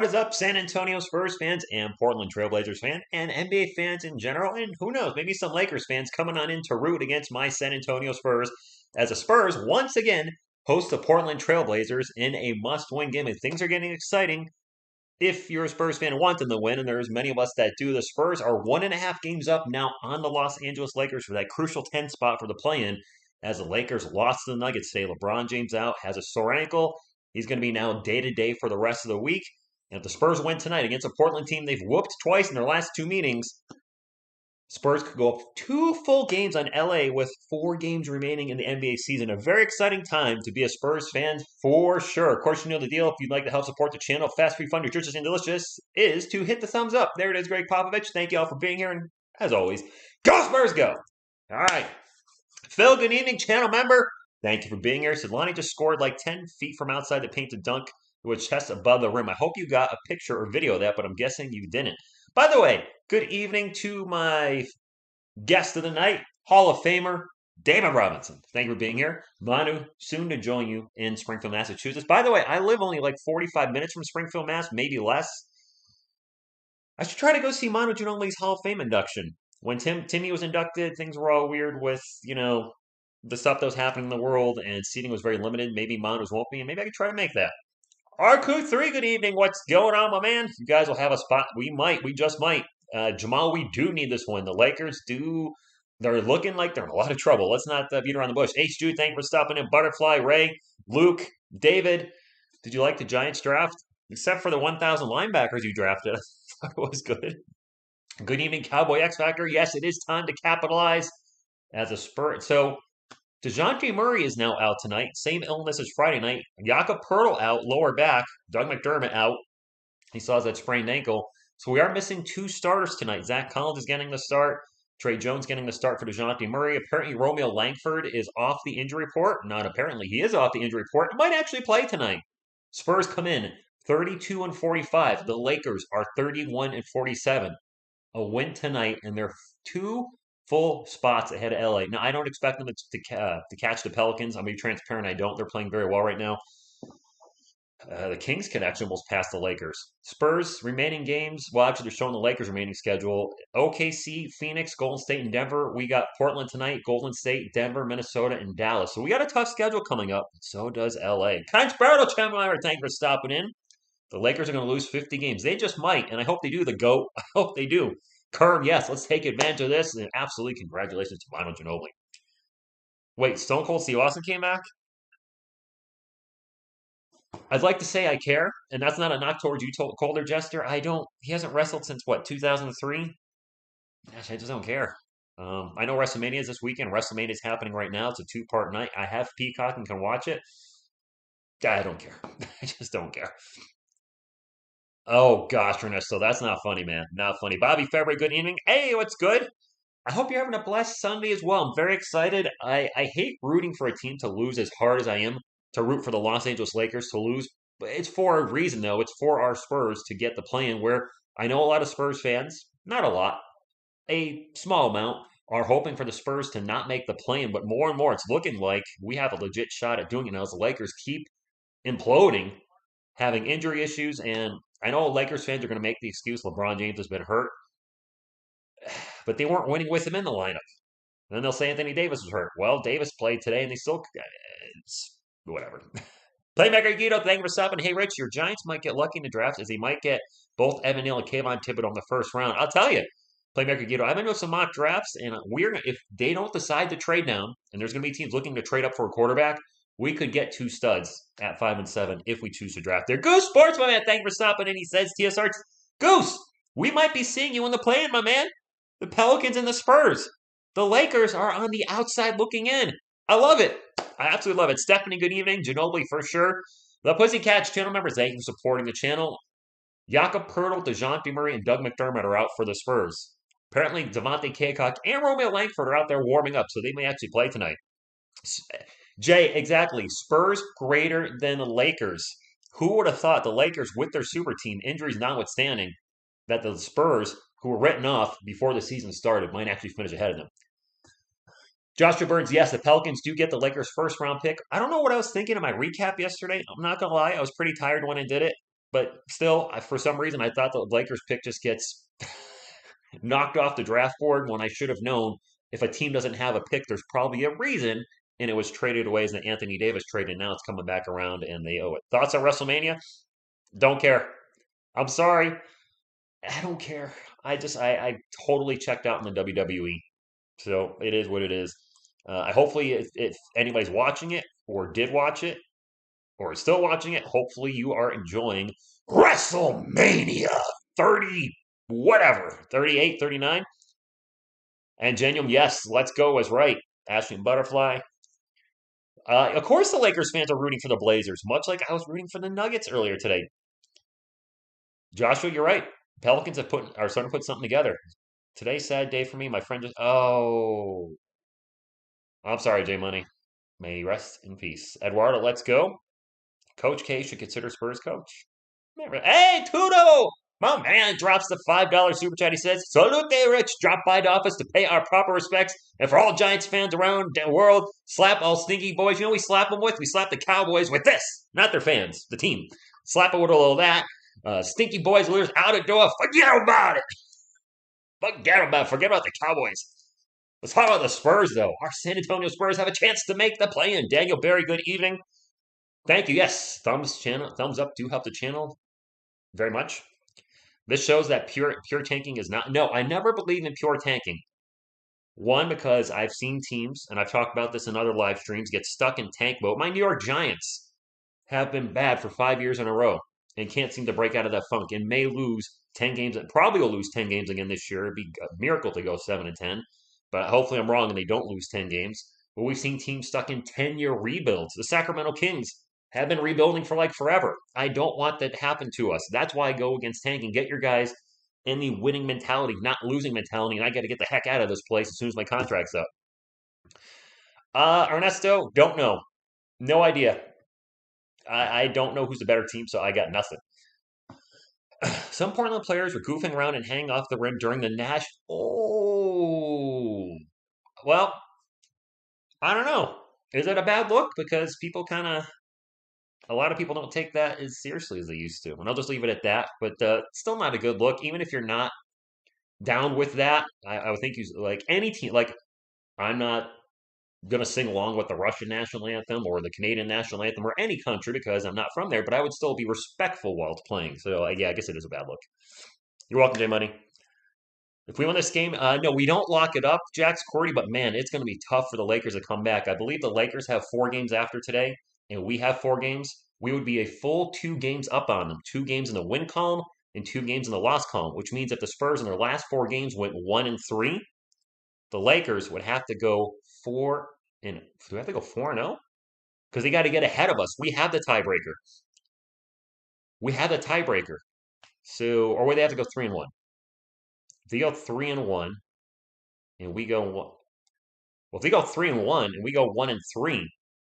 What is up, San Antonio Spurs fans and Portland Trailblazers fans and NBA fans in general, and who knows, maybe some Lakers fans coming on in to root against my San Antonio Spurs as the Spurs once again host the Portland Trailblazers in a must-win game. And things are getting exciting if you're a Spurs fan and want them to win, and there's many of us that do. The Spurs are 1.5 games up now on the Los Angeles Lakers for that crucial 10 spot for the play-in as the Lakers lost to the Nuggets today. LeBron James out, has a sore ankle. He's going to be now day-to-day for the rest of the week. And if the Spurs win tonight against a Portland team they've whooped twice in their last two meetings, Spurs could go up 2 full games on LA with 4 games remaining in the NBA season. A very exciting time to be a Spurs fan for sure. Of course, you know the deal. If you'd like to help support the channel, fast, free, fun, nutritious, and delicious, is to hit the thumbs up. There it is, Greg Popovich. Thank you all for being here. And as always, go Spurs, go! All right. Phil, good evening, channel member. Thank you for being here. Silani just scored like 10 feet from outside the paint to dunk with chest above the rim. I hope you got a picture or video of that, but I'm guessing you didn't. By the way, good evening to my guest of the night, Hall of Famer, David Robinson. Thank you for being here. Manu, soon to join you in Springfield, Massachusetts. By the way, I live only like 45 minutes from Springfield, Mass, maybe less. I should try to go see Manu Ginobili's Hall of Fame induction. When Timmy was inducted, things were all weird with, the stuff that was happening in the world, and seating was very limited. Maybe Manu's won't be, and maybe I could try to make that. RQ3, good evening. What's going on, my man? You guys will have a spot. We just might. Jamal, we do need this one. The Lakers they're looking like they're in a lot of trouble. Let's not beat around the bush. H. Jude, thank you for stopping in. Butterfly, Ray, Luke, David. Did you like the Giants draft? Except for the 1,000 linebackers you drafted. I thought it was good. Good evening, Cowboy X Factor. Yes, it is time to capitalize as a Spur. So, DeJounte Murray is now out tonight. Same illness as Friday night. Jakob Poeltl out, lower back. Doug McDermott out. He still has that sprained ankle. So we are missing 2 starters tonight. Zach Collins is getting the start. Trey Jones getting the start for DeJounte Murray. Apparently Romeo Langford is off the injury report. Not apparently. He is off the injury report. Might actually play tonight. Spurs come in 32-45. The Lakers are 31-47. A win tonight, and they're 2 full spots ahead of LA. Now, I don't expect them to catch the Pelicans. I'll be transparent. I don't. They're playing very well right now. The Kings could actually almost pass the Lakers. Spurs remaining games. Well, actually, they're showing the Lakers remaining schedule. OKC, Phoenix, Golden State, and Denver. We got Portland tonight, Golden State, Denver, Minnesota, and Dallas. So we got a tough schedule coming up. So does LA. Kind Sparrow, Chandler, thank you for stopping in. The Lakers are going to lose 50 games. They just might, and I hope they do. The GOAT. I hope they do. Kern, yes, let's take advantage of this. And absolutely congratulations to Manu Ginobili. Wait, Stone Cold Steve Austin came back? I'd like to say I care, and that's not a knock towards you, Colder Jester. He hasn't wrestled since, 2003? Gosh, I just don't care. I know WrestleMania is this weekend. WrestleMania is happening right now. It's a 2-part night. I have Peacock and can watch it. I don't care. I just don't care. Oh, gosh, Ernesto, that's not funny, man. Not funny. Bobby February, good evening. Hey, what's good? I hope you're having a blessed Sunday as well. I'm very excited. I hate rooting for a team to lose as hard as I am to root for the Los Angeles Lakers to lose. But it's for a reason, though. It's for our Spurs to get the play-in, where I know a lot of Spurs fans, not a lot, a small amount, are hoping for the Spurs to not make the play-in. But more and more, it's looking like we have a legit shot at doing it now as the Lakers keep imploding, having injury issues. And I know Lakers fans are going to make the excuse LeBron James has been hurt, but they weren't winning with him in the lineup. And then they'll say Anthony Davis was hurt. Well, Davis played today, and they still, it's whatever. Playmaker Guido, thank you for stopping. Hey, Rich, your Giants might get lucky in the draft as they might get both Evan Neal and Kayvon Thibodeau in the first round. I'll tell you, Playmaker Guido, I've been doing some mock drafts, and if they don't decide to trade down, and there's going to be teams looking to trade up for a quarterback, we could get 2 studs at 5 and 7 if we choose to draft there. Goose Sports, my man, thank you for stopping in. He says, TSR, Goose, we might be seeing you in the play-in, my man. The Pelicans and the Spurs. The Lakers are on the outside looking in. I love it. I absolutely love it. Stephanie, good evening. Ginobili, for sure. The Pussycats channel members, thank you for supporting the channel. Jakob Poeltl, DeJounte Murray, and Doug McDermott are out for the Spurs. Apparently, Devontae Cacok and Romeo Langford are out there warming up, so they may actually play tonight. Jay, exactly. Spurs greater than the Lakers. Who would have thought the Lakers, with their super team, injuries notwithstanding, that the Spurs, who were written off before the season started, might actually finish ahead of them? Joshua Burns, yes, the Pelicans do get the Lakers' first-round pick. I don't know what I was thinking in my recap yesterday. I'm not going to lie. I was pretty tired when I did it. But still, for some reason, I thought the Lakers pick just gets knocked off the draft board when I should have known if a team doesn't have a pick, there's probably a reason. And it was traded away as an Anthony Davis trade, and now it's coming back around and they owe it. Thoughts on WrestleMania? Don't care. I'm sorry. I don't care. I totally checked out in the WWE. So it is what it is. I hopefully if anybody's watching it or did watch it or is still watching it, hopefully you are enjoying WrestleMania 30 whatever, 38, 39. And Genuine, yes, let's go was right. Ashley Butterfly. Of course the Lakers fans are rooting for the Blazers, much like I was rooting for the Nuggets earlier today. Joshua, you're right. Pelicans are starting to put something together. Today's sad day for me. My friend just I'm sorry, J Money. May he rest in peace. Eduardo, let's go. Coach K should consider Spurs coach. Hey, Tudo! My man drops the $5 super chat. He says, Salute, Rich. Drop by the office to pay our proper respects. And for all Giants fans around the world, slap all stinky boys. You know we slap them with? We slap the Cowboys with this. Not their fans, the team. Slap them with a little of that. Stinky boys, losers out the door. Forget about it. Forget about the Cowboys. Let's talk about the Spurs, though. Our San Antonio Spurs have a chance to make the play-in. Daniel Berry, good evening. Thank you. Yes, thumbs up do help the channel very much. This shows that pure tanking is not. No, I never believe in pure tanking. One, because I've seen teams, and I've talked about this in other live streams, get stuck in tank mode. My New York Giants have been bad for 5 years in a row and can't seem to break out of that funk and may lose 10 games. Probably will lose 10 games again this year. It'd be a miracle to go 7-10. But hopefully I'm wrong and they don't lose 10 games. But we've seen teams stuck in 10-year rebuilds. The Sacramento Kings have been rebuilding for like forever. I don't want that to happen to us. That's why I go against tanking. Get your guys in the winning mentality, not losing mentality, and I got to get the heck out of this place as soon as my contract's up. Ernesto, don't know. No idea. I don't know who's the better team, so I got nothing. Some Portland players were goofing around and hanging off the rim during the Nash. Oh, well, I don't know. Is it a bad look? Because a lot of people don't take that as seriously as they used to. And I'll just leave it at that. But still not a good look. Even if you're not down with that, I would think like any team, like I'm not going to sing along with the Russian national anthem or the Canadian national anthem or any country because I'm not from there, but I would still be respectful while it's playing. So, yeah, I guess it is a bad look. You're welcome, J Money. If we win this game, no, we don't lock it up, Jax Cordy, but man, it's going to be tough for the Lakers to come back. I believe the Lakers have 4 games after today, and we have 4 games. We would be a full 2 games up on them, 2 games in the win column and 2 games in the loss column, which means if the Spurs in their last 4 games went 1-3, the Lakers would have to go 4 and do we have to go 4-0? Because they got to get ahead of us. We have the tiebreaker. So, or would they have to go 3-1? If they go 3-1, and we go well, if they go 3-1 and we go 1-3,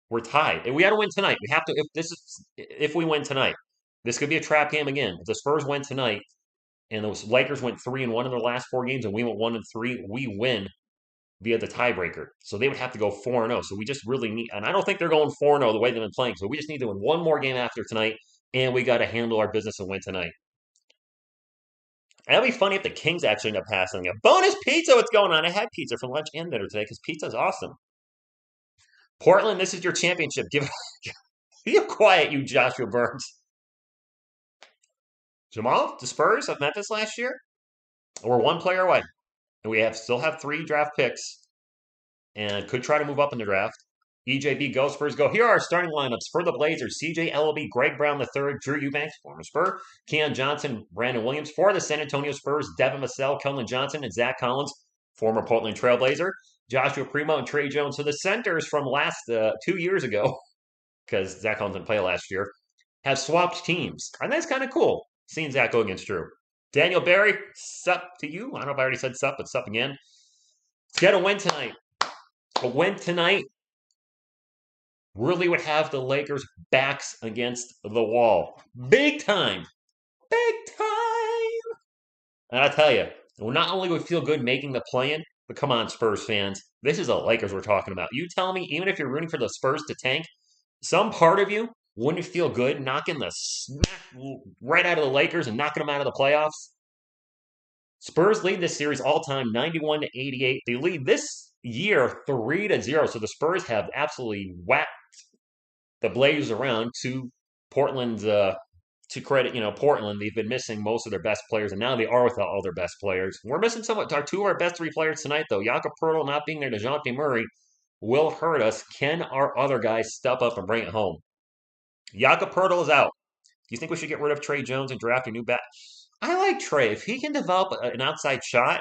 we're tied. And we got to win tonight. We have to. If we win tonight, this could be a trap game again. If the Spurs win tonight, and those Lakers went 3-1 in their last 4 games, and we went 1-3, we win via the tiebreaker. So they would have to go 4-0. So we just really need, and I don't think they're going 4-0 the way they've been playing. So we just need to win one more game after tonight, and we got to handle our business and win tonight. That'd be funny if the Kings actually end up passing a bonus pizza. What's going on? I had pizza for lunch and dinner today because pizza's awesome. Portland, this is your championship. Be quiet, you Joshua Burns. Jamal, the Spurs of Memphis last year, we're 1 player away. And we still have 3 draft picks and could try to move up in the draft. EJB, go Spurs, go. Here are our starting lineups for the Blazers. CJ Ellaby, Greg Brown III, Drew Eubanks, former Spur, Keon Johnson, Brandon Williams. For the San Antonio Spurs, Devin Vassell, Kelvin Johnson, and Zach Collins, former Portland Trailblazer. Joshua Primo and Trey Jones. So the centers from last 2 years ago, because Zach Collins didn't play last year, have swapped teams. And that's kind of cool, seeing Zach go against Drew. Daniel Berry, sup to you. I don't know if I already said sup, but sup again. Let's get a win tonight. A win tonight really would have the Lakers' backs against the wall. Big time. Big time. And I tell you, not only would we feel good making the play-in, but come on, Spurs fans. This is the Lakers we're talking about. You tell me, even if you're rooting for the Spurs to tank, some part of you Wouldn't it feel good knocking the smack right out of the Lakers and knocking them out of the playoffs? Spurs lead this series all time 91 to 88. They lead this year 3-0. So the Spurs have absolutely whacked the Blazers around to Portland's to credit, Portland, they've been missing most of their best players, and now they are without all their best players. We're missing somewhat our two of our best three players tonight, though. Jakob Poeltl not being there, DeJounte Murray will hurt us. Can our other guys step up and bring it home? Jakob Poeltl is out. Do you think we should get rid of Trey Jones and draft a new back? I like Trey. If he can develop an outside shot,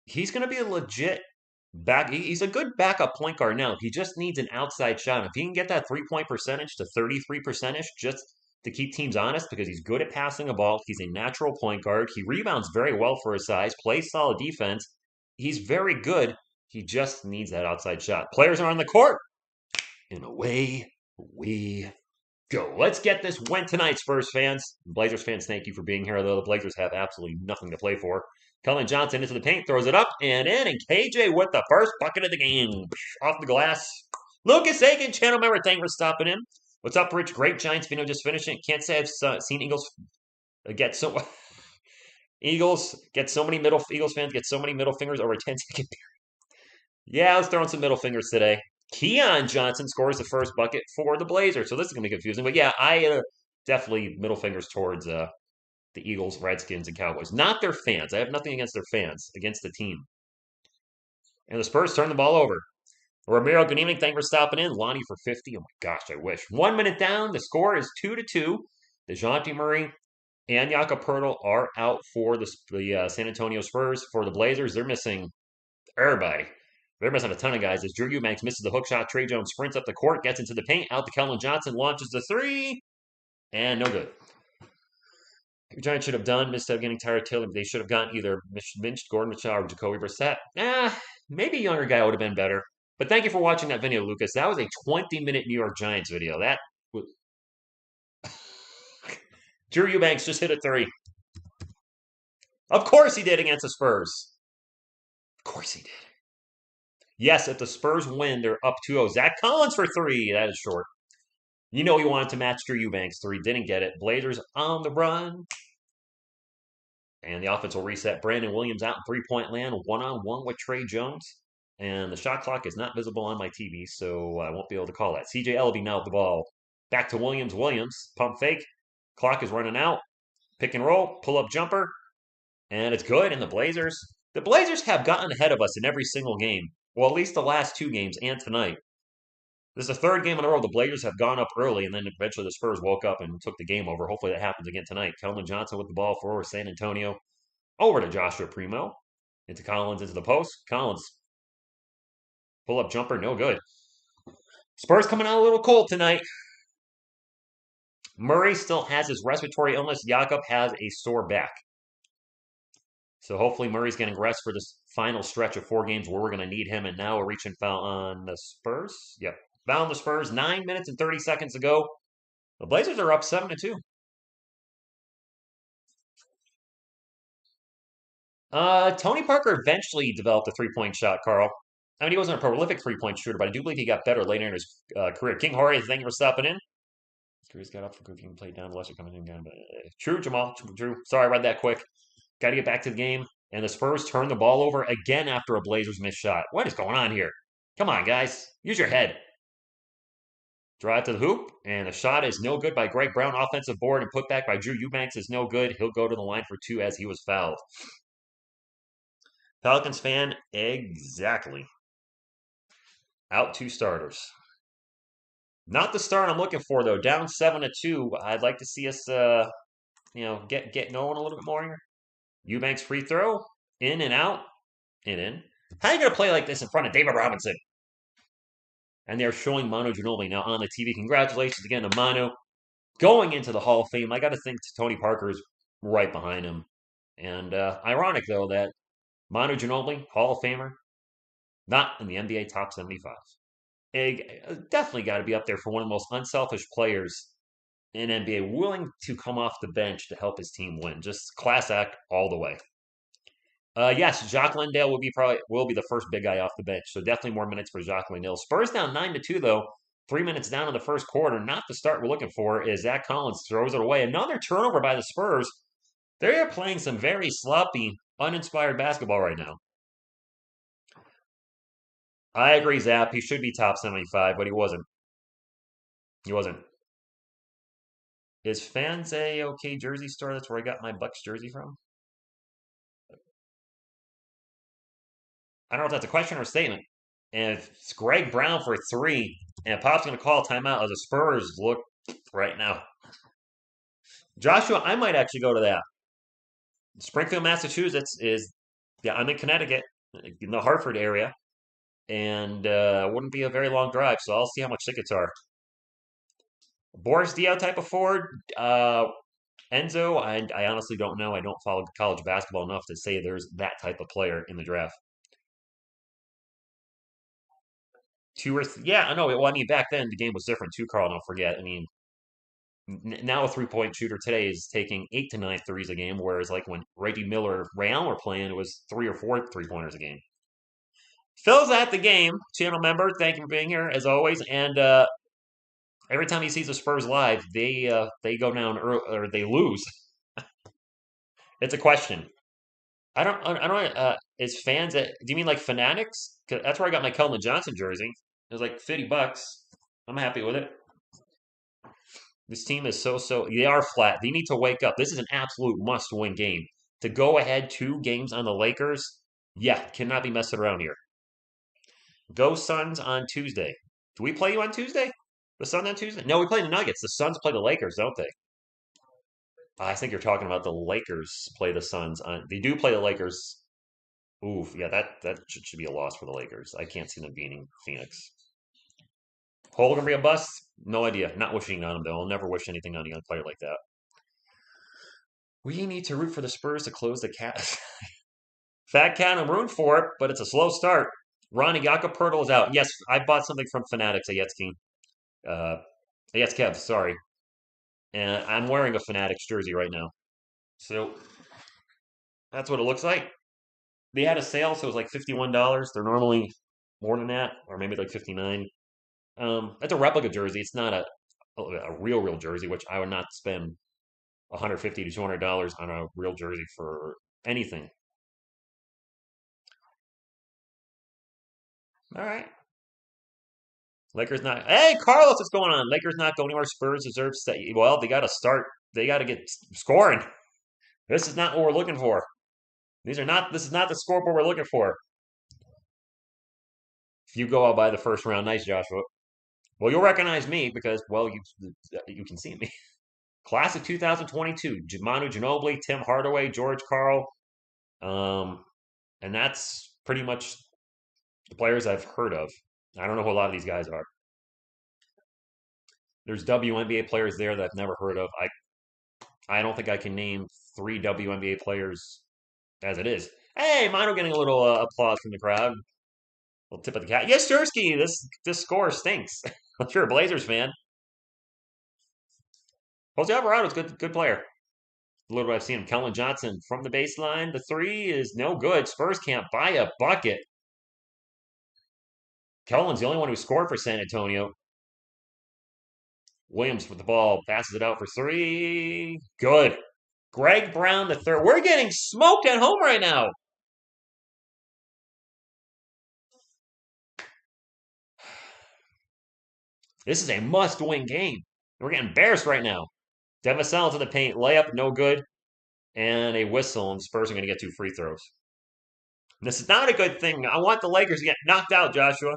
he's going to be a legit back. He's a good backup point guard now. He just needs an outside shot. If he can get that 3-point percentage to 33% just to keep teams honest, because he's good at passing the ball. He's a natural point guard. He rebounds very well for his size, plays solid defense. He's very good. He just needs that outside shot. Players are on the court, and away we go. Let's get this win tonight, Spurs fans. Blazers fans, thank you for being here, although the Blazers have absolutely nothing to play for. Cullen Johnson into the paint, throws it up and in, and KJ with the first bucket of the game. Off the glass. Lucas Aiken, channel member, thank you for stopping in. What's up, Rich? Great Giants video just finishing. Can't say I've seen Eagles get so Eagles fans get so many middle fingers over a 10-second period. Yeah, I was throwing some middle fingers today. Keon Johnson scores the first bucket for the Blazers, so this is gonna be confusing. But yeah, I definitely middle fingers towards the Eagles, Redskins, and Cowboys. Not their fans. I have nothing against their fans, against the team. And the Spurs turn the ball over. Ramiro, good evening. Thank you for stopping in. Lonnie for 50. Oh my gosh, I wish. 1 minute down. The score is 2-2. DeJounte Murray and Jakob Poeltl are out for the San Antonio Spurs. For the Blazers, they're missing everybody. They're missing a ton of guys. As Drew Eubanks misses the hook shot, Trey Jones sprints up the court, gets into the paint, out to Cullen Johnson, launches the three, and no good. The Giants should have done, instead of getting Tyler Taylor, they should have gotten either Mitch Gordon Mitchell or Jacoby Brissett. Maybe a younger guy would have been better. But thank you for watching that video, Lucas. That was a 20-minute New York Giants video. That was... Drew Eubanks just hit a three. Of course he did against the Spurs. Of course he did. Yes, if the Spurs win, they're up 2-0. Zach Collins for three. That is short. You know he wanted to match Drew Eubanks' three. Didn't get it. Blazers on the run. And the offense will reset. Brandon Williams out in three-point land, one-on-one with Trey Jones. And the shot clock is not visible on my TV, so I won't be able to call that. CJ Elleby now with the ball. Back to Williams. Williams, pump fake. Clock is running out. Pick and roll, pull-up jumper. And it's good. And the Blazers have gotten ahead of us in every single game. Well, at least the last two games and tonight. This is the third game in a row. The Blazers have gone up early, and then eventually the Spurs woke up and took the game over. Hopefully that happens again tonight. Cullen Johnson with the ball for San Antonio. Over to Joshua Primo. Into Collins, into the post. Collins. Pull-up jumper, no good. Spurs coming out a little cold tonight. Murray still has his respiratory illness. Jakob has a sore back. So hopefully Murray's getting rest for this final stretch of 4 games where we're going to need him. And now we're reaching foul on the Spurs. Yep. Foul on the Spurs. 9 minutes and 30 seconds to go. The Blazers are up 7-2. Tony Parker eventually developed a three-point shot, Carl. I mean, he wasn't a prolific three-point shooter, but I do believe he got better later in his career. King Jorge, thank you for stopping in. Drew's got up for good game, played down the lesser coming in. True, Jamal. Drew. Sorry, I read that quick. Got to get back to the game. And the Spurs turn the ball over again after a Blazers missed shot. What is going on here? Come on, guys. Use your head. Drive to the hoop. And the shot is no good by Greg Brown. Offensive board and put back by Drew Eubanks is no good. He'll go to the line for 2 as he was fouled. Pelicans fan, exactly. Out 2 starters. Not the start I'm looking for, though. Down 7-2. I'd like to see us, get going a little bit more here. Eubanks free throw. In and out. In. How are you going to play like this in front of David Robinson? And they're showing Manu Ginobili now on the TV. Congratulations again to Manu. Going into the Hall of Fame, I got to think Tony Parker's right behind him. And ironic, though, that Manu Ginobili, Hall of Famer, not in the NBA top 75. Definitely got to be up there for one of the most unselfish players in NBA, willing to come off the bench to help his team win. Just class act all the way. Yes, Jacques Landale will be the first big guy off the bench. So definitely more minutes for Jacques Landale. Spurs down 9-2 though. 3 minutes down in the first quarter, not the start we're looking for, is Zach Collins throws it away. Another turnover by the Spurs. They are playing some very sloppy, uninspired basketball right now. I agree, Zap. He should be top 75, but he wasn't. He wasn't. Is Fans a okay jersey store? That's where I got my Bucks jersey from. I don't know if that's a question or a statement. And if it's Greg Brown for three, and Pop's going to call timeout as the Spurs look right now. Joshua, I might actually go to that. Springfield, Massachusetts is, yeah, I'm in Connecticut, in the Hartford area, and it wouldn't be a very long drive, so I'll see how much tickets are. Boris Dio type of forward, Enzo, I honestly don't know. I don't follow college basketball enough to say there's that type of player in the draft. Yeah, I know. Well, I mean, back then the game was different too, Carl. Don't forget. I mean, now a 3-point shooter today is taking 8 to 9 threes a game, whereas like when Reggie Miller, Ray Allen were playing, it was 3 or 4 3-pointers a game. Phil's at the game, channel member. Thank you for being here as always. And every time he sees the Spurs live, they go down early, or they lose. It's a question. I don't. Is Fans at? Do you mean like Fanatics? 'Cause that's where I got my Keldon Johnson jersey. It was like $50. I'm happy with it. This team is so. They are flat. They need to wake up. This is an absolute must-win game. To go ahead 2 games on the Lakers, yeah, cannot be messing around here. Go Suns on Tuesday. Do we play you on Tuesday? The Suns on Tuesday? No, we play the Nuggets. The Suns play the Lakers, don't they? I think you're talking about the Lakers play the Suns on. They do play the Lakers. Oof, yeah, that should be a loss for the Lakers. I can't see them beating Phoenix. Hole gonna be a bust? No idea. Not wishing on him though. I'll never wish anything on a young player like that. We need to root for the Spurs to close the cat. Fat cat, I'm rooting for it, but it's a slow start. Ronnie Yakapurtle is out. Yes, I bought something from Fanatics at Yetskin. Yes, Kev, sorry. And I'm wearing a Fanatics jersey right now. So that's what it looks like. They had a sale, so it was like $51. They're normally more than that, or maybe like 59. It's a replica jersey. It's not a real jersey, which I would not spend 150 to $200 on a real jersey for anything. All right. Lakers not. Hey, Carlos, what's going on? Lakers not going anywhere. Spurs deserve stay. Well, they got to start. They got to get scoring. This is not what we're looking for. These are not. This is not the scoreboard we're looking for. If you go out by the first round, nice, Joshua. Well, you'll recognize me because, well, you can see me. Class of 2022: Manu Ginobili, Tim Hardaway, George Karl, and that's pretty much the players I've heard of. I don't know who a lot of these guys are. There's WNBA players there that I've never heard of. I don't think I can name 3 WNBA players as it is. Hey, Manu getting a little applause from the crowd. A little tip of the cap. Yes, Jersky, this score stinks. If you're a Blazers fan, Jose Alvarado's good player. A little bit I've seen him. Kellen Johnson from the baseline. The three is no good. Spurs can't buy a bucket. Kellen's the only one who scored for San Antonio. Williams with the ball passes it out for three. Good. Greg Brown the third. We're getting smoked at home right now. This is a must-win game. We're getting embarrassed right now. Devin Sellers in the paint. Layup, no good. And a whistle, and Spurs are going to get 2 free throws. This is not a good thing. I want the Lakers to get knocked out, Joshua.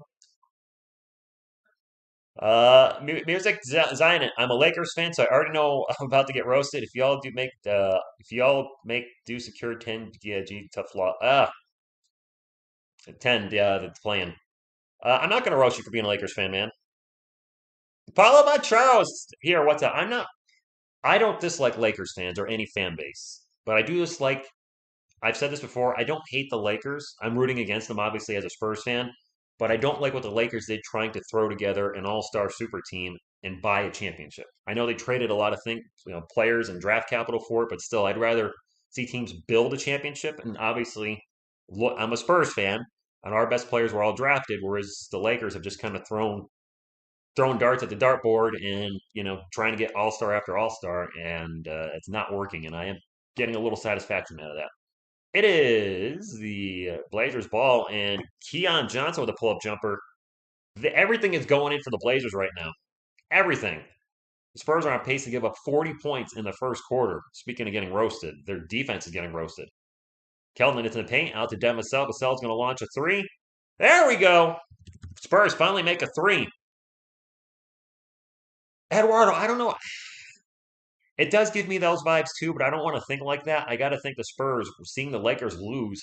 Music Zion. I'm a Lakers fan, so I already know I'm about to get roasted. If y'all make do secure 10 G tough law. 10, yeah, that's playing. I'm not gonna roast you for being a Lakers fan, man. Paulo Charles here. What's up? I don't dislike Lakers fans or any fan base, but I do dislike. I've said this before. I don't hate the Lakers. I'm rooting against them, obviously, as a Spurs fan, but I don't like what the Lakers did trying to throw together an all-star super team and buy a championship. I know they traded a lot of things, players and draft capital for it, but still, I'd rather see teams build a championship. And obviously, look, I'm a Spurs fan, and our best players were all drafted, whereas the Lakers have just kind of thrown throwing darts at the dartboard and, trying to get all-star after all-star, and it's not working, and I am getting a little satisfaction out of that. It is the Blazers ball, and Keon Johnson with a pull-up jumper. Everything is going in for the Blazers right now. Everything. The Spurs are on pace to give up 40 points in the first quarter. Speaking of getting roasted, their defense is getting roasted. Keldon into the paint, out to Devin Vassell. Vassell's going to launch a three. There we go. Spurs finally make a three. Eduardo, I don't know. It does give me those vibes too, but I don't want to think like that. I got to think the Spurs, seeing the Lakers lose,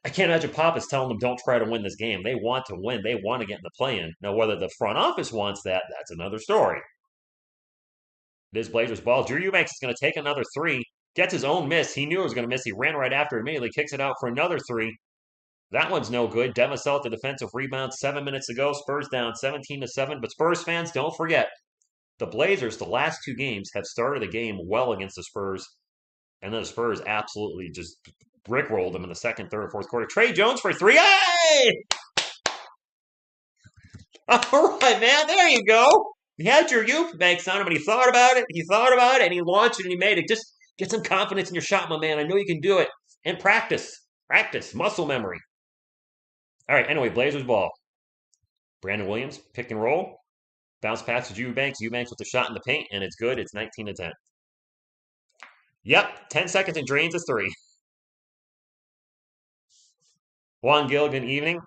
I can't imagine Pop is telling them don't try to win this game. They want to win. They want to get in the play-in. Now, whether the front office wants that, that's another story. It is Blazers ball. Drew Eubanks is going to take another three. Gets his own miss. He knew it was going to miss. He ran right after, immediately kicks it out for another three. That one's no good. Devin Vassell, the defensive rebound, 7 minutes ago. Spurs down 17-7. But Spurs fans, don't forget, the Blazers, the last two games, have started the game well against the Spurs. And then the Spurs absolutely just brickrolled them in the second, third, and fourth quarter. Trey Jones for three. Hey! All right, man. There you go. You had your Eubanks on him, and he thought about it. And he launched it, and he made it. Just get some confidence in your shot, my man. I know you can do it. And practice. Practice. Muscle memory. All right, anyway, Blazers ball. Brandon Williams, pick and roll. Bounce pass to Eubanks. Eubanks with the shot in the paint, and it's good. It's 19-10. Yep, 10 seconds and drains a three. Juan Gilligan evening.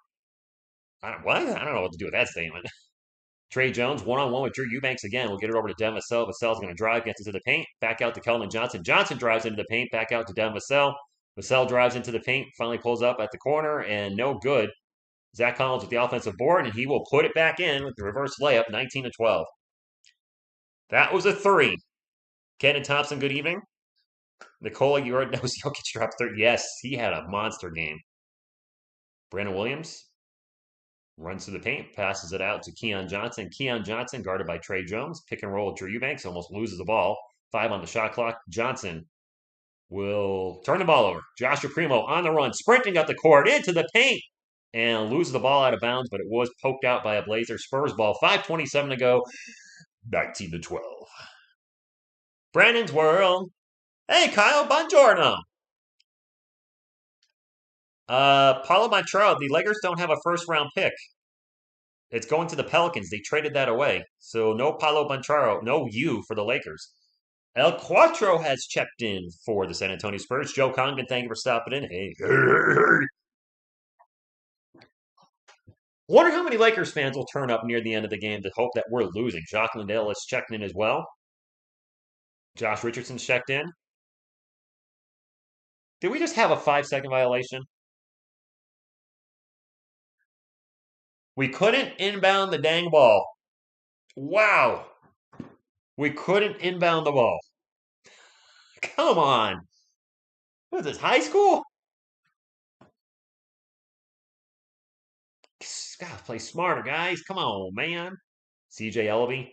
I don't know what to do with that statement. Trey Jones, one-on-one with Drew Eubanks again. We'll get it over to Devin Vassell. Vassell's going to drive, gets into the paint. Back out to Keldon Johnson. Johnson drives into the paint. Back out to Devin Vassell. Vassell drives into the paint. Finally pulls up at the corner, and no good. Zach Collins with the offensive board, and he will put it back in with the reverse layup, 19-12. That was a three. Kenan Thompson, good evening. Nikola Jokic dropped 30. Yes, he had a monster game. Brandon Williams runs to the paint, passes it out to Keon Johnson. Keon Johnson, guarded by Trey Jones. Pick and roll with Drew Eubanks, almost loses the ball. 5 on the shot clock. Johnson will turn the ball over. Joshua Primo on the run, sprinting up the court into the paint, and loses the ball out of bounds, but it was poked out by a Blazer. Spurs ball, 5:27 to go, 19-12. Brandon's World. Hey, Kyle, buongiorno. Paulo Banchero, the Lakers don't have a first-round pick. It's going to the Pelicans. They traded that away. So no Paulo Banchero, no you for the Lakers. El Cuatro has checked in for the San Antonio Spurs. Joe Congdon, thank you for stopping in. Hey. Wonder how many Lakers fans will turn up near the end of the game to hope that we're losing. Jacques Lindale is checked in as well. Josh Richardson's checked in. Did we just have a 5-second violation? We couldn't inbound the dang ball. Wow. We couldn't inbound the ball. Come on. What is this, high school? Gotta play smarter, guys. Come on, man. CJ Elleby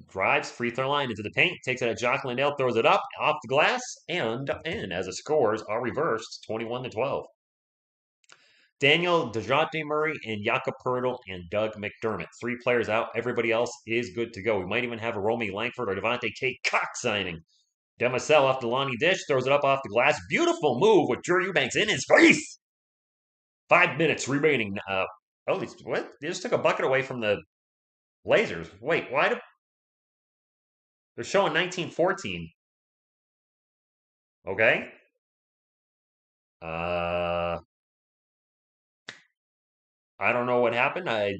drives, free throw line into the paint, takes it at Jock Lindell, throws it up, off the glass, and in as the scores are reversed, 21-12. Daniel DeJounte Murray and Jakob Poeltl and Doug McDermott. 3 players out. Everybody else is good to go. We might even have a Romy Langford or Devontae Tate Cox signing. Demasel off the Lonnie Dish, throws it up off the glass. Beautiful move with Drew Eubanks in his face. 5 minutes remaining. What? They just took a bucket away from the Blazers. Wait, why? They're showing 19-14. Okay. I don't know what happened. I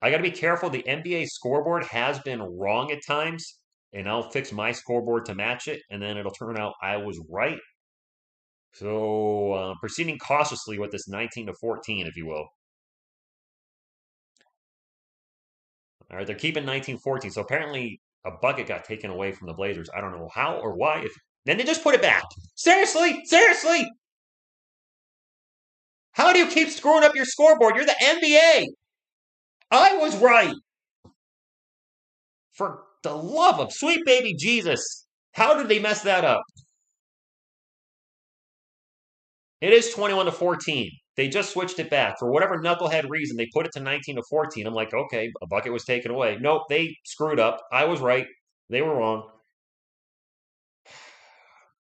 got to be careful. The NBA scoreboard has been wrong at times, and I'll fix my scoreboard to match it, and then it'll turn out I was right. So, proceeding cautiously with this 19-14, if you will. All right, they're keeping 19-14. So apparently a bucket got taken away from the Blazers. I don't know how or why. Then they just put it back. Seriously? Seriously? How do you keep screwing up your scoreboard? You're the NBA. I was right. For the love of sweet baby Jesus. How did they mess that up? It is 21-14. They just switched it back. For whatever knucklehead reason, they put it to 19 to 14. I'm like, okay, a bucket was taken away. Nope, they screwed up. I was right. They were wrong.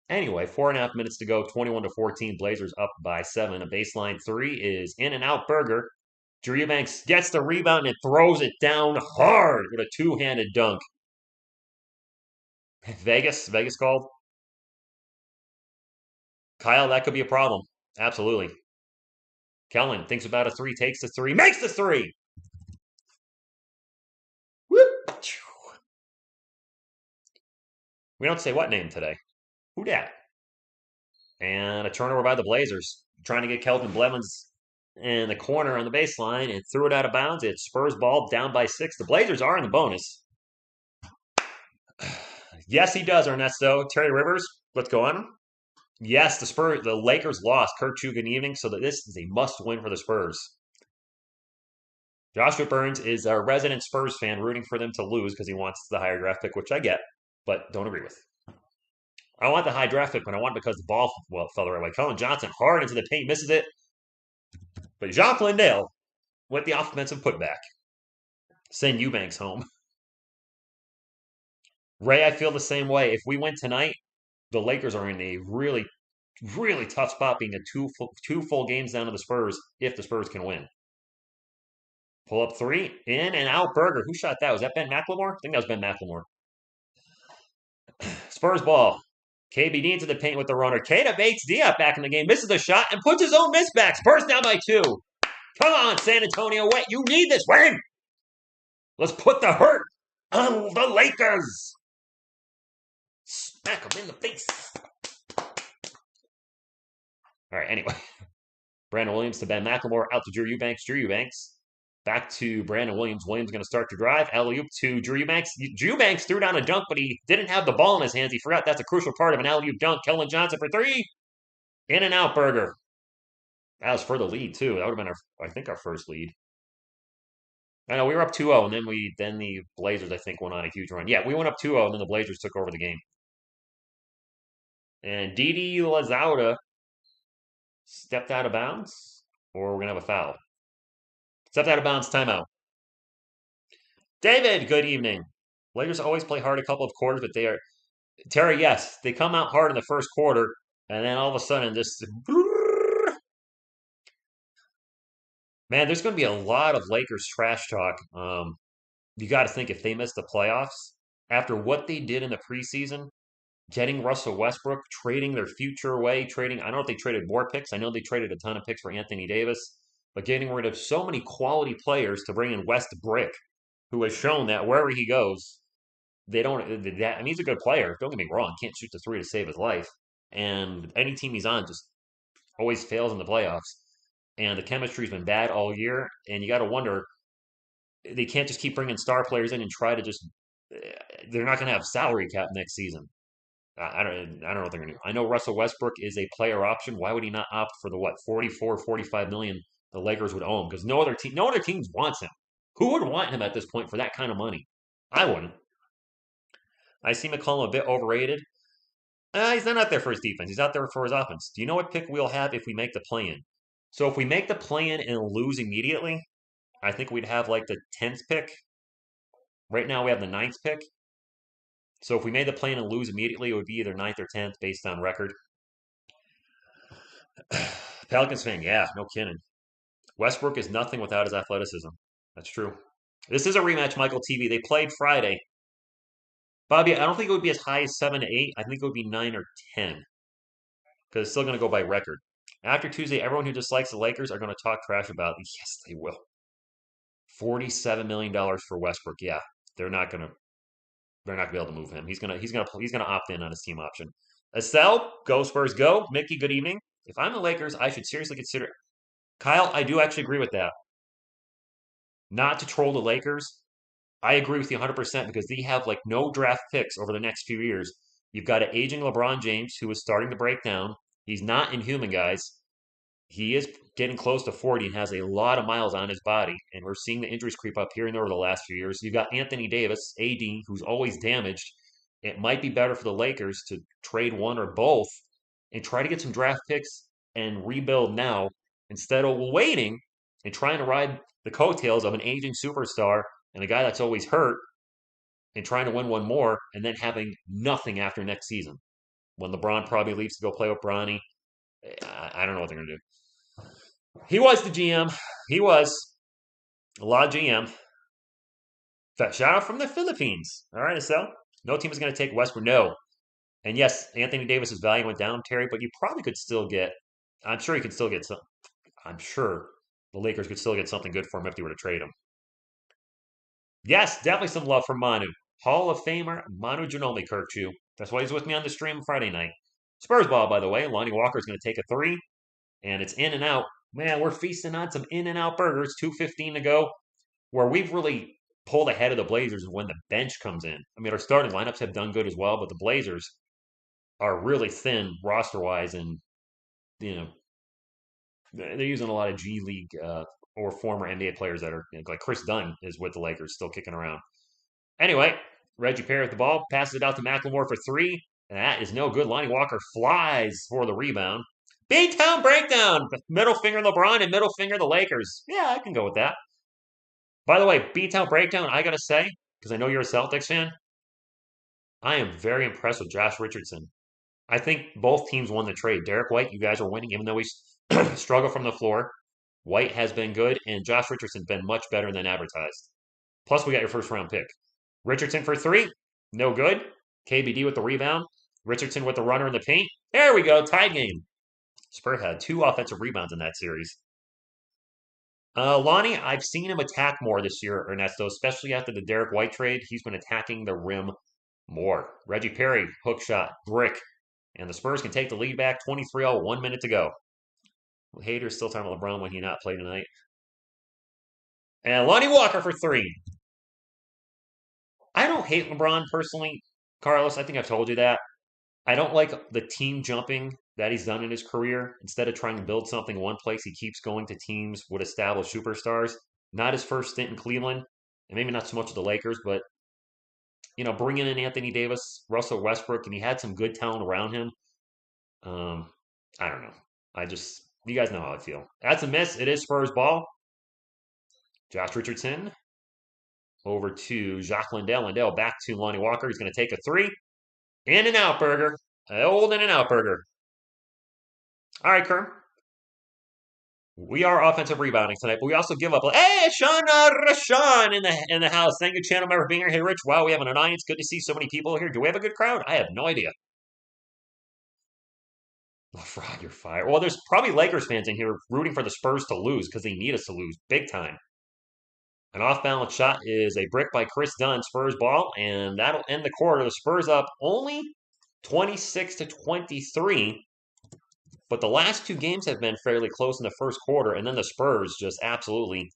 Anyway, 4.5 minutes to go, 21 to 14. Blazers up by 7. A baseline three is in and out burger. Drew Eubanks gets the rebound and throws it down hard with a two-handed dunk. Vegas called. Kyle, that could be a problem. Absolutely. Kellen thinks about a three, takes the three, makes the three. Whoop. We don't say what name today. Who dat? And a turnover by the Blazers, trying to get Kelvin Blevins in the corner on the baseline and threw it out of bounds. It's Spurs ball down by 6. The Blazers are in the bonus. Yes, he does, Ernesto. Terry Rivers, what's going on? Yes, the Lakers lost. Kurt Chu, good evening. So that this is a must-win for the Spurs. Joshua Burns is a resident Spurs fan rooting for them to lose because he wants the higher draft pick, which I get, but don't agree with. I want the high draft pick, but I want it because the ball, fell the right way. Colin Johnson hard into the paint, misses it. But Jacques Lindale with the offensive putback. Send Eubanks home. Ray, I feel the same way. If we win tonight, the Lakers are in a really, really tough spot being two full games down to the Spurs if the Spurs can win. Pull up three, in and out burger. Who shot that? Was that Ben McLemore? I think that was Ben McLemore. Spurs ball. KBD into the paint with the runner. Keita Bates Diop back in the game, misses the shot and puts his own miss back. Spurs down by 2. Come on, San Antonio. Wait, you need this win. Let's put the hurt on the Lakers. Smack them in the face. All right, anyway. Brandon Williams to Ben McLemore, out to Drew Eubanks. Drew Eubanks back to Brandon Williams. Williams going to start to drive. Alley-oop to Drew Eubanks. Drew Eubanks threw down a dunk, but he didn't have the ball in his hands. He forgot that's a crucial part of an alley-oop dunk. Kellen Johnson for 3. In and out burger. That was for the lead, too. That would have been, our first lead. I know, we were up 2-0, and then the Blazers, I think, went on a huge run. Yeah, we went up 2-0, and then the Blazers took over the game. And Didi Lazauda stepped out of bounds, or we're going to have a foul. Stepped out of bounds, timeout. David, good evening. Lakers always play hard a couple of quarters, but they are... Terry, yes, they come out hard in the first quarter, and then all of a sudden, this... Man, there's going to be a lot of Lakers trash talk. You got to think if they miss the playoffs, after what they did in the preseason, getting Russell Westbrook, trading their future away, I don't know if they traded more picks. I know they traded a ton of picks for Anthony Davis, but getting rid of so many quality players to bring in West Brick, who has shown that wherever he goes, they don't. I mean, he's a good player. Don't get me wrong. Can't shoot the three to save his life. And any team he's on just always fails in the playoffs. And the chemistry's been bad all year. And you got to wonder, they can't just keep bringing star players in and try to just. They're not going to have salary cap next season. I don't know what they're going to do. I know Russell Westbrook is a player option. Why would he not opt for the 44, 45 million the Lakers would owe him? Because no other teams wants him. Who would want him at this point for that kind of money? I wouldn't. I see McCollum a bit overrated. He's not out there for his defense. He's out there for his offense. Do you know what pick we'll have if we make the play-in? So if we make the play-in and lose immediately, I think we'd have like the 10th pick. Right now we have the 9th pick. So if we made the play-in and lose immediately, it would be either 9th or 10th based on record. Pelicans fan, yeah, no kidding. Westbrook is nothing without his athleticism. That's true. This is a rematch, Michael TV. They played Friday. Bobby, I don't think it would be as high as 7 to 8. I think it would be 9 or 10. Because it's still going to go by record. After Tuesday, everyone who dislikes the Lakers are going to talk trash about it. Yes, they will. $47 million for Westbrook. Yeah, they're not going to be able to move him. He's going to opt in on his team option. Estelle, go Spurs, go. Mickey, good evening. If I'm the Lakers, I should seriously consider. Kyle, I do actually agree with that. Not to troll the Lakers, I agree with you 100% because they have like no draft picks over the next few years. You've got an aging LeBron James who is starting to break down. He's not inhuman, guys. He is getting close to 40 and has a lot of miles on his body. And we're seeing the injuries creep up here and there over the last few years. You've got Anthony Davis, AD, who's always damaged. It might be better for the Lakers to trade one or both and try to get some draft picks and rebuild now instead of waiting and trying to ride the coattails of an aging superstar and a guy that's always hurt and trying to win one more and then having nothing after next season. When LeBron probably leaves to go play with Bronny, I don't know what they're going to do. He was the GM. He was a lot of GM. Shout out from the Philippines. All right, Estelle. No team is going to take Westbrook. No. And yes, Anthony Davis's value went down, Terry, but you probably could still get, I'm sure you could still get some, I'm sure the Lakers could still get something good for him if they were to trade him. Yes, definitely some love for Manu. Hall of Famer Manu Ginobili, Kirkchu. That's why he's with me on the stream Friday night. Spurs ball, by the way. Lonnie Walker is going to take a three, and it's in and out. Man, we're feasting on some in and out burgers. 2:15 to go, where we've really pulled ahead of the Blazers when the bench comes in. I mean, our starting lineups have done good as well, but the Blazers are really thin roster-wise, and you know they're using a lot of G League or former NBA players that are like Chris Dunn is with the Lakers, still kicking around. Anyway, Reggie Perry with the ball, passes it out to McLemore for three. And that is no good. Lonnie Walker flies for the rebound. B-Town breakdown. Middle finger LeBron and middle finger the Lakers. Yeah, I can go with that. By the way, B-Town breakdown, I got to say, because I know you're a Celtics fan, I am very impressed with Josh Richardson. I think both teams won the trade. Derek White, you guys are winning, even though we struggle from the floor. White has been good, and Josh Richardson's been much better than advertised. Plus, we got your first round pick. Richardson for three, no good. KBD with the rebound. Richardson with the runner in the paint. There we go, tied game. Spurs had 2 offensive rebounds in that series. Lonnie, I've seen him attack more this year, Ernesto, especially after the Derek White trade. He's been attacking the rim more. Reggie Perry, hook shot, brick. And the Spurs can take the lead back 23-0, 1 minute to go. Haters still talking about LeBron when he not played tonight. And Lonnie Walker for three. I don't hate LeBron personally, Carlos. I think I've told you that. I don't like the team jumping that he's done in his career. Instead of trying to build something one place, he keeps going to teams with established superstars. Not his first stint in Cleveland, and maybe not so much of the Lakers, but bringing in Anthony Davis, Russell Westbrook, and he had some good talent around him. I don't know. You guys know how I feel. That's a miss. It is Spurs ball. Josh Richardson over to Jacques Lindell. Lindell back to Lonnie Walker. He's going to take a three. In and out burger. Old in and out burger. All right, Kerm. We are offensive rebounding tonight, but we also give up. Hey, Sean Rashawn in the house. Thank you, channel member, for being here. Hey, Rich. Wow, we have an audience. Good to see so many people here. Do we have a good crowd? I have no idea. Oh, Fraud, you're fired. Well, there's probably Lakers fans in here rooting for the Spurs to lose because they need us to lose big time. An off-balance shot is a brick by Chris Dunn, Spurs ball, and that'll end the quarter. The Spurs up only 26-23. But the last 2 games have been fairly close in the first quarter, and then the Spurs just absolutely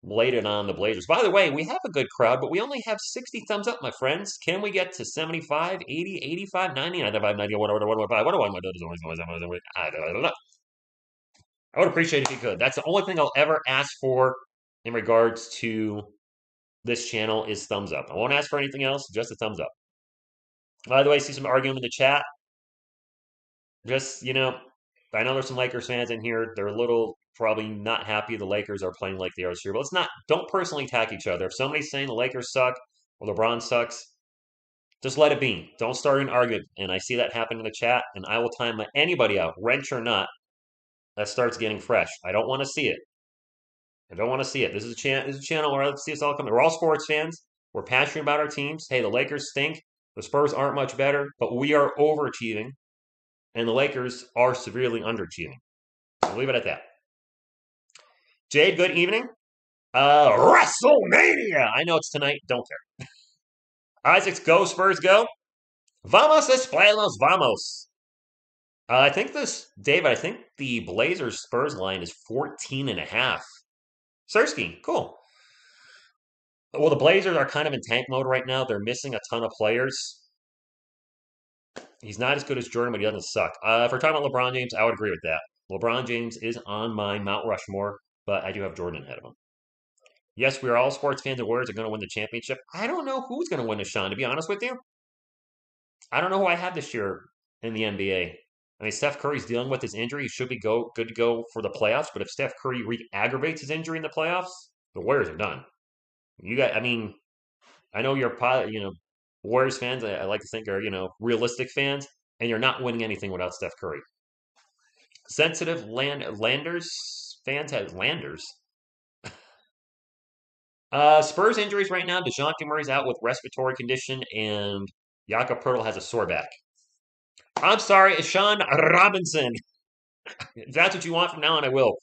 laid it on the Blazers. By the way, we have a good crowd, but we only have 60 thumbs up, my friends. Can we get to 75, 80, 85, 90, 95, 90, what do I don't know. I would appreciate it if you could. That's the only thing I'll ever ask for in regards to this channel is thumbs up. I won't ask for anything else, just a thumbs up. By the way, I see some arguing in the chat. Just, I know there's some Lakers fans in here. They're a little probably not happy the Lakers are playing like they are this year. But don't personally attack each other. If somebody's saying the Lakers suck or LeBron sucks, just let it be. Don't start an argument. And I see that happen in the chat, and I will time anybody out, wrench or not, that starts getting fresh. I don't want to see it. I don't want to see it. This is a channel where let's see us all come. We're all sports fans. We're passionate about our teams. Hey, the Lakers stink. The Spurs aren't much better, but we are overachieving. And the Lakers are severely underachieving. I'll leave it at that. Jade, good evening. WrestleMania! I know it's tonight. Don't care. Isaacs, go. Spurs, go. Vamos, Espuelos, vamos. I think the Blazers Spurs line is 14.5. Sersky, cool. Well, the Blazers are kind of in tank mode right now. They're missing a ton of players. He's not as good as Jordan, but he doesn't suck. If we're talking about LeBron James, I would agree with that. LeBron James is on my Mount Rushmore, but I do have Jordan ahead of him. Yes, we are all sports fans and Warriors are going to win the championship. I don't know who's going to win this, Sean, to be honest with you. I don't know who I have this year in the NBA. I mean, Steph Curry's dealing with his injury. He should be good to go for the playoffs. But if Steph Curry re-aggravates his injury in the playoffs, the Warriors are done. I mean, I know you're Warriors fans. I like to think are realistic fans, and you're not winning anything without Steph Curry. Sensitive Landers fans have Landers. Spurs injuries right now. DeJounte Murray's out with respiratory condition, and Jakob Poeltl has a sore back. I'm sorry, Sean Robinson. If that's what you want from now on, I will.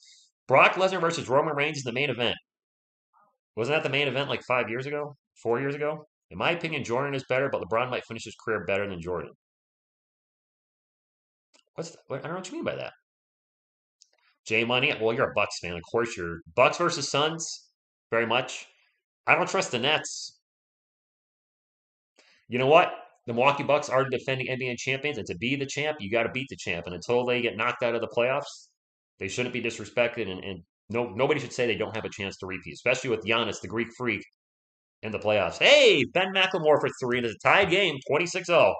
Brock Lesnar versus Roman Reigns is the main event. Wasn't that the main event like 5 years ago? 4 years ago? In my opinion, Jordan is better, but LeBron might finish his career better than Jordan. I don't know what you mean by that. J Money, well, you're a Bucks fan. Of course you're. Bucks versus Suns, very much. I don't trust the Nets. You know what? The Milwaukee Bucks are the defending NBA champions, and to be the champ, you got to beat the champ. And until they get knocked out of the playoffs, they shouldn't be disrespected. And nobody should say they don't have a chance to repeat, especially with Giannis, the Greek freak, in the playoffs. Hey, Ben McLemore for three. It's a tied game, 26-0.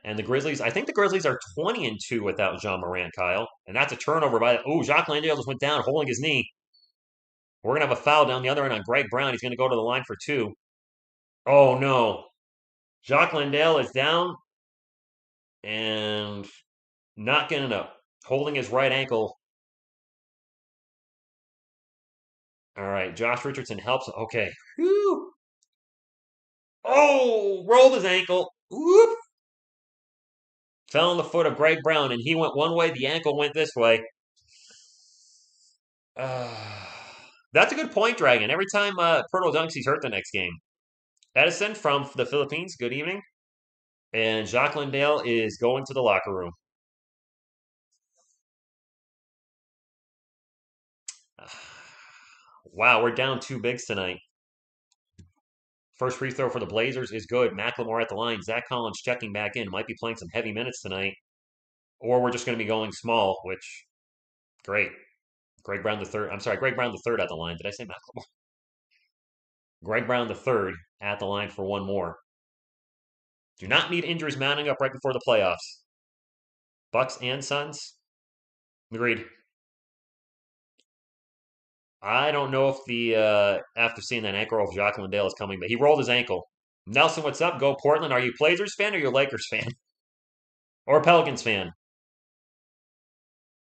And the Grizzlies, I think the Grizzlies are 20-2 without John Morant, Kyle. And that's a turnover by, Jacques Landale just went down holding his knee. We're going to have a foul down the other end on Greg Brown. He's going to go to the line for two. Oh, no. Jacques Landale is down and not getting up. Holding his right ankle. All right, Josh Richardson helps. Okay. Whew. Oh, rolled his ankle. Whoop. Fell on the foot of Greg Brown, and he went one way. The ankle went this way. That's a good point, Dragon. Every time Poeltl dunks, he's hurt the next game. Edison from the Philippines, good evening. And Jacques Landale is going to the locker room. Wow, we're down two bigs tonight. First free throw for the Blazers is good. McLemore at the line. Zach Collins checking back in. Might be playing some heavy minutes tonight. Or we're just going to be going small, which, great. Greg Brown the third. I'm sorry, Greg Brown the third at the line. Did I say McLemore? Greg Brown the third at the line for one more. Do not need injuries mounting up right before the playoffs. Bucks and Suns. Agreed. I don't know if after seeing that ankle of Jacques Landale is coming, but he rolled his ankle. Nelson, what's up? Go Portland. Are you a Blazers fan or you a Lakers fan? Or a Pelicans fan?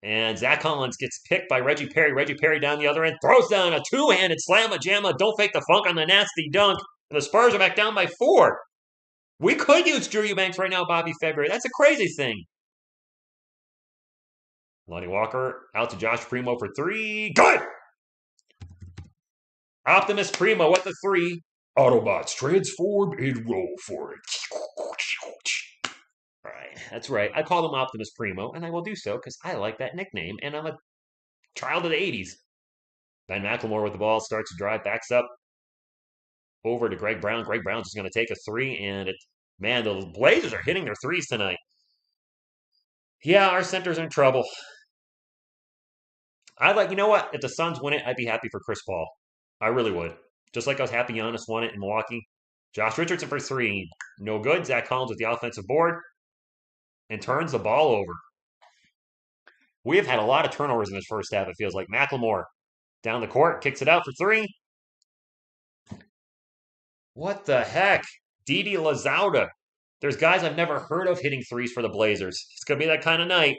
And Zach Collins gets picked by Reggie Perry. Reggie Perry down the other end. Throws down a two-handed slamma jamma. Don't fake the funk on the nasty dunk. And the Spurs are back down by 4. We could use Drew Eubanks right now, Bobby February. That's a crazy thing. Lonnie Walker out to Josh Primo for 3. Good! Optimus Primo with the 3. Autobots transform and roll for it. All right, that's right. I call him Optimus Primo, and I will do so because I like that nickname, and I'm a child of the 80s. Ben McLemore with the ball starts to drive, backs up over to Greg Brown. Greg Brown's just going to take a 3, and man, the Blazers are hitting their 3s tonight. Yeah, our center's in trouble. You know what? If the Suns win it, I'd be happy for Chris Paul. I really would. Just like I was happy Giannis won it in Milwaukee. Josh Richardson for 3. No good. Zach Collins with the offensive board and turns the ball over. We have had a lot of turnovers in this first half, it feels like. McLemore down the court, kicks it out for 3. What the heck? Didi Lazauda. There's guys I've never heard of hitting 3s for the Blazers. It's going to be that kind of night.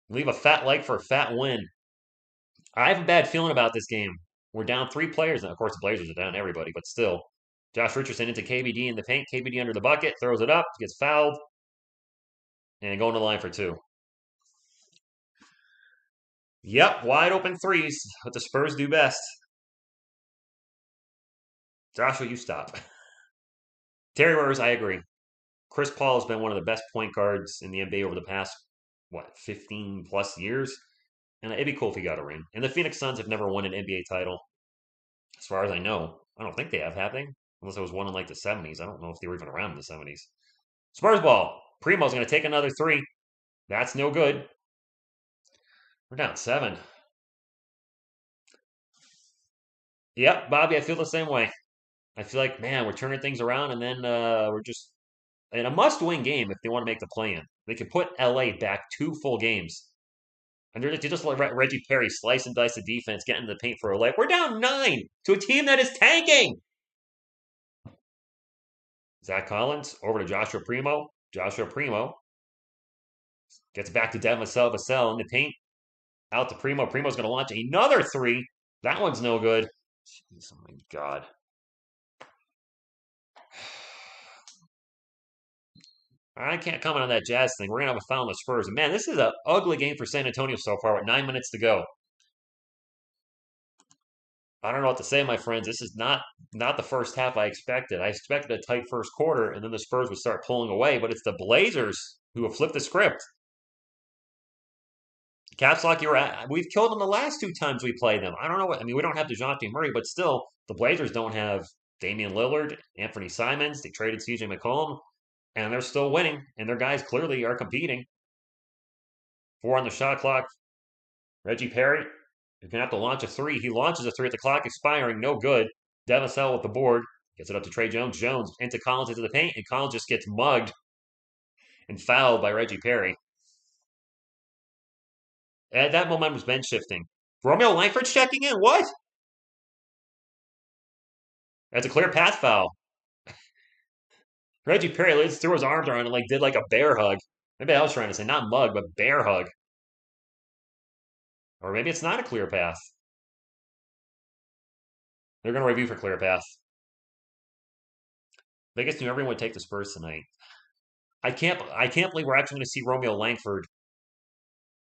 Leave a fat like for a fat win. I have a bad feeling about this game. We're down 3 players. And of course, the Blazers are down everybody, but still. Josh Richardson into KBD in the paint. KBD under the bucket, throws it up, gets fouled, and going to the line for 2. Yep, wide open 3s. What the Spurs do best. Joshua, you stop. Terry Rose, I agree. Chris Paul has been one of the best point guards in the NBA over the past, 15 plus years? And it'd be cool if he got a ring. And the Phoenix Suns have never won an NBA title, as far as I know. I don't think they have they? Unless it was one in like the 70s. I don't know if they were even around in the 70s. Spurs ball. Primo's going to take another 3. That's no good. We're down 7. Yep, Bobby, I feel the same way. I feel like, man, we're turning things around, and then we're just And a must-win game if they want to make the play-in. They could put LA back 2 full games. And they just let Reggie Perry slice and dice the defense, get into the paint for a layup. We're down 9 to a team that is tanking. Zach Collins over to Joshua Primo. Joshua Primo gets back to Devin Vassell in the paint. Out to Primo. Primo's going to launch another 3. That one's no good. Jeez, oh my God. I can't comment on that Jazz thing. We're going to have a foul on the Spurs. And man, this is an ugly game for San Antonio so far with 9 minutes to go. I don't know what to say, my friends. This is not the first half I expected. I expected a tight first quarter, and then the Spurs would start pulling away, but it's the Blazers who have flipped the script. Caps lock, we've killed them the last 2 times we played them. I don't know what, I mean, we don't have DeJounte Murray, but still, the Blazers don't have Damian Lillard, Anthony Simons. They traded CJ McCollum, and they're still winning, and their guys clearly are competing. 4 on the shot clock. Reggie Perry, you're going to have to launch a 3. He launches a 3 at the clock expiring. No good. Devin Vassell with the board. Gets it up to Trey Jones. Jones into Collins into the paint, and Collins just gets mugged and fouled by Reggie Perry. And that momentum was bench shifting. Romeo Langford's checking in. What? That's a clear path foul. Reggie Perry threw his arms around and did a bear hug. Maybe I was trying to say not mug, but bear hug. Or maybe it's not a clear path. They're going to review for clear path. Vegas knew everyone would take the Spurs tonight. I can't believe we're actually going to see Romeo Langford.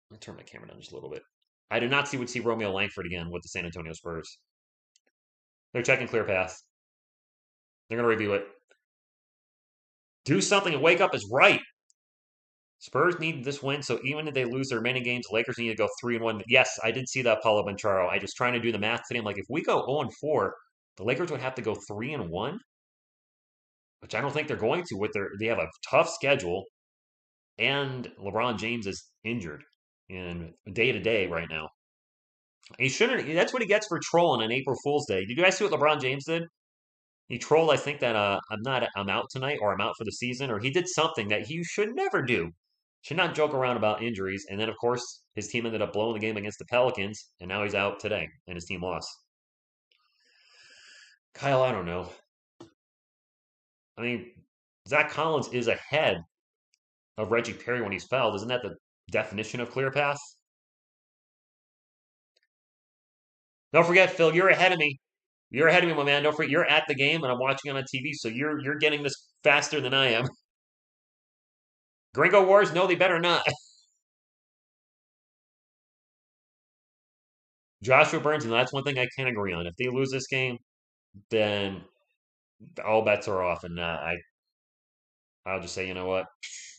Let me turn my camera down just a little bit. I do not see Romeo Langford again with the San Antonio Spurs. They're checking clear path. They're going to review it. Do something and wake up is right. Spurs need this win, so even if they lose their remaining games, Lakers need to go 3-1. Yes, I did see that, Paulo Bancharo. I just trying to do the math today. I'm like, if we go 0-4, the Lakers would have to go 3-1, which I don't think they're going to. They have a tough schedule, and LeBron James is injured in day to day right now. He shouldn't. That's what he gets for trolling on April Fool's Day. Did you guys see what LeBron James did? He trolled, I think, that I'm out tonight, or I'm out for the season, or he did something that he should never do. Should not joke around about injuries. And then, of course, his team ended up blowing the game against the Pelicans, and now he's out today, and his team lost. Kyle, I don't know. I mean, Zach Collins is ahead of Reggie Perry when he's fouled. Isn't that the definition of clear path? Don't forget, Phil, you're ahead of me. You're ahead of me, my man. Don't forget, you're at the game, and I'm watching it on TV, so you're getting this faster than I am. Gringo Wars? No, they better not. Joshua Burns, and that's one thing I can't agree on. If they lose this game, then all bets are off, and I'll just say, you know what,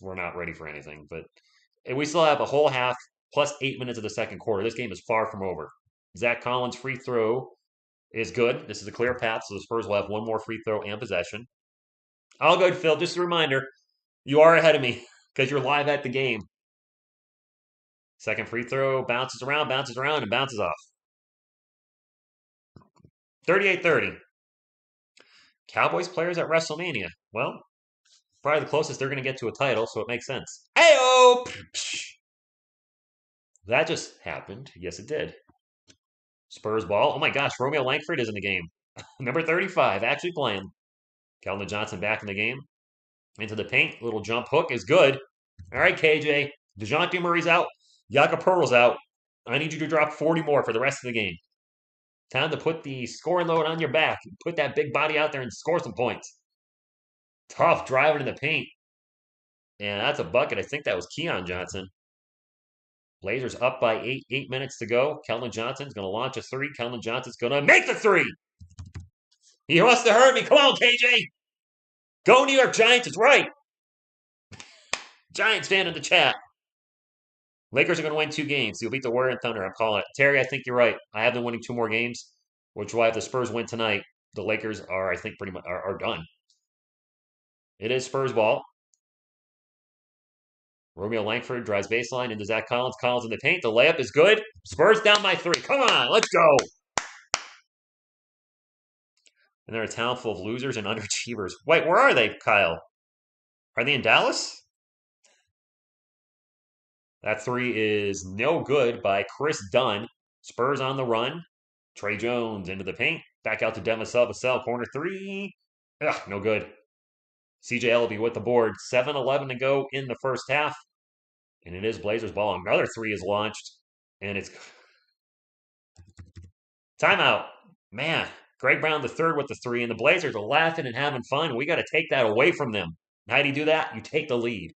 we're not ready for anything. But we still have a whole half plus 8 minutes of the second quarter. This game is far from over. Zach Collins' free throw is good. This is a clear path, so the Spurs will have one more free throw and possession. All good, Phil. Just a reminder, you are ahead of me because you're live at the game. Second free throw bounces around, and bounces off. 38-30. Cowboys players at WrestleMania. Well, probably the closest they're going to get to a title, so it makes sense. Hey-oh! That just happened. Yes, it did. Spurs ball. Oh my gosh, Romeo Langford is in the game. Number 35, actually playing. Keldon Johnson back in the game. Into the paint. Little jump hook is good. All right, KJ. DeJounte Murray's out. Jakob Poeltl's out. I need you to drop 40 more for the rest of the game. Time to put the scoring load on your back. Put that big body out there and score some points. Tough driving in the paint. And that's a bucket. I think that was Keon Johnson. Blazers up by 8 minutes to go. Keldon Johnson's going to launch a 3. Keldon Johnson's going to make the 3. He wants to hurt me. Come on, KJ. Go New York Giants. It's right. Giants fan in the chat. Lakers are going to win 2 games. You'll beat the Warriors and Thunder. I'm calling it. Terry, I think you're right. I have them winning 2 more games, which will have the Spurs win tonight. The Lakers are, I think, pretty much are done. It is Spurs ball. Romeo Langford drives baseline into Zach Collins. Collins in the paint. The layup is good. Spurs down by 3. Come on, let's go. And they're a town full of losers and underachievers. Wait, where are they, Kyle? Are they in Dallas? That three is no good by Chris Dunn. Spurs on the run. Trey Jones into the paint. Back out to Devin Vassell. Corner three. Ugh, no good. CJ Elleby with the board. 7:11 to go in the first half. And it is Blazers ball. Another three is launched. And it's timeout. Man, Greg Brown the third with the three. And the Blazers are laughing and having fun. We got to take that away from them. How do you do that? You take the lead.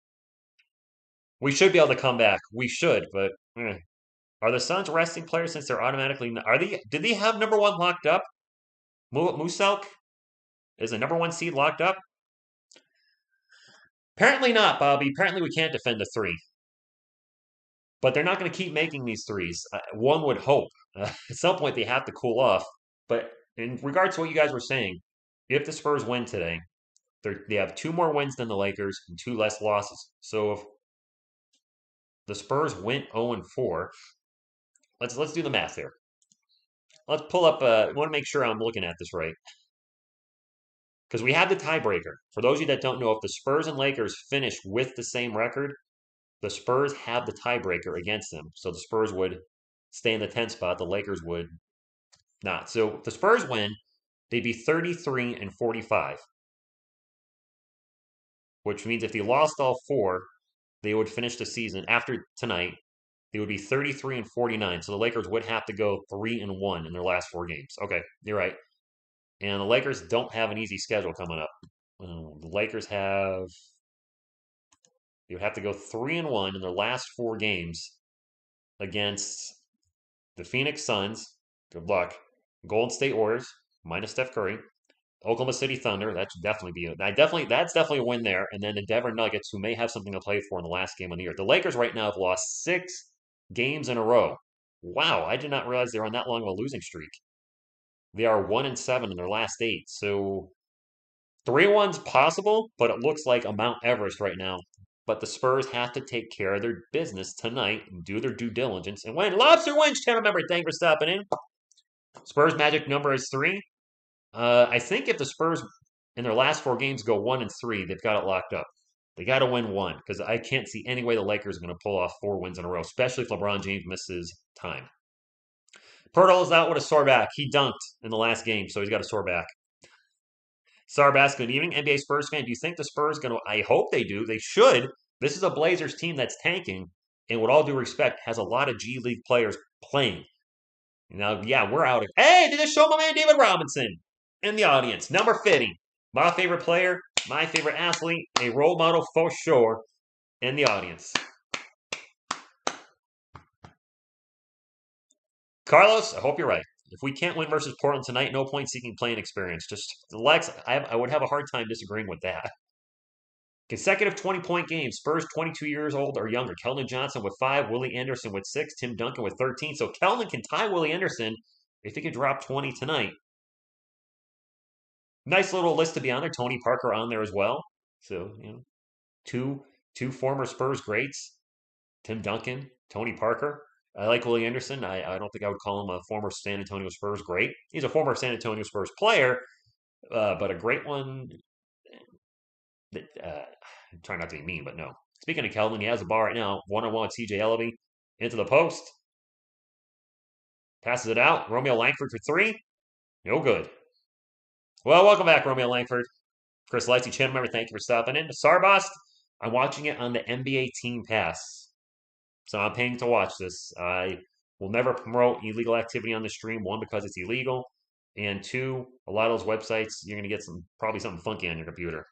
We should be able to come back. We should, but are the Suns resting players since they're automatically? Are they? Did they have number one locked up? Muselk is the number one seed locked up? Apparently not, Bobby. Apparently we can't defend the three. But they're not going to keep making these threes. One would hope. At some point they have to cool off. But in regards to what you guys were saying, if the Spurs win today, they have two more wins than the Lakers and two less losses. So if the Spurs went 0-4, let's do the math here. Let's pull up. I want to make sure I'm looking at this right. Because we have the tiebreaker. For those of you that don't know, if the Spurs and Lakers finish with the same record, the Spurs have the tiebreaker against them. So the Spurs would stay in the 10th spot. The Lakers would not. So if the Spurs win, they'd be 33-45. Which means if they lost all four, they would finish the season after tonight. They would be 33-49. So the Lakers would have to go 3-1 in their last four games. Okay, you're right. And the Lakers don't have an easy schedule coming up. The Lakers have. They would have to go 3-1 in their last four games against the Phoenix Suns. Good luck. Golden State Warriors minus Steph Curry. Oklahoma City Thunder. That should definitely be that's definitely a win there. And then the Denver Nuggets, who may have something to play for in the last game of the year. The Lakers right now have lost 6 games in a row. Wow, I did not realize they were on that long of a losing streak. They are 1-7 in their last 8. So 3-1's possible, but it looks like a Mount Everest right now. But the Spurs have to take care of their business tonight and do their due diligence and win. Lobster wins, channel member. Thanks for stopping in. Spurs magic number is 3. I think if the Spurs in their last 4 games go 1-3, they've got it locked up. They got to win one because I can't see any way the Lakers are going to pull off 4 wins in a row, especially if LeBron James misses time. Pirtle is out with a sore back. He dunked in the last game, so he's got a sore back. Sarbas, good evening. NBA Spurs fan, do you think the Spurs going to, I hope they do. They should. This is a Blazers team that's tanking, and with all due respect, has a lot of G League players playing. Now, yeah, we're out of, hey, did this show my man David Robinson in the audience. Number 50. My favorite player, my favorite athlete, a role model for sure in the audience. Carlos, I hope you're right. If we can't win versus Portland tonight, no point seeking playing experience. Just Lex, I would have a hard time disagreeing with that. Consecutive 20-point games. Spurs 22 years old or younger. Keldon Johnson with 5, Willie Anderson with 6, Tim Duncan with 13. So Keldon can tie Willie Anderson if he could drop 20 tonight. Nice little list to be on there. Tony Parker on there as well. So, two former Spurs greats. Tim Duncan, Tony Parker. I like Willie Anderson. I don't think I would call him a former San Antonio Spurs great. He's a former San Antonio Spurs player, but a great one. I'm trying not to be mean, but no. Speaking of Keldon, he has the ball right now. 1-on-1 with CJ Elleby. Into the post. Passes it out. Romeo Langford for 3. No good. Well, welcome back, Romeo Langford. Chris Lightsey, channel member, thank you for stopping in. Sarbost, I'm watching it on the NBA Team Pass. So I'm paying to watch this. I will never promote illegal activity on the stream. 1, because it's illegal. And 2, a lot of those websites, you're going to get probably something funky on your computer.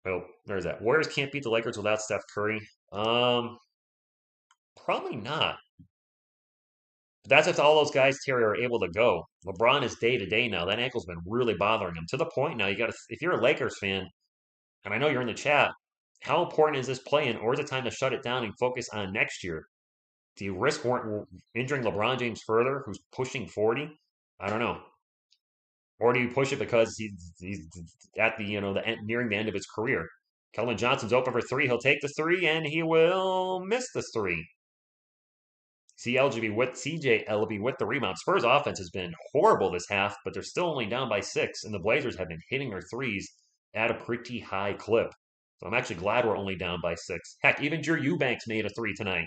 Oh, there's that. Warriors can't beat the Lakers without Steph Curry. Probably not. But that's if all those guys, Terry, are able to go. LeBron is day-to-day now. That ankle's been really bothering him. To the point now, if you're a Lakers fan, and I know you're in the chat, how important is this play-in, or is it time to shut it down and focus on next year? Do you risk injuring LeBron James further, who's pushing 40? I don't know. Or do you push it because he's at nearing the end of his career? Keldon Johnson's open for 3. He'll take the 3, and he will miss the 3. CJ Elleby with the rebound. Spurs offense has been horrible this half, but they're still only down by 6, and the Blazers have been hitting their threes at a pretty high clip. So I'm actually glad we're only down by 6. Heck, even Drew Eubanks made a 3 tonight.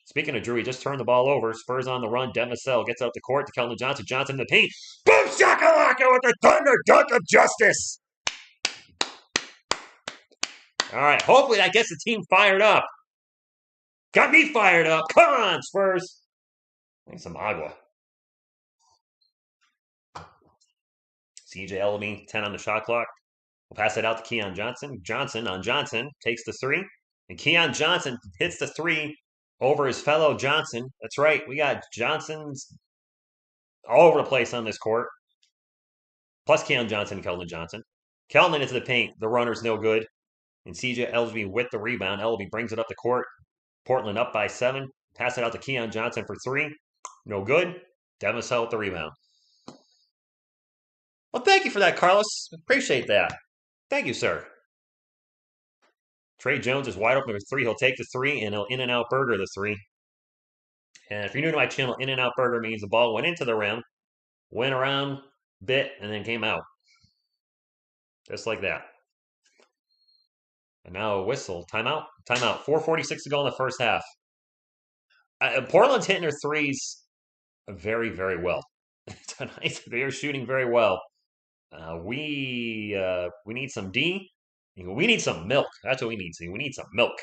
Speaking of Drew, he just turned the ball over. Spurs on the run. Demisel gets up the court to Keldon Johnson. Johnson in the paint. Boom shakalaka with the thunder dunk of justice. All right, hopefully that gets the team fired up. Got me fired up. Come on, Spurs. I need some agua. CJ Ellamy, 10 on the shot clock. We'll pass it out to Keon Johnson. Johnson on Johnson takes the 3. And Keon Johnson hits the 3 over his fellow Johnson. That's right. We got Johnsons all over the place on this court. Plus Keon Johnson and Keldon Johnson. Keldon into the paint. The runner's no good. And CJ Ellamy with the rebound. Ellamy brings it up the court. Portland up by 7. Pass it out to Keon Johnson for 3. No good. Demisel with the rebound. Well, thank you for that, Carlos. Appreciate that. Thank you, sir. Trey Jones is wide open for 3. He'll take the 3, and he'll In-N-Out Burger the 3. And if you're new to my channel, In-N-Out Burger means the ball went into the rim, went around, bit, and then came out. Just like that. And now a whistle. Timeout? Timeout. 4:46 to go in the first half. Portland's hitting their 3s very, very well. Tonight, they are shooting very well. We need some D. We need some milk. That's what we need. We need some milk.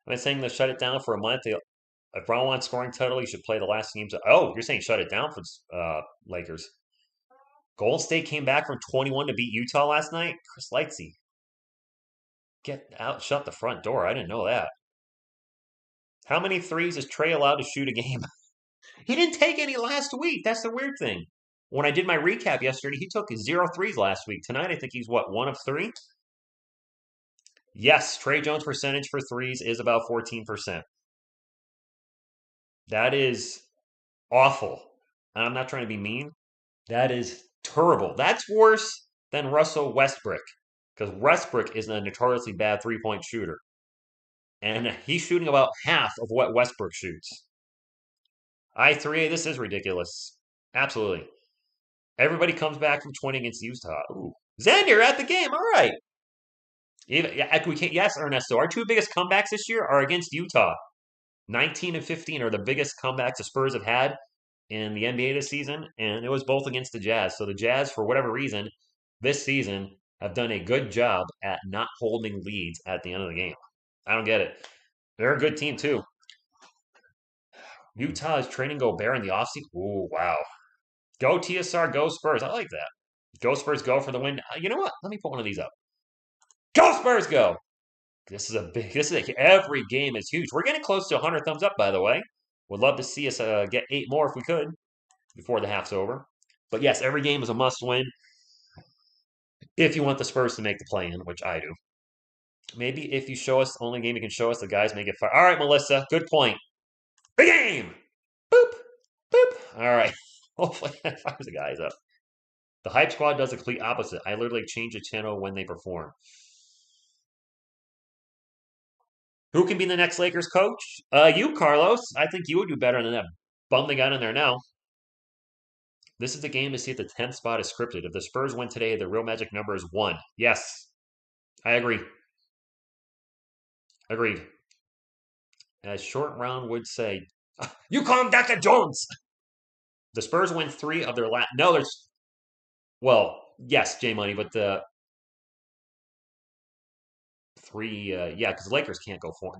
I'm saying to shut it down for a month. If Brown wants scoring title, you should play the last games. Oh, you're saying shut it down for Lakers. Golden State came back from 21 to beat Utah last night. Chris Lightsey. Get out, shut the front door. I didn't know that. How many 3s is Trey allowed to shoot a game? He didn't take any last week. That's the weird thing. When I did my recap yesterday, he took 0 3s last week. Tonight, I think he's, 1 of 3? Yes, Trey Jones' percentage for 3s is about 14%. That is awful. And I'm not trying to be mean. That is terrible. That's worse than Russell Westbrook. Because Westbrook is a notoriously bad 3-point shooter. And he's shooting about half of what Westbrook shoots. I3A, this is ridiculous. Absolutely. Everybody comes back from 20 against Utah. Ooh. Zen, you're at the game. All right. Yes, Ernesto. Our 2 biggest comebacks this year are against Utah. 19 and 15 are the biggest comebacks the Spurs have had in the NBA this season, and it was both against the Jazz. So the Jazz, for whatever reason, this season have done a good job at not holding leads at the end of the game. I don't get it. They're a good team, too. Utah is training Gobert in the offseason. Ooh, wow. Go TSR, go Spurs. I like that. Go Spurs, go for the win. You know what? Let me put one of these up. Go Spurs, go! Every game is huge. We're getting close to 100 thumbs up, by the way. Would love to see us get 8 more if we could before the half's over. But yes, every game is a must win if you want the Spurs to make the play-in, which I do. Maybe if you show us, the only game you can show us, the guys may get fired. All right, Melissa, good point. Big game! Boop! Boop! All right. Hopefully that fires the guys up. The Hype Squad does the complete opposite. I literally change the channel when they perform. Who can be the next Lakers coach? You, Carlos. I think you would do better than that bum they got in there now. This is the game to see if the 10th spot is scripted. If the Spurs win today, the real magic number is 1. Yes. I agree. Agreed. As Short Round would say, you call him Dr. Jones! The Spurs win 3 of their last... No, there's... Well, yes, J-Money, but the... 3... yeah, because the Lakers can't go 4.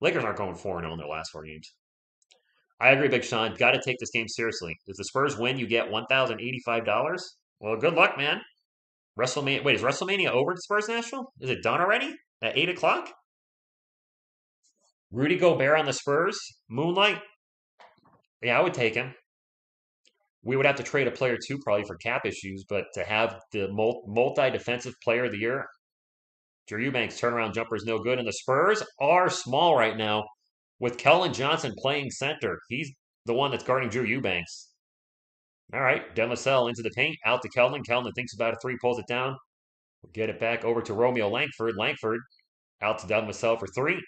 Lakers aren't going 4-0 in their last 4 games. I agree, Big Sean. Got to take this game seriously. If the Spurs win, you get $1,085. Well, good luck, man. WrestleMania. Wait, is WrestleMania over at Spurs National? Is it done already? At 8 o'clock? Rudy Gobert on the Spurs? Moonlight? Yeah, I would take him. We would have to trade a player too, probably for cap issues, but to have the multi-defensive player of the year, Drew Eubanks turnaround jumper is no good, and the Spurs are small right now with Keldon Johnson playing center. He's the one that's guarding Drew Eubanks. All right, Demisel into the paint, out to Keldon. Keldon thinks about a 3, pulls it down. We'll get it back over to Romeo Langford. Langford out to Demisel for 3.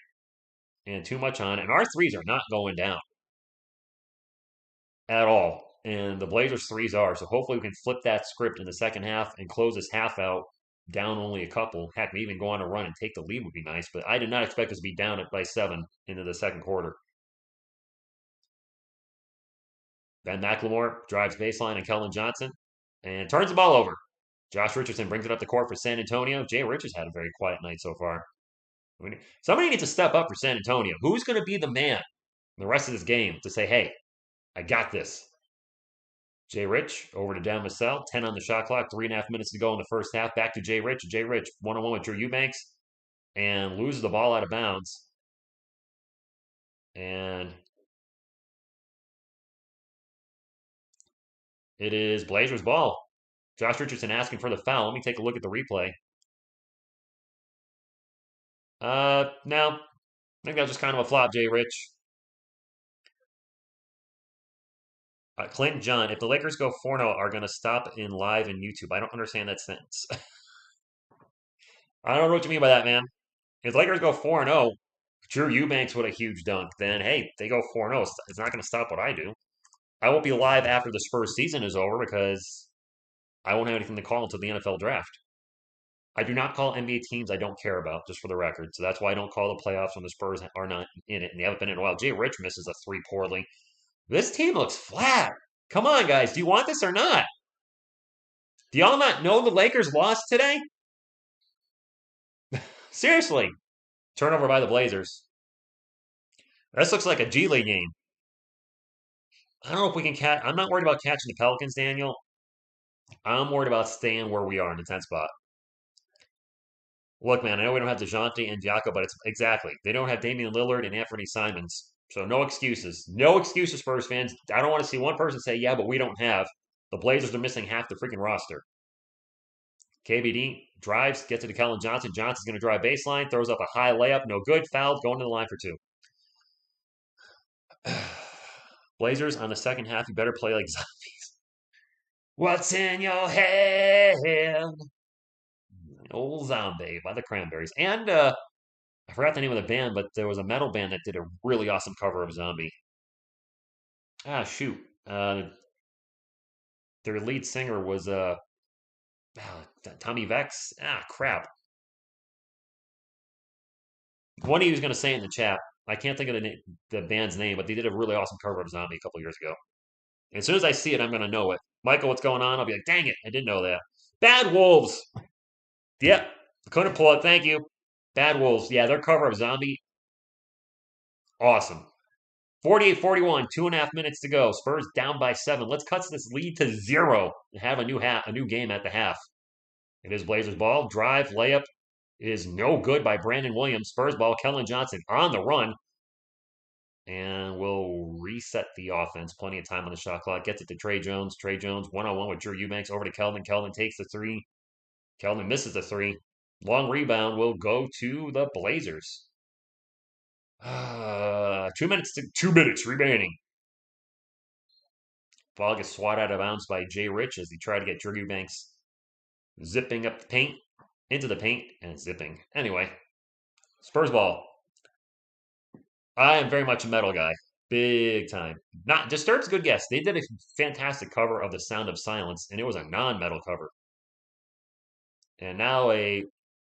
And too much on. And our 3s are not going down at all. and the Blazers threes are. So hopefully we can flip that script in the second half and close this half out down only a couple. Heck, maybe even go on a run and take the lead would be nice. But I did not expect us to be down it by 7 into the second quarter. Ben McLemore drives baseline and Kellen Johnson and turns the ball over. Josh Richardson brings it up the court for San Antonio. Jay Rich has had a very quiet night so far. Somebody needs to step up for San Antonio. Who's going to be the man in the rest of this game to say, hey, I got this? Jay Rich over to Dan Massell. 10 on the shot clock. 3.5 minutes to go in the first half. Back to Jay Rich. Jay Rich one-on-one with Drew Eubanks and loses the ball out of bounds. And it is Blazers ball. Josh Richardson asking for the foul. Let me take a look at the replay. No. I think that was just kind of a flop, Jay Rich. Clinton John, if the Lakers go 4-0, are going to stop in live and YouTube. I don't understand that sentence. I don't know what you mean by that, man. If the Lakers go 4-0, Drew Eubanks with a huge dunk, then hey, they go 4-0. It's not going to stop what I do. I won't be live after the Spurs season is over because I won't have anything to call until the NFL draft. I do not call NBA teams I don't care about, just for the record. So that's why I don't call the playoffs when the Spurs are not in it, and they haven't been in a while. Jay Rich misses a three poorly. This team looks flat. Come on, guys. Do you want this or not? Do y'all not know the Lakers lost today? Seriously. Turnover by the Blazers. This looks like a G League game. I don't know if we can catch. I'm not worried about catching the Pelicans, Daniel. I'm worried about staying where we are in the 10th spot. Look, man, I know we don't have DeJounte and Diaco, but it's exactly. They don't have Damian Lillard and Anthony Simons. So no excuses. No excuses, Spurs fans. I don't want to see one person say, yeah, but we don't have. The Blazers are missing half the freaking roster. KBD drives, gets it to Kellen Johnson. Johnson's going to drive baseline, throws up a high layup. No good. Fouled, going to the line for 2. Blazers on the second half, you better play like zombies. What's in your head? Old Zombie by the Cranberries. And I forgot the name of the band, but there was a metal band that did a really awesome cover of Zombie. Ah, shoot. Their lead singer was Tommy Vex. Ah, crap. One of you was going to say it in the chat. I can't think of the band's name, but they did a really awesome cover of Zombie a couple years ago. And as soon as I see it, I'm going to know it. Michael, what's going on? I'll be like, dang it, I didn't know that. Bad Wolves. Yep, couldn't pull it. Thank you. Bad Wolves. Yeah, their cover of Zombie. Awesome. 48-41, 2.5 minutes to go. Spurs down by 7. Let's cut this lead to 0 and have a new game at the half. It is Blazers ball. Drive, layup is no good by Brandon Williams. Spurs ball, Kellen Johnson on the run. And we'll reset the offense. Plenty of time on the shot clock. Gets it to Trey Jones. Trey Jones one-on-one with Drew Eubanks over to Kelvin. Kelvin takes the 3. Kelvin misses the 3. Long rebound will go to the Blazers. 2 minutes remaining. Ball gets swatted out of bounds by Jay Rich as he tried to get Drew Eubanks zipping up the paint, into the paint, and zipping. Anyway, Spurs ball. I am very much a metal guy. Big time. Not Disturbed's a good guess. They did a fantastic cover of The Sound of Silence, and it was a non-metal cover. And now a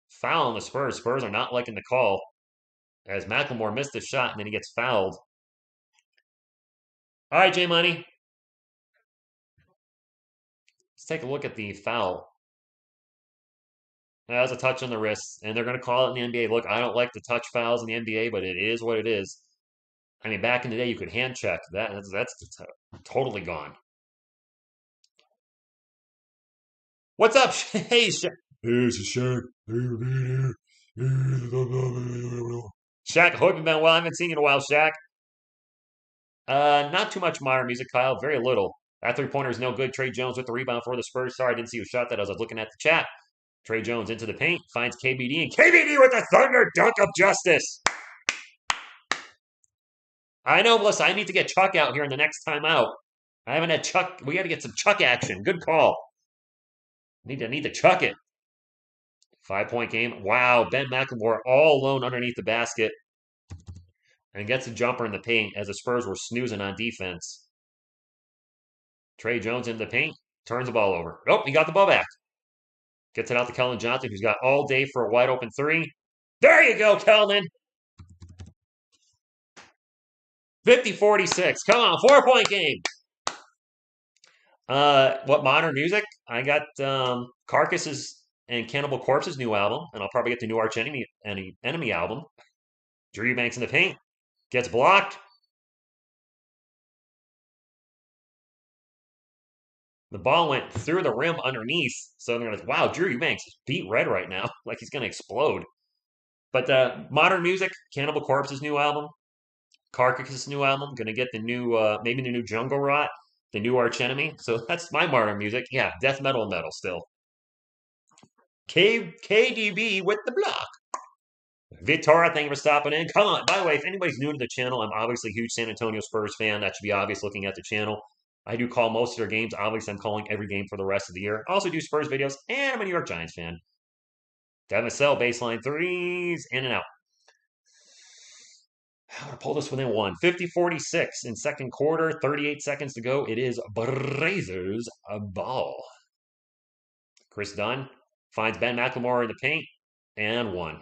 foul on the Spurs. Spurs are not liking the call as McLemore missed a shot, and then he gets fouled. All right, J Money. Let's take a look at the foul. That was a touch on the wrist, and they're going to call it in the NBA. Look, I don't like the touch fouls in the NBA, but it is what it is. I mean, back in the day, you could hand check. That's totally gone. What's up? Hey, Shaq. Hey, it's Shaq. Shaq, hope you've been well. I haven't seen you in a while, Shaq. Not too much modern music, Kyle. Very little. That three-pointer is no good. Trey Jones with the rebound for the Spurs. Sorry, I didn't see who shot that. I was looking at the chat. Trey Jones into the paint, finds KBD, and KBD with the thunder dunk of justice. I know, Melissa, I need to get Chuck out here in the next time out. I haven't had Chuck. We got to get some Chuck action. Good call. Need to chuck it. 5-point game. Wow, Ben McLemore all alone underneath the basket. And gets a jumper in the paint as the Spurs were snoozing on defense. Trey Jones into the paint. Turns the ball over. Nope, he got the ball back. Gets it out to Kellen Johnson, who's got all day for a wide open three. There you go, Kellen. 50-46. Come on, 4-point game. What modern music? I got Carcass's and Cannibal Corpse's new album, and I'll probably get the new Arch Enemy album. Drew Eubanks in the paint. Gets blocked. The ball went through the rim underneath, so they're like, wow, Drew Eubanks is beat red right now. Like he's going to explode. But modern music, Cannibal Corpse's new album, Carcass's new album, going to get the new, maybe the new Jungle Rot, the new Arch Enemy. So that's my modern music. Yeah, death metal still. KDB with the block. Vitora, thank you for stopping in. Come on. By the way, if anybody's new to the channel, I'm obviously a huge San Antonio Spurs fan. That should be obvious looking at the channel. I do call most of their games. Obviously, I'm calling every game for the rest of the year. I also do Spurs videos, and I'm a New York Giants fan. Devin Vassell, baseline threes, in and out. I'm going to pull this within one. 50-46 in second quarter, 38 seconds to go. It is Blazers a ball. Chris Dunn finds Ben McLemore in the paint, and one.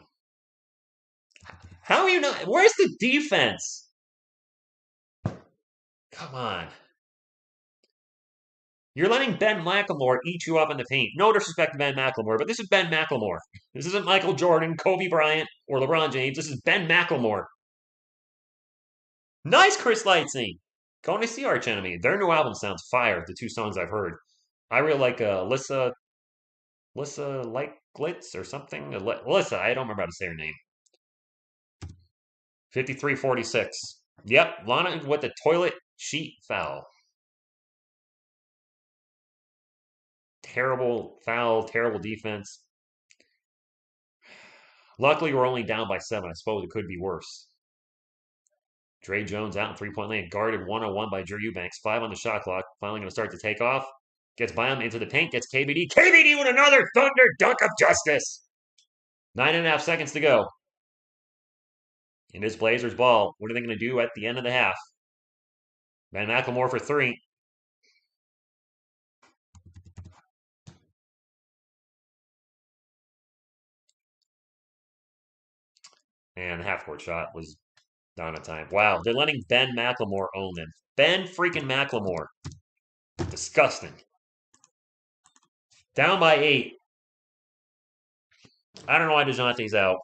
How are you not? Where's the defense? Come on. You're letting Ben McLemore eat you up in the paint. No disrespect to Ben McLemore, but this is Ben McLemore. This isn't Michael Jordan, Kobe Bryant, or LeBron James. This is Ben McLemore. Nice Chris Lightsey. Going to see Arch Enemy. Their new album sounds fire, the two songs I've heard. I really like Alyssa like Glitz or something. Alyssa, I don't remember how to say her name. 53-46. Yep, Lana with the toilet sheet foul. Terrible foul, terrible defense. Luckily, we're only down by 7. I suppose it could be worse. Trey Jones out in three-point lane, guarded 1-on-1 by Drew Eubanks. 5 on the shot clock. Finally going to start to take off. Gets by him into the paint. Gets KBD. KBD with another thunder dunk of justice. 9.5 seconds to go. In this Blazers ball, what are they going to do at the end of the half? Ben McLemore for 3. And the half-court shot was down on time. Wow, they're letting Ben McLemore own them. Ben freaking McLemore. Disgusting. Down by 8. I don't know why DeJounte's out.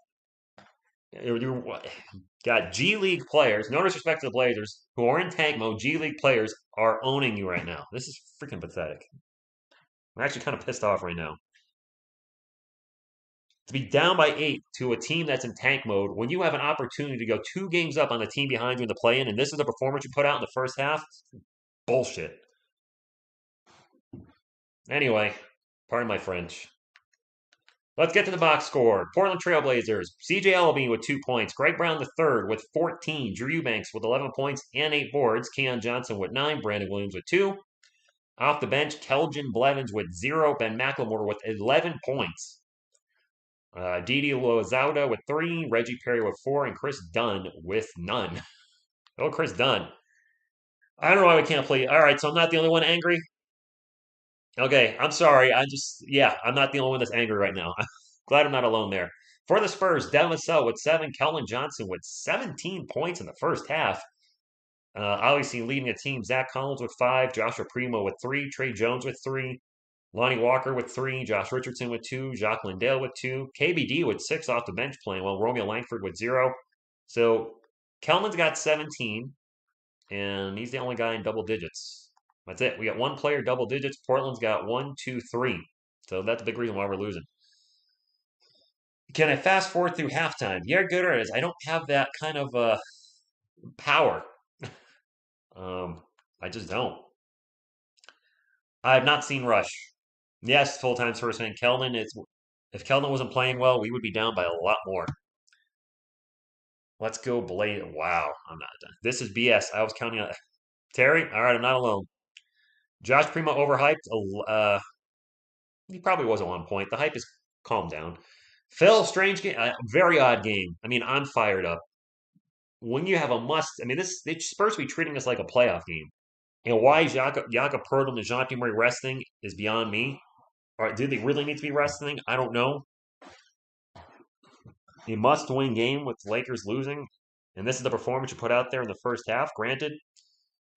You got G League players, no disrespect to the Blazers, who are in tank mode. G League players are owning you right now. This is freaking pathetic. I'm actually kind of pissed off right now. To be down by 8 to a team that's in tank mode when you have an opportunity to go 2 games up on the team behind you in the play-in, and this is the performance you put out in the first half, bullshit. Anyway, pardon my French. Let's get to the box score. Portland Trailblazers, CJ Elleby with 2 points. Greg Brown III with 14. Drew Eubanks with 11 points and 8 boards. Keon Johnson with 9. Brandon Williams with 2. Off the bench, Keljin Blevins with 0. Ben McLemore with 11 points. Didi Loazada with 3. Reggie Perry with 4. And Chris Dunn with none. Oh, Chris Dunn. I don't know why we can't play. All right, so I'm not the only one angry. Okay, I'm sorry. I'm not the only one that's angry right now. I'm glad I'm not alone there. For the Spurs, Devin Vassell with 7, Kellen Johnson with 17 points in the first half. Obviously leading the team, Zach Collins with 5, Joshua Primo with 3, Trey Jones with 3, Lonnie Walker with 3, Josh Richardson with 2, Jacques Lindale with 2, KBD with 6 off the bench playing well, Romeo Langford with 0. So Kellen's got 17, and he's the only guy in double digits. That's it. We got one player double digits. Portland's got 1, 2, 3. So that's a big reason why we're losing. Can I fast forward through halftime? Yeah, good or is. I don't have that kind of power. I just don't. I have not seen Rush. Yes, full-time Spurs fan. If Keldon wasn't playing well, we would be down by a lot more. Let's go Blade. Wow, I'm not done. This is BS. I was counting on Terry. All right, I'm not alone. Josh Primo overhyped. He probably was at one point. The hype is calmed down. Phil, strange game. Very odd game. I mean, I'm fired up. When you have a must, I mean, this Spurs be treating this like a playoff game. And why Jakob Poeltl and DeJounte Murray resting is beyond me. All right, do they really need to be resting? I don't know. A must-win game with the Lakers losing, and this is the performance you put out there in the first half. Granted,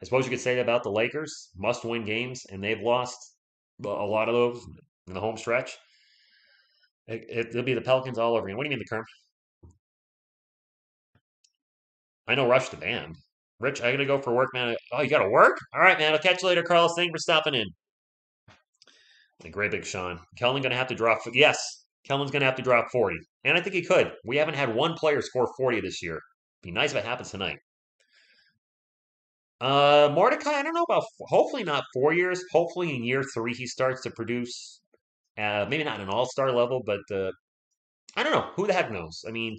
I suppose you could say that about the Lakers. Must-win games, and they've lost a lot of those in the home stretch. It'll be the Pelicans all over again. What do you mean the current? I know Rush the band. Rich, I gotta go for work, man. Oh, you gotta work? All right, man. I'll catch you later, Carlos. Thank you for stopping in. The great big Sean. Kellen gonna have to drop. Yes, Kellen's gonna have to drop 40, and I think he could. We haven't had one player score 40 this year. Be nice if it happens tonight. Mordecai, I don't know about. Hopefully not 4 years. Hopefully in year 3 he starts to produce. Maybe not an all-star level, but I don't know. Who the heck knows? I mean,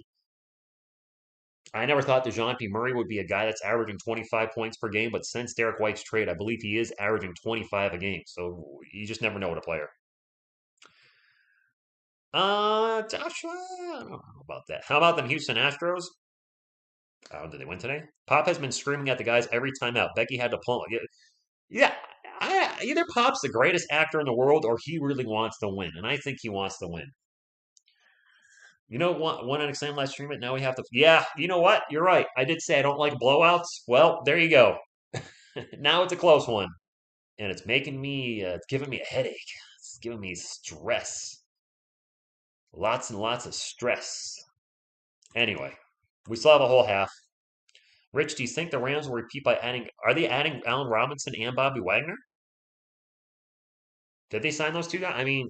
I never thought DeJounte Murray would be a guy that's averaging 25 points per game, but since Derek White's trade, I believe he is averaging 25 a game. So you just never know with a player. Joshua, I don't know about that. How about them Houston Astros? Oh, did they win today? Pop has been screaming at the guys every time out. Becky had to pull. Yeah, either Pop's the greatest actor in the world or he really wants to win, and I think he wants to win. You know what? One exam last stream it. Now we have to. Yeah, you know what? You're right. I did say I don't like blowouts. Well, there you go. Now it's a close one, and it's making me. It's giving me a headache. It's giving me stress. Lots and lots of stress. Anyway, we still have a whole half. Rich, do you think the Rams will repeat by adding? Are they adding Allen Robinson and Bobby Wagner? Did they sign those two guys? I mean,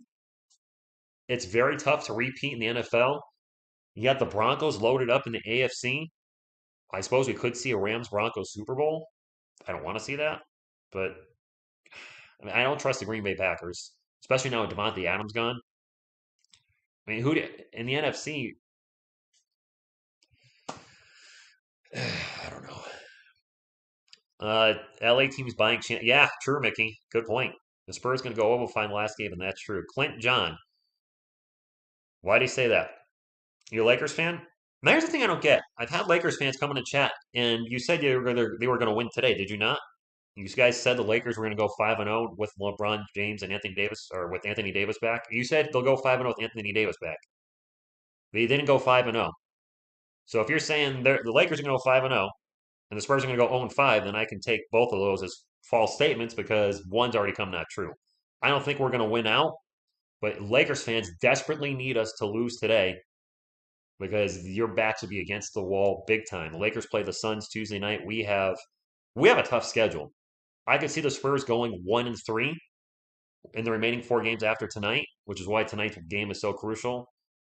it's very tough to repeat in the NFL. You got the Broncos loaded up in the AFC. I suppose we could see a Rams Broncos Super Bowl. I don't want to see that, but I mean, I don't trust the Green Bay Packers, especially now with Devontae Adams gone. I mean, in the NFC? I don't know. LA teams buying chance. Yeah, true, Mickey. Good point. The Spurs going to go over final last game, and that's true. Clint John. Why do you say that? You a Lakers fan? Now, here's the thing I don't get. I've had Lakers fans come in the chat, and you said they were gonna win today. Did you not? You guys said the Lakers were gonna go 5-0 with LeBron James and Anthony Davis, or with Anthony Davis back. You said they'll go 5-0 with Anthony Davis back. They didn't go 5-0. So if you're saying the Lakers are gonna go 5-0 and the Spurs are gonna go 0-5, then I can take both of those as false statements because one's already come not true. I don't think we're gonna win out, but Lakers fans desperately need us to lose today because your backs would be against the wall big time. The Lakers play the Suns Tuesday night. We have a tough schedule. I could see the Spurs going 1-3 in the remaining 4 games after tonight, which is why tonight's game is so crucial.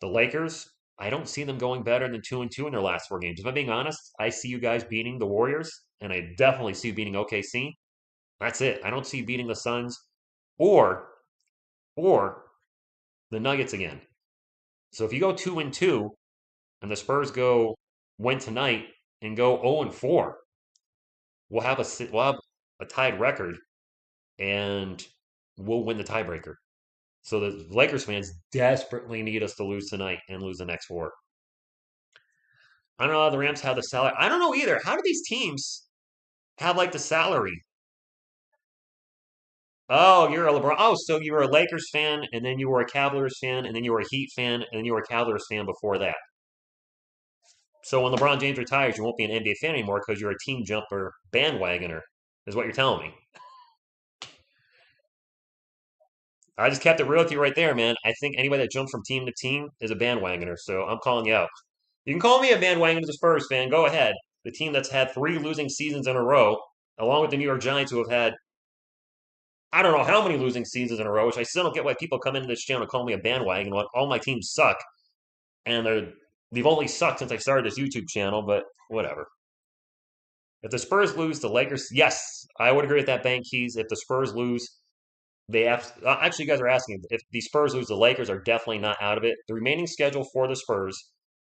The Lakers, I don't see them going better than 2-2 in their last 4 games. If I'm being honest, I see you guys beating the Warriors, and I definitely see you beating OKC. That's it. I don't see you beating the Suns or the Nuggets again. So if you go 2-2 and the Spurs win tonight and go 0-4, we'll have a tied record and we'll win the tiebreaker. So the Lakers fans desperately need us to lose tonight and lose the next 4. I don't know how the Rams have the salary. I don't know either. How do these teams have like the salary? Oh, you're a LeBron. Oh, so you were a Lakers fan, and then you were a Cavaliers fan, and then you were a Heat fan, and then you were a Cavaliers fan before that. So when LeBron James retires, you won't be an NBA fan anymore because you're a team jumper bandwagoner, is what you're telling me. I just kept it real with you right there, man. I think anybody that jumps from team to team is a bandwagoner, so I'm calling you out. You can call me a bandwagoner as a Spurs fan. Go ahead. The team that's had 3 losing seasons in a row, along with the New York Giants, who have had I don't know how many losing seasons in a row, which I still don't get why people come into this channel and call me a bandwagon when all my teams suck. And they've only sucked since I started this YouTube channel, but whatever. If the Spurs lose, the Lakers, yes, I would agree with that, Bank Keys. If the Spurs lose, actually, you guys are asking if the Spurs lose, the Lakers are definitely not out of it. The remaining schedule for the Spurs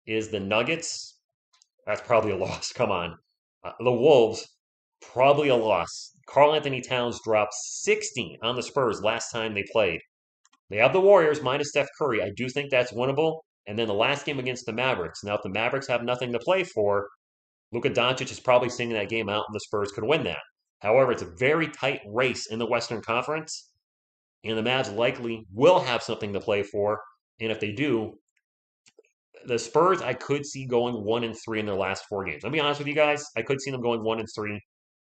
is the Nuggets. That's probably a loss. Come on. The Wolves, probably a loss. Karl Anthony Towns dropped 60 on the Spurs last time they played. They have the Warriors minus Steph Curry. I do think that's winnable. And then the last game against the Mavericks. Now, if the Mavericks have nothing to play for, Luka Doncic is probably singing that game out, and the Spurs could win that. However, it's a very tight race in the Western Conference, and the Mavs likely will have something to play for. And if they do, the Spurs I could see going 1-3 in their last 4 games. I'll be honest with you guys, I could see them going 1-3,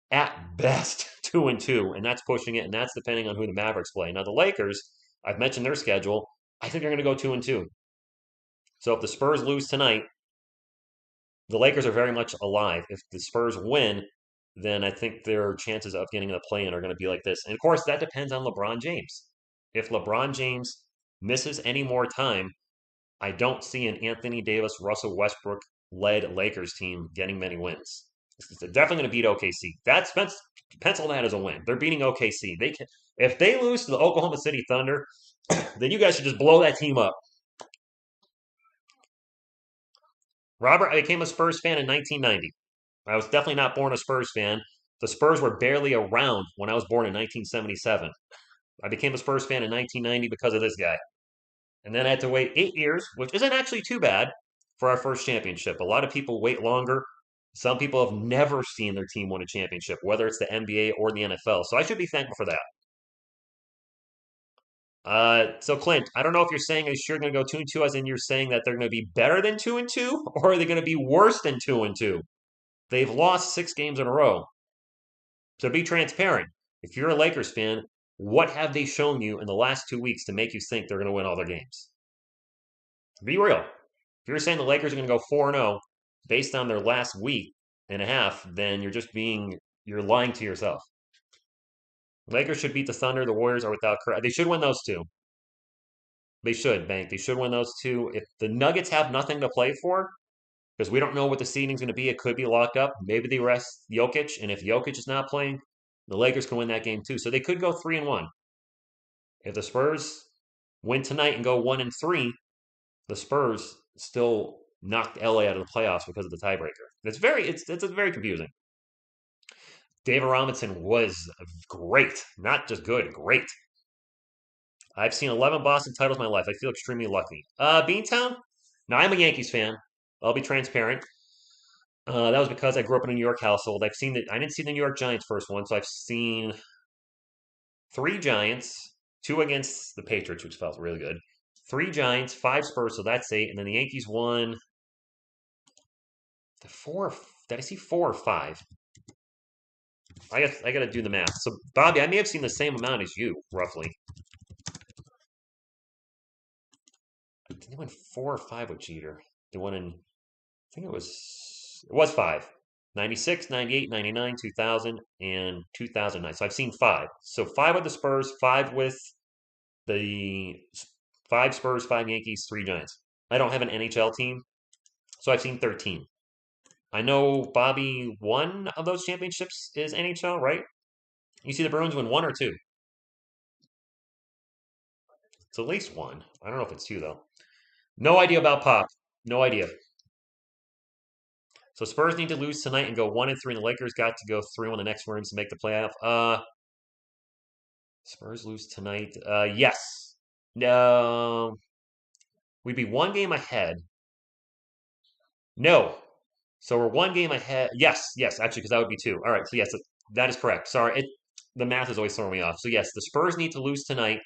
at best 2-2, and that's pushing it, and that's depending on who the Mavericks play. Now the Lakers, I've mentioned their schedule. I think they're going to go 2-2. So if the Spurs lose tonight, the Lakers are very much alive. If the Spurs win, then I think their chances of getting the play-in are going to be like this. And of course, that depends on LeBron James. If LeBron James misses any more time, I don't see an Anthony Davis, Russell Westbrook led Lakers team getting many wins. They're definitely going to beat OKC. That's pencil that as a win. They're beating OKC. They can, if they lose to the Oklahoma City Thunder, then you guys should just blow that team up. Robert, I became a Spurs fan in 1990. I was definitely not born a Spurs fan. The Spurs were barely around when I was born in 1977. I became a Spurs fan in 1990 because of this guy. And then I had to wait 8 years, which isn't actually too bad, for our first championship. A lot of people wait longer. Some people have never seen their team win a championship, whether it's the NBA or the NFL. So I should be thankful for that. So Clint, I don't know if you're saying is sure going to go 2-2, as in you're saying that they're going to be better than 2-2, or are they going to be worse than 2-2? They've lost 6 games in a row. So be transparent. If you're a Lakers fan, what have they shown you in the last 2 weeks to make you think they're going to win all their games? Be real. If you're saying the Lakers are going to go 4-0 based on their last week and a half, then you're lying to yourself. The Lakers should beat the Thunder. The Warriors are without credit. They should win those two. They should, Bank. They should win those two. If the Nuggets have nothing to play for, because we don't know what the seeding's going to be, it could be locked up. Maybe they rest Jokic, and if Jokic is not playing, the Lakers can win that game too. So they could go 3-1. If the Spurs win tonight and go 1-3, the Spurs still knocked LA out of the playoffs because of the tiebreaker. It's very confusing. David Robinson was great, not just good, great. I've seen 11 Boston titles in my life. I feel extremely lucky. Beantown? Now I'm a Yankees fan. I'll be transparent. That was because I grew up in a New York household. I didn't see the New York Giants first one, so I've seen 3 Giants, 2 against the Patriots, which felt really good. 3 Giants, 5 Spurs, so that's 8, and then the Yankees won the 4. Did I see 4 or 5? I guess I got to do the math. So Bobby, I may have seen the same amount as you, roughly. They went 4 or 5 with Jeter. They won in, I think it was 5. 96, 98, 99, 2000, and 2009. So I've seen 5. So 5 with the Spurs, 5 with the 5 Spurs, 5 Yankees, 3 Giants. I don't have an NHL team, so I've seen 13. I know Bobby, one of those championships is NHL, right? You see the Bruins win 1 or 2. It's at least 1. I don't know if it's 2 though. No idea about Pop. No idea. So Spurs need to lose tonight and go 1-3, and the Lakers got to go 3-1 the next games to make the playoff. Spurs lose tonight. Yes. No. We'd be 1 game ahead. No. So we're 1 game ahead. Yes, actually, because that would be 2. All right, so yes, that is correct. Sorry, the math is always throwing me off. So yes, the Spurs need to lose tonight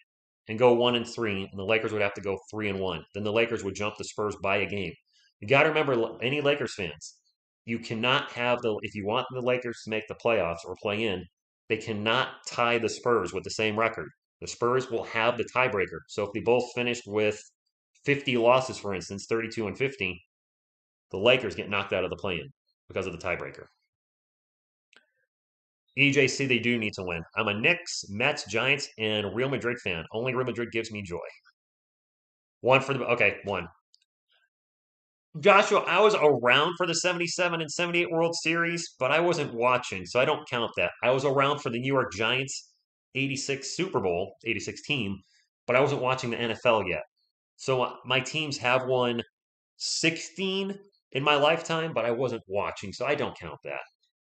and go 1-3, and the Lakers would have to go 3-1. Then the Lakers would jump the Spurs by a game. You got to remember, any Lakers fans, you cannot if you want the Lakers to make the playoffs or play in, they cannot tie the Spurs with the same record. The Spurs will have the tiebreaker. So if they both finished with 50 losses, for instance, 32-50, the Lakers get knocked out of the play-in because of the tiebreaker. EJC, they do need to win. I'm a Knicks, Mets, Giants, and Real Madrid fan. Only Real Madrid gives me joy. 1 for okay, 1. Joshua, I was around for the 77 and 78 World Series, but I wasn't watching, so I don't count that. I was around for the New York Giants 86 Super Bowl, 86 team, but I wasn't watching the NFL yet. So my teams have won 16 in my lifetime, but I wasn't watching, so I don't count that.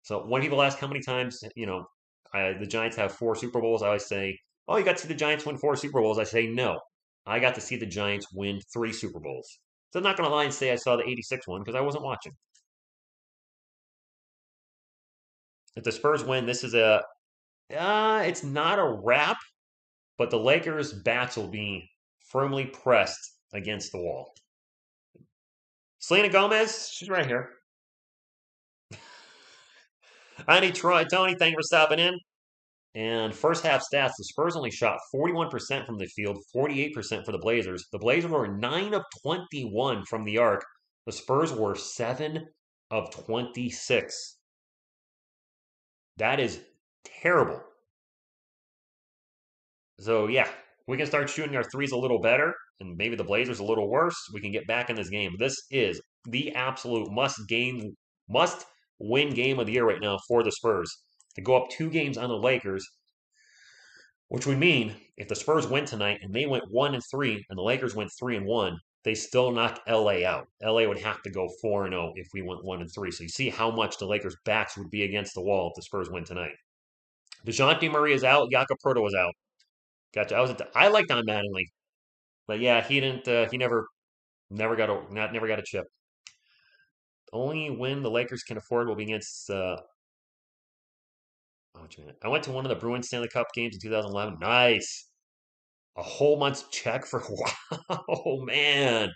So when people ask how many times, the Giants have 4 Super Bowls, I always say, oh, you got to see the Giants win 4 Super Bowls. I say, no. I got to see the Giants win 3 Super Bowls. So I'm not going to lie and say I saw the 86 one because I wasn't watching. If the Spurs win, this is a it's not a wrap, but the Lakers' backs will be firmly pressed against the wall. Selena Gomez, she's right here. I need Troy. Tony, thank you for stopping in. And first half stats, the Spurs only shot 41% from the field, 48% for the Blazers. The Blazers were 9 of 21 from the arc. The Spurs were 7 of 26. That is terrible. So, yeah, we can start shooting our threes a little better, and maybe the Blazers a little worse. We can get back in this game. This is the absolute must win game of the year right now for the Spurs. To go up 2 games on the Lakers, which would mean if the Spurs win tonight and they went 1-3 and the Lakers went 3-1, they still knock LA out. LA would have to go 4-0 if we went 1-3. So you see how much the Lakers' backs would be against the wall if the Spurs win tonight. DeJounte Murray is out. Jakob Poeltl was out. Gotcha. I liked Don Mattingly, but yeah, he didn't. He never got a chip. The only win the Lakers can afford will be against. I went to one of the Bruins Stanley Cup games in 2011. Nice. A whole month's check for wow, man.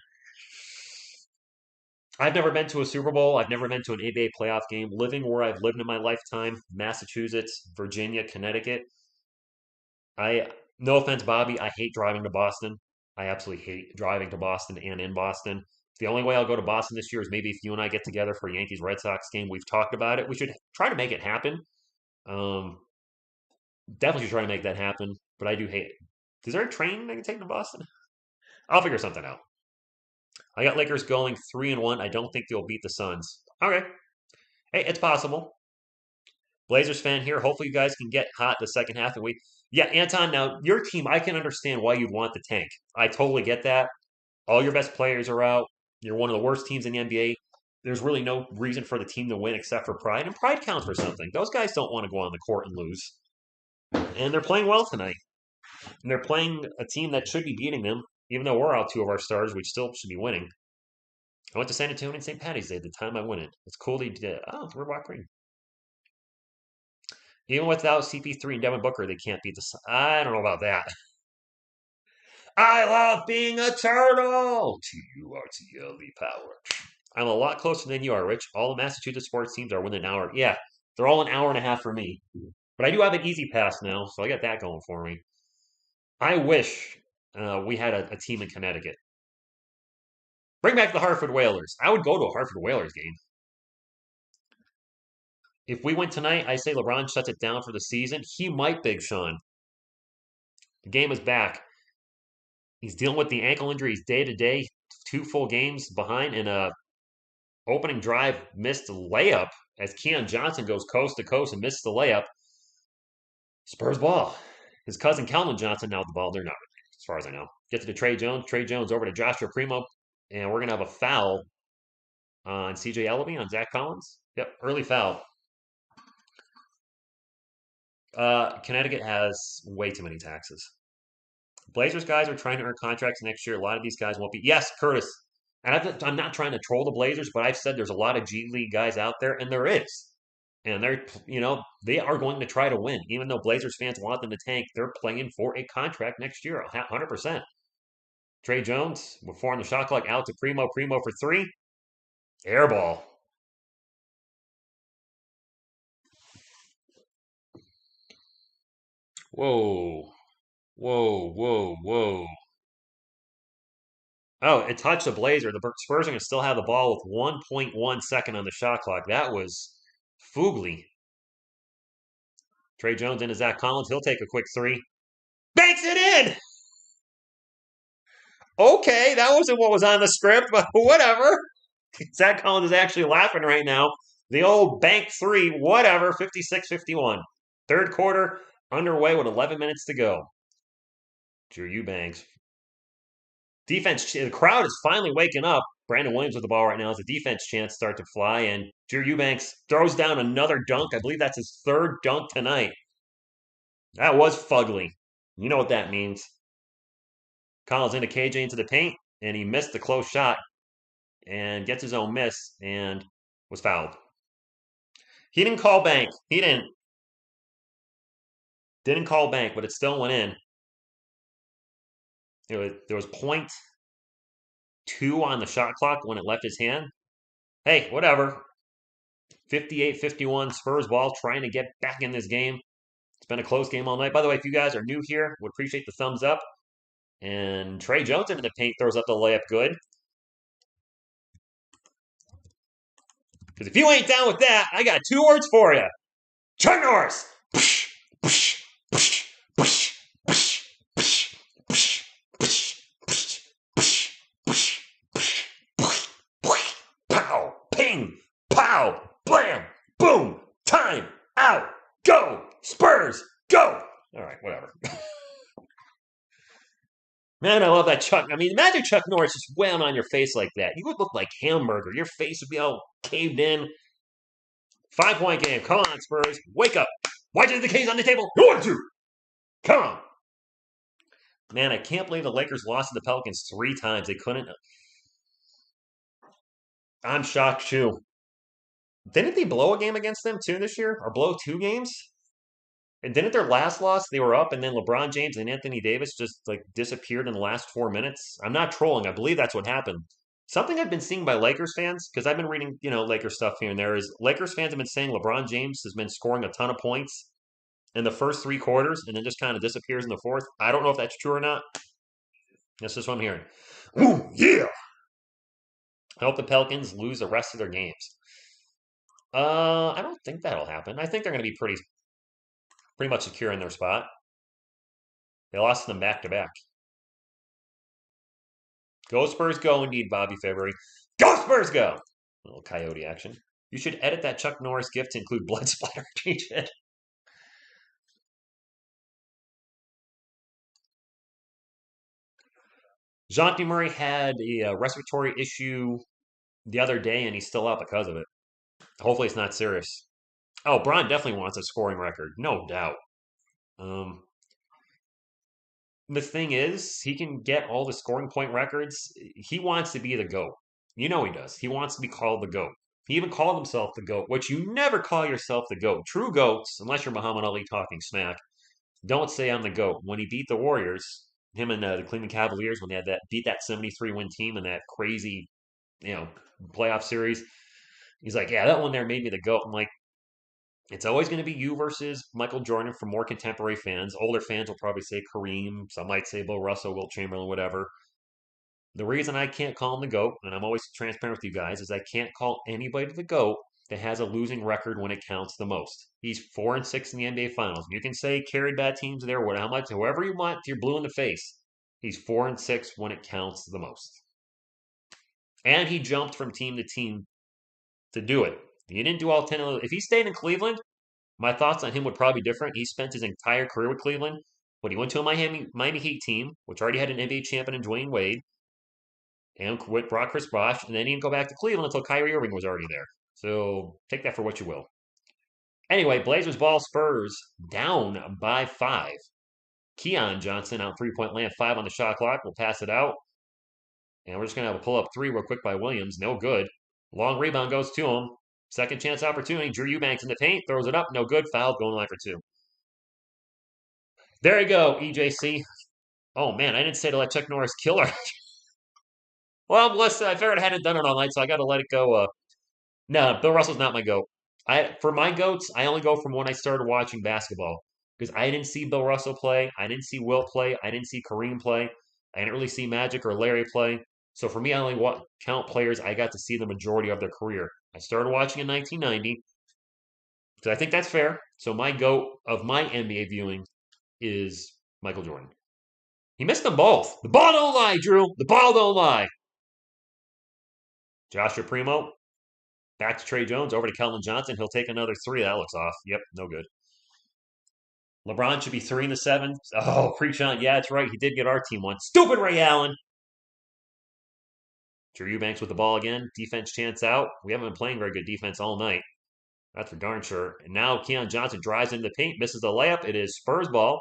I've never been to a Super Bowl. I've never been to an ABA playoff game. Living where I've lived in my lifetime, Massachusetts, Virginia, Connecticut. No offense, Bobby, I hate driving to Boston. I absolutely hate driving to Boston and in Boston. The only way I'll go to Boston this year is maybe if you and I get together for a Yankees Red Sox game. We've talked about it. We should try to make it happen. Um, Definitely should try to make that happen. But I do hate it. Is there a train I can take to Boston? I'll figure something out. I got Lakers going 3-1. I don't think they'll beat the Suns. Okay. Hey, it's possible. Blazers fan here. Hopefully you guys can get hot the second half of the week. Yeah, Anton, now your team, I can understand why you'd want the tank. I totally get that. All your best players are out. You're one of the worst teams in the NBA. There's really no reason for the team to win except for pride, and pride counts for something. Those guys don't want to go on the court and lose. And they're playing well tonight. And they're playing a team that should be beating them, even though we're out 2 of our stars, we still should be winning. I went to San Antonio and St. Patty's Day the time I went in. It's cool they did. Oh, we're walking. Even without CP3 and Devin Booker, they can't beat the. I don't know about that. I love being a turtle. TURTLE power. I'm a lot closer than you are, Rich. All the Massachusetts sports teams are within an hour. Yeah, they're all an hour and a half for me. But I do have an easy pass now, so I got that going for me. I wish we had a team in Connecticut. Bring back the Hartford Whalers. I would go to a Hartford Whalers game. If we win tonight, I say LeBron shuts it down for the season. He might, Big Sean. The game is back. He's dealing with the ankle injuries day to day. 2 full games behind, and a opening drive missed a layup as Keon Johnson goes coast to coast and misses the layup. Spurs ball. His cousin Calvin Johnson now with the ball. They're not really, as far as I know. Gets it to Trey Jones. Trey Jones over to Joshua Primo. And we're going to have a foul on CJ Ellaby on Zach Collins. Yep, early foul. Connecticut has way too many taxes. Blazers guys are trying to earn contracts next year. A lot of these guys won't be. Yes, Curtis. And I'm not trying to troll the Blazers, but I've said there's a lot of G League guys out there, and there is. And they are going to try to win. Even though Blazers fans want them to tank, they're playing for a contract next year, 100%. Trey Jones, before on the shot clock, out to Primo. Primo for 3. Air ball. Whoa. Whoa, whoa, whoa. Oh, it touched the Blazer. The Spurs are going to still have the ball with 1.1 second on the shot clock. That was Fugly. Trey Jones into Zach Collins. He'll take a quick 3. Banks it in! Okay, that wasn't what was on the script, but whatever. Zach Collins is actually laughing right now. The old bank 3, whatever, 56-51. Third quarter underway with 11 minutes to go. Drew Eubanks. Defense, the crowd is finally waking up. Brandon Williams with the ball right now as the defense chants start to fly, and Drew Eubanks throws down another dunk. I believe that's his 3rd dunk tonight. That was fugly. You know what that means. Collins into KJ into the paint, and he missed the close shot and gets his own miss and was fouled. He didn't call bank. He didn't call bank, but it still went in. There was point two on the shot clock when it left his hand. Hey, whatever. 58-51 Spurs ball, trying to get back in this game. It's been a close game all night. By the way, if you guys are new here, would appreciate the thumbs up. And Trey Jones into the paint throws up the layup good. Because if you ain't down with that, I got two words for you. Chuck Norris! Pow! Ping! Pow! Blam! Boom! Time! Out! Go! Spurs! Go! All right, whatever. Man, I love that Chuck. I mean, imagine Chuck Norris just wailing on your face like that. You would look like hamburger. Your face would be all caved in. 5-point game. Come on, Spurs. Wake up. Why did the K's on the table? You want to. Come on. Man, I can't believe the Lakers lost to the Pelicans 3 times. They couldn't. I'm shocked, too. Didn't they blow a game against them, too, this year? Or blow 2 games? And didn't their last loss, they were up, and then LeBron James and Anthony Davis just, like, disappeared in the last 4 minutes? I'm not trolling. I believe that's what happened. Something I've been seeing by Lakers fans, because I've been reading, Lakers stuff here and there, is Lakers fans have been saying LeBron James has been scoring a ton of points in the first 3 quarters and then just kind of disappears in the fourth. I don't know if that's true or not. That's just what I'm hearing. Ooh, yeah! I hope the Pelicans lose the rest of their games. I don't think that'll happen. I think they're going to be pretty much secure in their spot. They lost them back to back. Go Spurs, go indeed, Bobby February. Go Spurs, go! A little coyote action. You should edit that Chuck Norris gift to include blood splatter. Change it. Jean Murray had a respiratory issue the other day, and he's still out because of it. Hopefully, it's not serious. Oh, Bron definitely wants a scoring record, no doubt. The thing is, he can get all the scoring point records. He wants to be the GOAT. You know he does. He wants to be called the GOAT. He even called himself the GOAT, which you never call yourself the GOAT. True GOATs, unless you're Muhammad Ali talking smack, don't say I'm the GOAT. When he beat the Warriors, him and the Cleveland Cavaliers, when they had beat that 73-win team in that crazy, playoff series, he's like, yeah, that one there made me the GOAT. I'm like, it's always going to be you versus Michael Jordan for more contemporary fans. Older fans will probably say Kareem. Some might say Bill Russell, Wilt Chamberlain, whatever. The reason I can't call him the GOAT, and I'm always transparent with you guys, is I can't call anybody the GOAT that has a losing record when it counts the most. He's 4-6 in the NBA Finals. You can say carried bad teams there, how much, however you want, you're blue in the face. He's 4-6 when it counts the most. And he jumped from team to team to do it. He didn't do all 10 of those. If he stayed in Cleveland, my thoughts on him would probably be different. He spent his entire career with Cleveland, but he went to a Miami Heat team, which already had an NBA champion in Dwayne Wade, and brought Chris Bosh, and then he didn't go back to Cleveland until Kyrie Irving was already there. So take that for what you will. Anyway, Blazers ball, Spurs down by 5. Keon Johnson out 3-point land, 5 on the shot clock. We'll pass it out. And we're just going to have a pull-up 3 real quick by Williams. No good. Long rebound goes to him. Second chance opportunity. Drew Eubanks in the paint. Throws it up. No good. Foul. Going line for 2. There you go, EJC. Oh, man. I didn't say to let Chuck Norris kill her. Well, listen, I figured I hadn't done it all night, so I got to let it go. No, Bill Russell's not my GOAT. For my GOATs, I only go from when I started watching basketball. Because I didn't see Bill Russell play. I didn't see Wilt play. I didn't see Kareem play. I didn't really see Magic or Larry play. So for me, I only count players I got to see the majority of their career. I started watching in 1990. So I think that's fair. So my GOAT of my NBA viewing is Michael Jordan. He missed them both. The ball don't lie, Drew. The ball don't lie. Joshua Primo. Back to Trey Jones. Over to Keldon Johnson. He'll take another 3. That looks off. Yep, no good. LeBron should be 3 in the 7. Oh, preach on. Yeah, that's right. He did get our team one. Stupid Ray Allen. Drew Eubanks with the ball again. Defense chance out. We haven't been playing very good defense all night. That's for darn sure. And now Keon Johnson drives into the paint. Misses the layup. It is Spurs ball.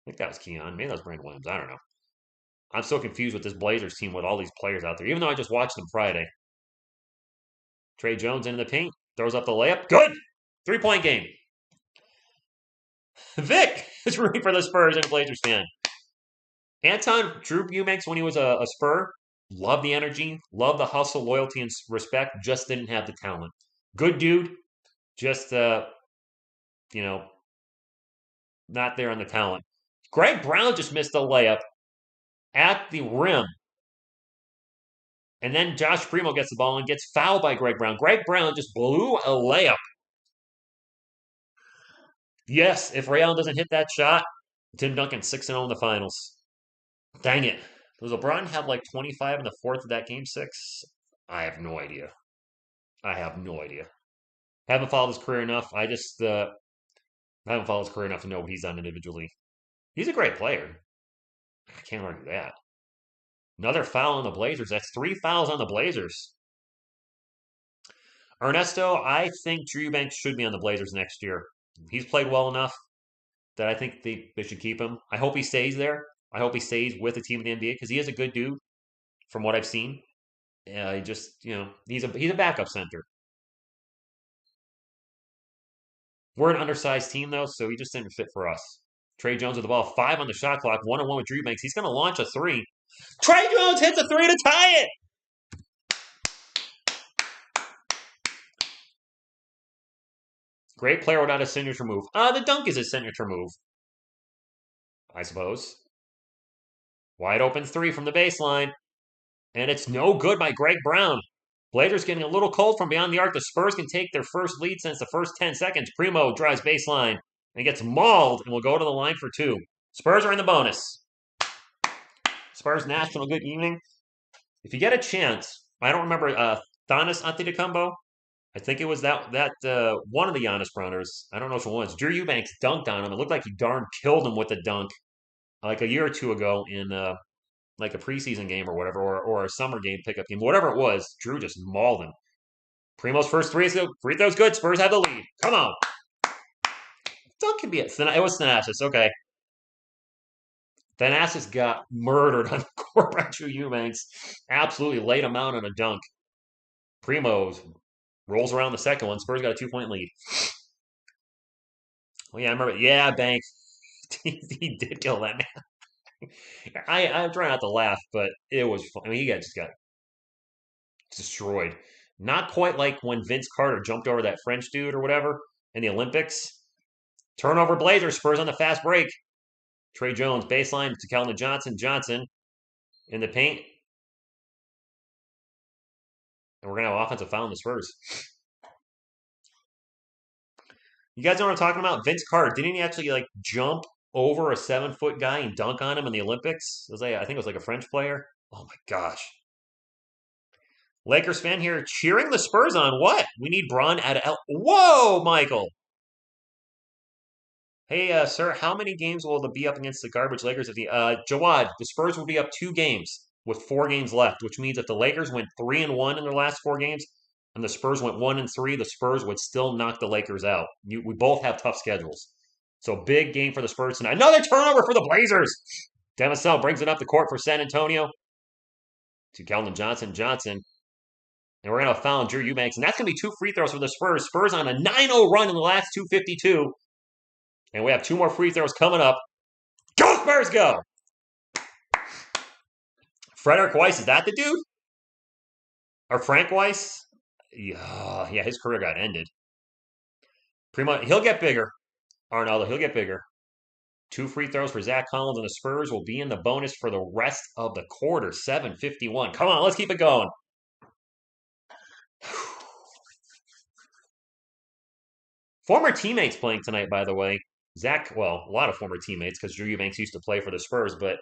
I think that was Keon. Maybe that was Brandon Williams. I don't know. I'm so confused with this Blazers team with all these players out there. Even though I just watched them Friday. Trey Jones into the paint. Throws up the layup. Good! 3-point game. Vic is rooting for the Spurs and a Blazers fan. Drew Eubanks, when he was a Spur, loved the energy, loved the hustle, loyalty, and respect, just didn't have the talent. Good dude, just, not there on the talent. Greg Brown just missed a layup at the rim. And then Josh Primo gets the ball and gets fouled by Greg Brown. Greg Brown just blew a layup. Yes, if Ray Allen doesn't hit that shot, Tim Duncan 6-0 in the finals. Dang it. Does LeBron have like 25 in the fourth of that game 6? I have no idea. Haven't followed his career enough. I haven't followed his career enough to know what he's done individually. He's a great player. I can't argue that. Another foul on the Blazers. That's 3 fouls on the Blazers. Ernesto, I think Drew Eubanks should be on the Blazers next year. He's played well enough that I think they should keep him. I hope he stays there. I hope he stays with the team in the NBA because he is a good dude from what I've seen. He's a backup center. We're an undersized team, though, so he just didn't fit for us. Trey Jones with the ball, 5 on the shot clock, 1-on-1 with Drew Eubanks. He's going to launch a 3. Trey Jones hits a 3 to tie it! Great player without a signature move. The dunk is his signature move, I suppose. Wide open 3 from the baseline. And it's no good by Greg Brown. Blazers getting a little cold from beyond the arc. The Spurs can take their first lead since the first 10 seconds. Primo drives baseline and gets mauled and will go to the line for 2. Spurs are in the bonus. Spurs National, good evening. If you get a chance, I don't remember Giannis Antetokounmpo. I think it was that one of the Giannis brothers. I don't know which one it was. Drew Eubanks dunked on him. It looked like he darn killed him with the dunk like a year or two ago in like a preseason game or whatever, or a summer game pickup game, whatever it was. Drew just mauled him. Primo's first free throw's good. Spurs have the lead. Come on. Dunk can be it. It was Thanasis. Okay. Thanasis got murdered on the court by Drew Eubanks. Absolutely laid him out on a dunk. Primo rolls around the second one. Spurs got a 2-point lead. Oh, yeah, I remember. Yeah, Bank. He did kill that man. I'm trying not to laugh, but it was fun. I mean, he just got destroyed. Not quite like when Vince Carter jumped over that French dude or whatever in the Olympics. Turnover Blazers. Spurs on the fast break. Trey Jones, baseline to Keldon Johnson. Johnson in the paint. And we're going to have offensive foul in the Spurs. You guys know what I'm talking about? Vince Carter. Didn't he actually jump over a 7-foot guy and dunk on him in the Olympics? I think it was like a French player. Oh my gosh. Lakers fan here cheering the Spurs on. What? We need Braun at L. Whoa, Michael. Hey, sir, how many games will they be up against the garbage Lakers? Jawad, the Spurs will be up 2 games with 4 games left, which means if the Lakers went 3-1 in their last 4 games and the Spurs went 1-3, the Spurs would still knock the Lakers out. We both have tough schedules. So big game for the Spurs tonight. Another turnover for the Blazers. Demisel brings it up the court for San Antonio to Keldon Johnson. And we're going to foul Drew Eubanks. And that's going to be 2 free throws for the Spurs. Spurs on a 9-0 run in the last 2:52. And we have 2 more free throws coming up. Go Spurs, go! Frederick Weiss, is that the dude? Or Frank Weiss? Yeah, his career got ended. Primo, he'll get bigger. Arnaldo, he'll get bigger. 2 free throws for Zach Collins, and the Spurs will be in the bonus for the rest of the quarter. 7:51. Come on, let's keep it going. Former teammates playing tonight, by the way. A lot of former teammates because Drew Eubanks used to play for the Spurs, but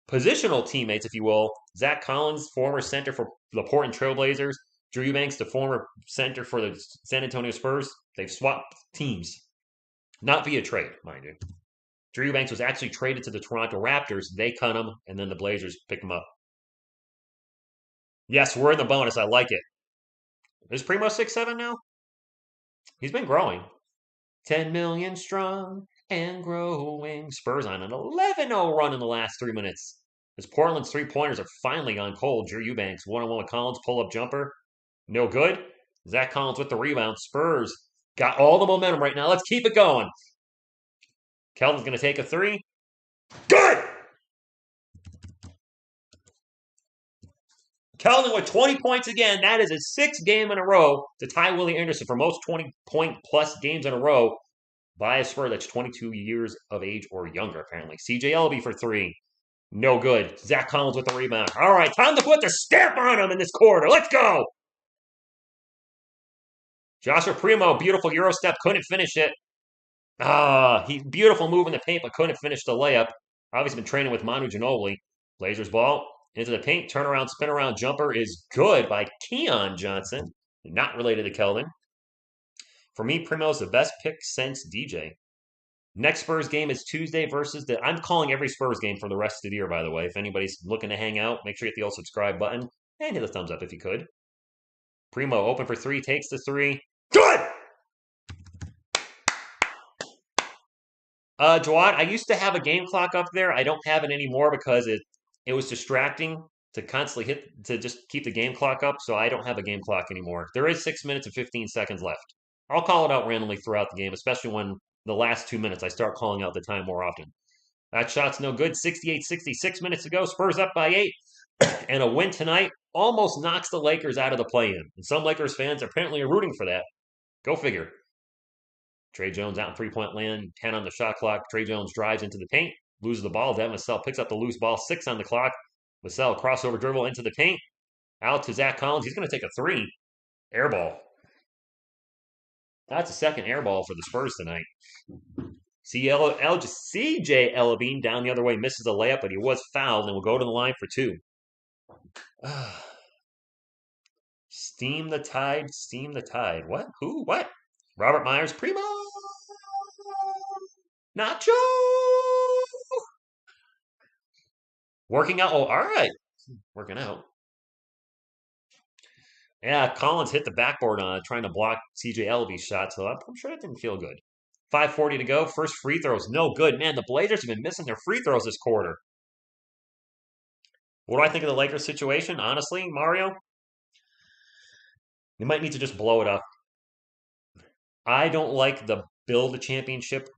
positional teammates, if you will. Zach Collins, former center for the Portland Trailblazers. Drew Eubanks, the former center for the San Antonio Spurs. They've swapped teams. Not via trade, mind you. Drew Eubanks was actually traded to the Toronto Raptors. They cut him, and then the Blazers picked him up. Yes, we're in the bonus. I like it. Is Primo 6'7" now? He's been growing. 10 million strong and growing. Spurs on an 11-0 run in the last 3 minutes. As Portland's 3-pointers are finally gone cold. Drew Eubanks, 1-on-1 with Collins, pull-up jumper. No good. Zach Collins with the rebound. Spurs got all the momentum right now. Let's keep it going. Keldon's going to take a three. Good! Keldon with 20 points again. That is his sixth game in a row to tie Willie Anderson for most 20-point-plus games in a row by a Spur that's 22 years of age or younger, apparently. CJ Elleby for three. No good. Zach Collins with the rebound. All right, time to put the stamp on him in this quarter. Let's go! Joshua Primo, beautiful Euro step, couldn't finish it. He beautiful move in the paint, but couldn't finish the layup. Obviously been training with Manu Ginobili. Blazers ball into the paint, turnaround, spin around jumper is good by Keon Johnson. Not related to Keldon. For me, Primo's the best pick since DJ. Next Spurs game is Tuesday versus the. I'm calling every Spurs game for the rest of the year, by the way. If anybody's looking to hang out, make sure you hit the old subscribe button and hit the thumbs up if you could. Primo open for three, takes the three. Good! Jawad, I used to have a game clock up there. I don't have it anymore because it was distracting to constantly to just keep the game clock up, so I don't have a game clock anymore. There is 6 minutes and 15 seconds left. I'll call it out randomly throughout the game, especially when the last 2 minutes I start calling out the time more often. That shot's no good. 68-66 minutes to go. Spurs up by 8. And a win tonight almost knocks the Lakers out of the play-in. And some Lakers fans apparently are rooting for that. Go figure. Trey Jones out in three-point land, 10 on the shot clock. Trey Jones drives into the paint, loses the ball. Devin Vassell picks up the loose ball, 6 on the clock. Vassell crossover dribble into the paint. Out to Zach Collins. He's going to take a three. Air ball. That's a second air ball for the Spurs tonight. CJ Elleby down the other way misses a layup, but he was fouled and will go to the line for two. Steam the tide, steam the tide. What? Who? What? Robert Myers, Primo! Nacho! Working out. Oh, all right. Working out. Yeah, Collins hit the backboard on trying to block CJ Elleby's shot, so I'm sure that didn't feel good. 5:40 to go. First free throws, no good. Man, the Blazers have been missing their free throws this quarter. What do I think of the Lakers situation? Honestly, Mario, they might need to just blow it up. I don't like the build a championship.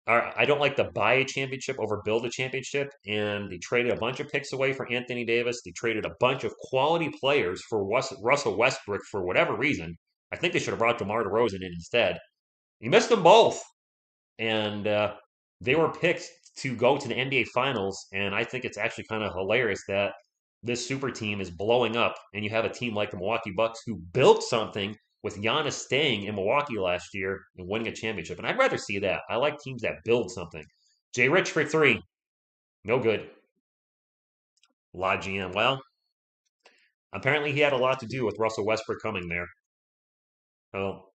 Or I don't like the buy a championship over build a championship. And they traded a bunch of picks away for Anthony Davis. They traded a bunch of quality players for Russell Westbrook for whatever reason. I think they should have brought DeMar DeRozan in instead. He missed them both. And they were picked to go to the NBA Finals. And I think it's actually kind of hilarious that this super team is blowing up. And you have a team like the Milwaukee Bucks who built something with Giannis staying in Milwaukee last year and winning a championship. And I'd rather see that. I like teams that build something. Jay Rich for three. No good. La GM. Well, apparently he had a lot to do with Russell Westbrook coming there. So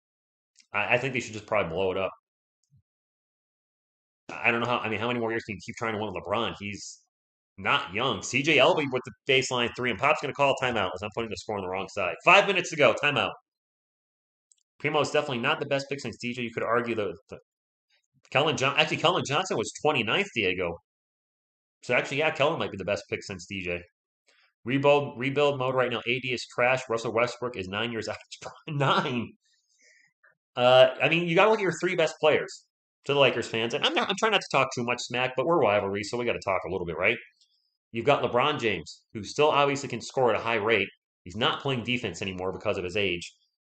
I think they should just probably blow it up. I don't know how many more years can you keep trying to win with LeBron? He's not young. CJ Elleby with the baseline three, and Pop's going to call a timeout as I'm putting the score on the wrong side. 5 minutes to go. Timeout. Primo is definitely not the best pick since DJ. You could argue the Keldon Johnson was 29th, Diego. So actually, yeah, Keldon might be the best pick since DJ. Rebuild mode right now. AD is trash. Russell Westbrook is 9 years out. 9. I mean, you got to look at your three best players to the Lakers fans. And I'm trying not to talk too much smack, but we're rivalry, so we got to talk a little bit, right? You've got LeBron James, who still obviously can score at a high rate. He's not playing defense anymore because of his age.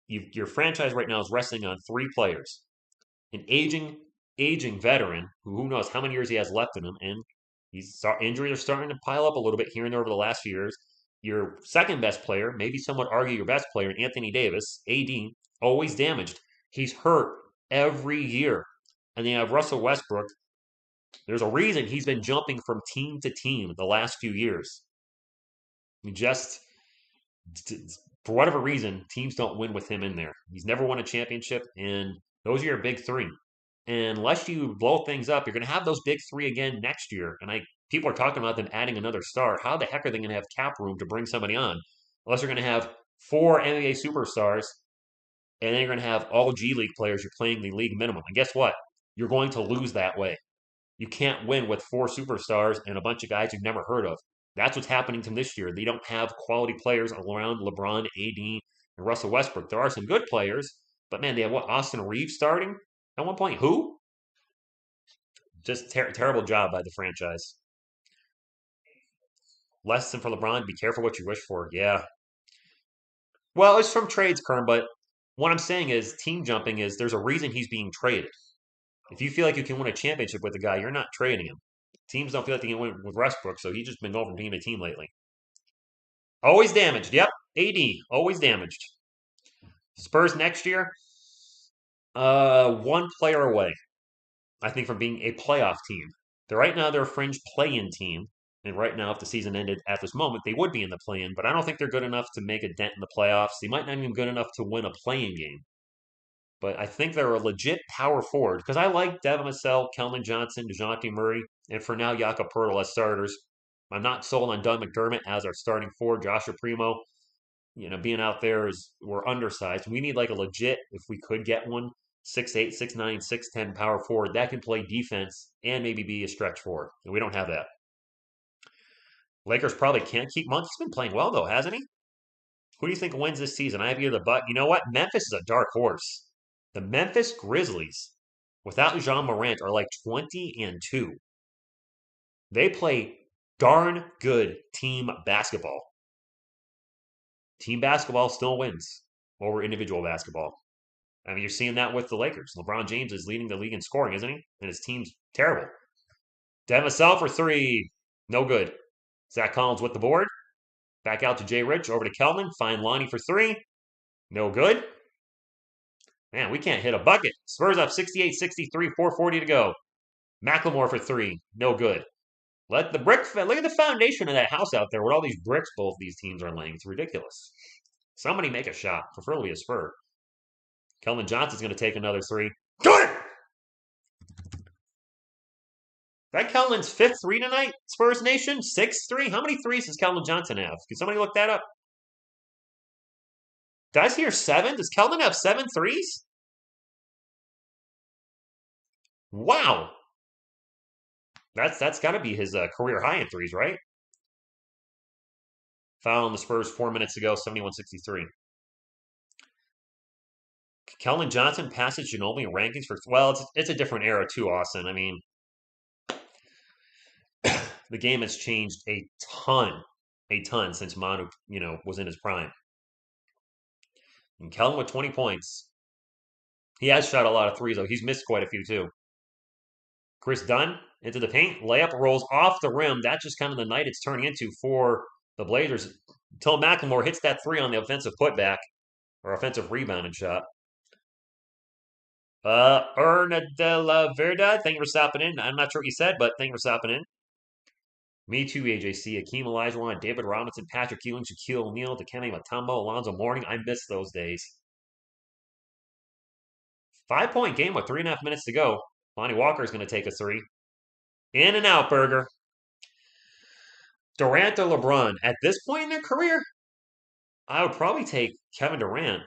Your franchise right now is resting on three players. An aging veteran who knows how many years he has left in him, and injuries are starting to pile up a little bit here and there over the last few years. Your second best player, maybe some would argue your best player, Anthony Davis, AD, always damaged. He's hurt every year. And then you have Russell Westbrook. There's a reason he's been jumping from team to team the last few years. For whatever reason, teams don't win with him in there. He's never won a championship, and those are your big three. And unless you blow things up, you're going to have those big three again next year. And people are talking about them adding another star. How the heck are they going to have cap room to bring somebody on? Unless you're going to have 4 NBA superstars, and then you're going to have all G League players. You're playing the league minimum. And guess what? You're going to lose that way. You can't win with 4 superstars and a bunch of guys you've never heard of. That's what's happening to them this year. They don't have quality players around LeBron, AD, and Russell Westbrook. There are some good players, but man, they have what, Austin Reeves starting at one point? Who? Just terrible job by the franchise. Lesson for LeBron: be careful what you wish for. Yeah. Well, it's from trades, Kern, but what I'm saying is team jumping is there's a reason he's being traded. If you feel like you can win a championship with a guy, you're not trading him. Teams don't feel like they can win with Westbrook, so he's just been going from team to team lately. Always damaged. Yep. AD, always damaged. Spurs next year, one player away, I think, from being a playoff team. Right now, they're a fringe play-in team. And right now, if the season ended at this moment, they would be in the play-in. But I don't think they're good enough to make a dent in the playoffs. They might not even be good enough to win a play-in game. But I think they're a legit power forward because I like Devin Vassell, Kelman Johnson, DeJounte Murray, and for now, Jakob Poeltl as starters. I'm not sold on Doug McDermott as our starting forward. Joshua Primo, being out there we're undersized. We need like a legit, if we could get one, 6'8", 6'9", 6'10" power forward that can play defense and maybe be a stretch forward. And we don't have that. Lakers probably can't keep Monk. He's been playing well though, hasn't he? Who do you think wins this season? I have either the but. You know what? Memphis is a dark horse. The Memphis Grizzlies, without Jean Morant, are like 20-2. They play darn good team basketball. Team basketball still wins over individual basketball. I mean, you're seeing that with the Lakers. LeBron James is leading the league in scoring, isn't he? And his team's terrible. Devin Vassell for three. No good. Zach Collins with the board. Back out to Jay Rich. Over to Kelman. Find Lonnie for three. No good. Man, we can't hit a bucket. Spurs up 68-63, 4:40 to go. McLemore for three. No good. Look at the foundation of that house out there with all these bricks both these teams are laying. It's ridiculous. Somebody make a shot, preferably a Spur. Kelman Johnson's going to take another three. Good! That Kelman's fifth three tonight, Spurs Nation? 6-3? How many threes does Kelman Johnson have? Can somebody look that up? Did I hear 7? Does Kelman have 7 threes? Wow. That's got to be his career high in threes, right? Foul on the Spurs 4 minutes ago, 71-63. Kelman Johnson passes Ginobili in rankings for, well, it's a different era too, Austin. I mean, the game has changed a ton since Manu, was in his prime. And Kelman with 20 points. He has shot a lot of threes, though. He's missed quite a few, too. Chris Dunn into the paint. Layup rolls off the rim. That's just kind of the night it's turning into for the Blazers until McLemore hits that three on the offensive putback or offensive rebounding shot. Erna de la Verdad, thank you for stopping in. I'm not sure what you said, but thank you for stopping in. Me too, AJC. Akeem Olajuwon, David Robinson, Patrick Ewing, Shaquille O'Neal, Dikembe Mutombo, Alonzo Mourning. I miss those days. 5-point game with 3.5 minutes to go. Lonnie Walker is going to take a three. In and out, Burger. Durant or LeBron? At this point in their career, I would probably take Kevin Durant.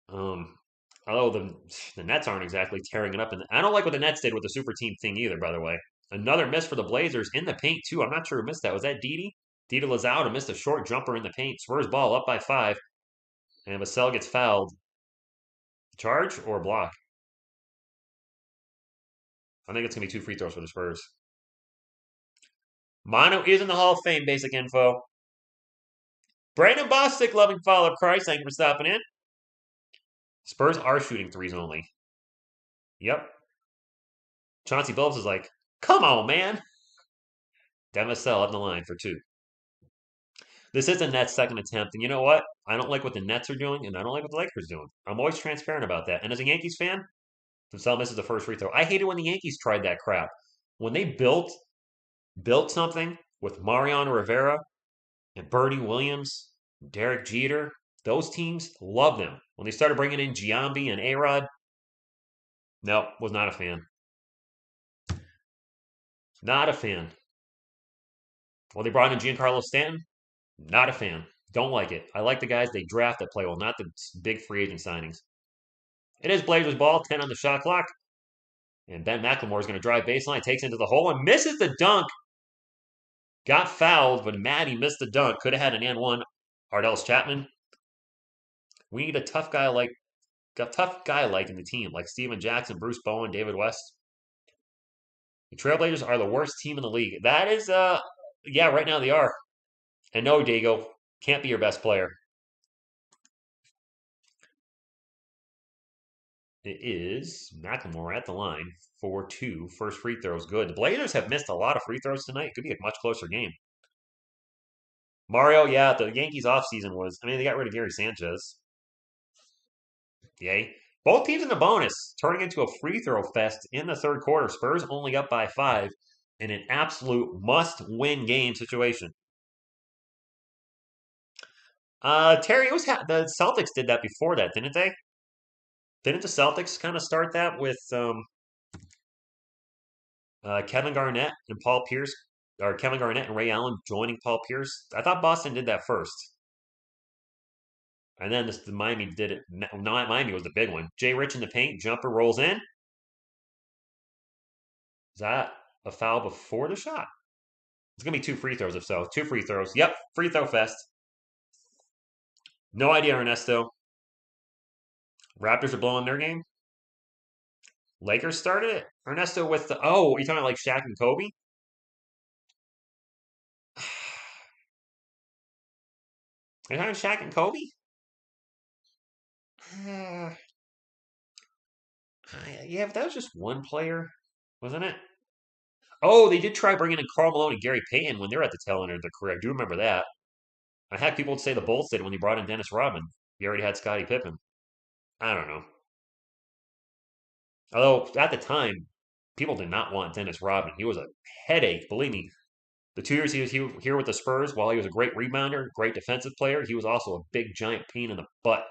Although the Nets aren't exactly tearing it up. And I don't like what the Nets did with the super team thing either, by the way. Another miss for the Blazers in the paint, too. I'm not sure who missed that. Was that Didi? Didi Lazao missed a short jumper in the paint. Spurs ball up by 5. And Vassell gets fouled. Charge or block? I think it's going to be 2 free throws for the Spurs. Manu is in the Hall of Fame, basic info. Brandon Bostic, loving follow Christ. Thank you for stopping in. Spurs are shooting threes only. Yep. Chauncey Billups is like, come on, man. Devin Vassell up the line for 2. This is the Nets' second attempt, and you know what? I don't like what the Nets are doing, and I don't like what the Lakers are doing. I'm always transparent about that. And as a Yankees fan, Vassell misses the first free throw. I hated when the Yankees tried that crap. When they built something with Mariano Rivera and Bernie Williams, Derek Jeter, those teams loved them. When they started bringing in Giambi and A-Rod, no, was not a fan. Not a fan. When they brought in Giancarlo Stanton, not a fan. Don't like it. I like the guys they draft that play well, not the big free agent signings. It is Blazers ball, 10 on the shot clock. And Ben McLemore is going to drive baseline, takes into the hole, and misses the dunk. Got fouled, but Maddie missed the dunk. Could have had an and one. Ardell's Chapman. We need a tough guy like in the team, like Steven Jackson, Bruce Bowen, David West. The Trailblazers are the worst team in the league. That is, yeah, right now they are. And no, Dago can't be your best player. It is McLemore at the line for 2. First free throw is good. The Blazers have missed a lot of free throws tonight. Could be a much closer game. Mario, yeah, the Yankees offseason was, I mean, they got rid of Gary Sanchez. Yay. Both teams in the bonus, turning into a free throw fest in the third quarter. Spurs only up by 5 in an absolute must-win game situation. Terry, the Celtics did that before that, didn't they? Didn't the Celtics kind of start that with Kevin Garnett and Paul Pierce, or Kevin Garnett and Ray Allen joining Paul Pierce? I thought Boston did that first. And then the Miami did it. No, Miami was the big one. Jay Rich in the paint, jumper rolls in. Is that a foul before the shot? It's going to be 2 free throws if so. 2 free throws. Yep, free throw fest. No idea, Ernesto. Raptors are blowing their game. Lakers started it. Ernesto with the, oh, are you talking about like Shaq and Kobe? Are you talking Shaq and Kobe? Yeah, but that was just one player, wasn't it? Oh, they did try bringing in Karl Malone and Gary Payton when they were at the tail end of their career. I do remember that. I had people say the Bulls did when they brought in Dennis Rodman. He already had Scottie Pippen. I don't know. Although at the time, people did not want Dennis Rodman. He was a headache, believe me. The 2 years he was here with the Spurs, while he was a great rebounder, great defensive player, he was also a big, giant pain in the butt.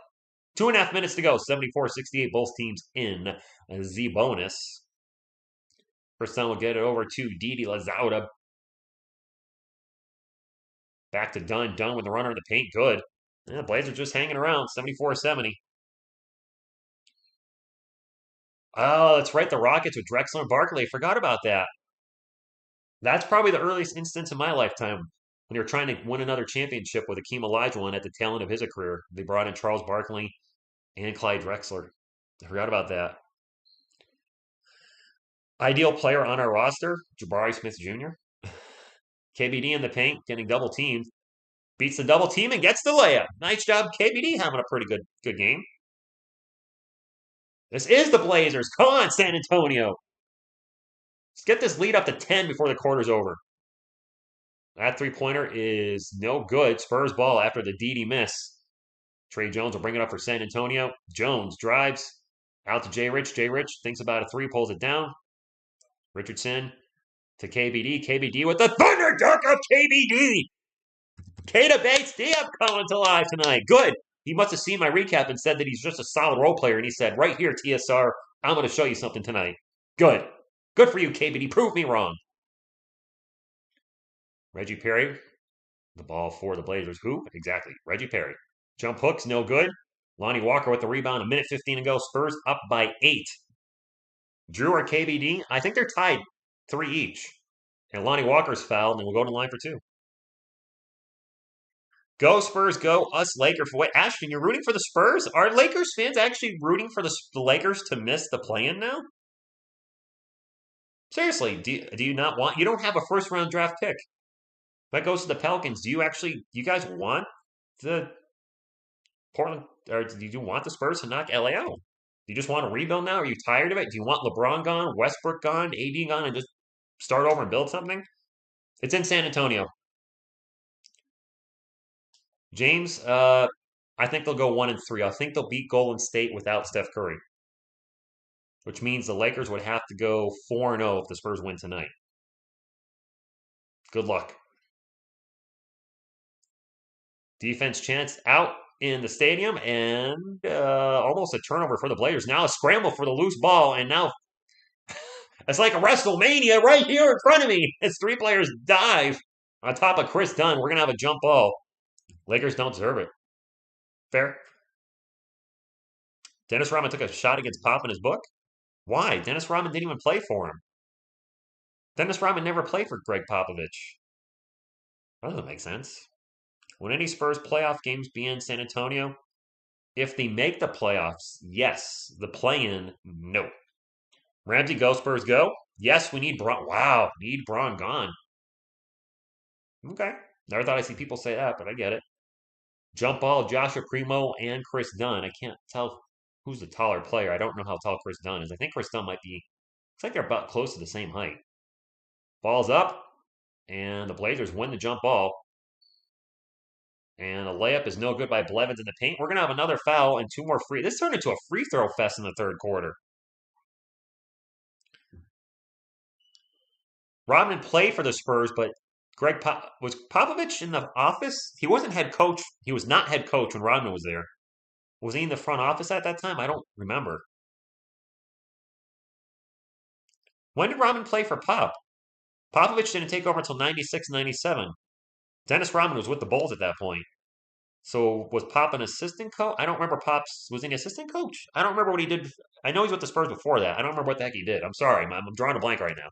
2.5 minutes to go, 74-68, both teams in the bonus. First time we'll get it over to Didi Lazauda. Back to Dunn. Dunn with the runner in the paint. Good. Yeah, Blazers just hanging around, 74-70. Oh, that's right. The Rockets with Drexler and Barkley. Forgot about that. That's probably the earliest instance in my lifetime when you're trying to win another championship with Akeem Olajuwon at the tail end of his career. They brought in Charles Barkley and Clyde Drexler. I forgot about that. Ideal player on our roster, Jabari Smith Jr. KBD in the paint, getting double teamed. Beats the double team and gets the layup. Nice job, KBD, having a pretty good game. This is the Blazers. Come on, San Antonio. Let's get this lead up to 10 before the quarter's over. That three-pointer is no good. Spurs ball after the Didi miss. Trey Jones will bring it up for San Antonio. Jones drives out to Jay Rich. Jay Rich thinks about a 3, pulls it down. Richardson to KBD. KBD with the thunder dunk of KBD. Keita Bates-Diop coming to life tonight. Good. He must have seen my recap and said that he's just a solid role player. And he said, right here, TSR, I'm going to show you something tonight. Good. Good for you, KBD. Prove me wrong. Reggie Perry, the ball for the Blazers. Who? Exactly. Reggie Perry. Jump hooks, no good. Lonnie Walker with the rebound. A minute 15 to go. Spurs up by 8. Drew or KBD? I think they're tied 3 each. And Lonnie Walker's fouled, and we'll go to the line for 2. Go Spurs, go us Lakers. Wait, Ashton, you're rooting for the Spurs? Are Lakers fans actually rooting for the Lakers to miss the play-in now? Seriously, do you not want? You don't have a first-round draft pick. That goes to the Pelicans. Do you guys want the Portland, or do you want the Spurs to knock LA out? Do you just want to rebuild now? Are you tired of it? Do you want LeBron gone, Westbrook gone, AD gone, and just start over and build something? It's in San Antonio. James, I think they'll go 1-3. I think they'll beat Golden State without Steph Curry, which means the Lakers would have to go 4-0 if the Spurs win tonight. Good luck. Defense chance out in the stadium, and almost a turnover for the Blazers. Now a scramble for the loose ball, and now it's like a WrestleMania right here in front of me. As 3 players dive on top of Chris Dunn. We're going to have a jump ball. Lakers don't deserve it. Fair. Dennis Rodman took a shot against Pop in his book. Why? Dennis Rodman didn't even play for him. Dennis Rodman never played for Greg Popovich. That doesn't make sense. Will any Spurs playoff games be in San Antonio? If they make the playoffs, yes. The play-in, no. Ramsey, go Spurs, go. Yes, we need Braun. Wow, need Braun gone. Okay. Never thought I'd see people say that, but I get it. Jump ball, Joshua Primo and Chris Dunn. I can't tell who's the taller player. I don't know how tall Chris Dunn is. I think Chris Dunn might be, looks like they're about close to the same height. Ball's up, and the Blazers win the jump ball. And a layup is no good by Blevins in the paint. We're going to have another foul and two more free. This turned into a free throw fest in the third quarter. Rodman played for the Spurs, but was Popovich in the office? He wasn't head coach. He was not head coach when Rodman was there. Was he in the front office at that time? I don't remember. When did Rodman play for Pop? Popovich didn't take over until 96, 97. Dennis Rodman was with the Bulls at that point. So was Pop an assistant coach? I don't remember Pop's. Was he an assistant coach? I don't remember what he did. I know he's with the Spurs before that. I don't remember what the heck he did. I'm sorry. I'm drawing a blank right now.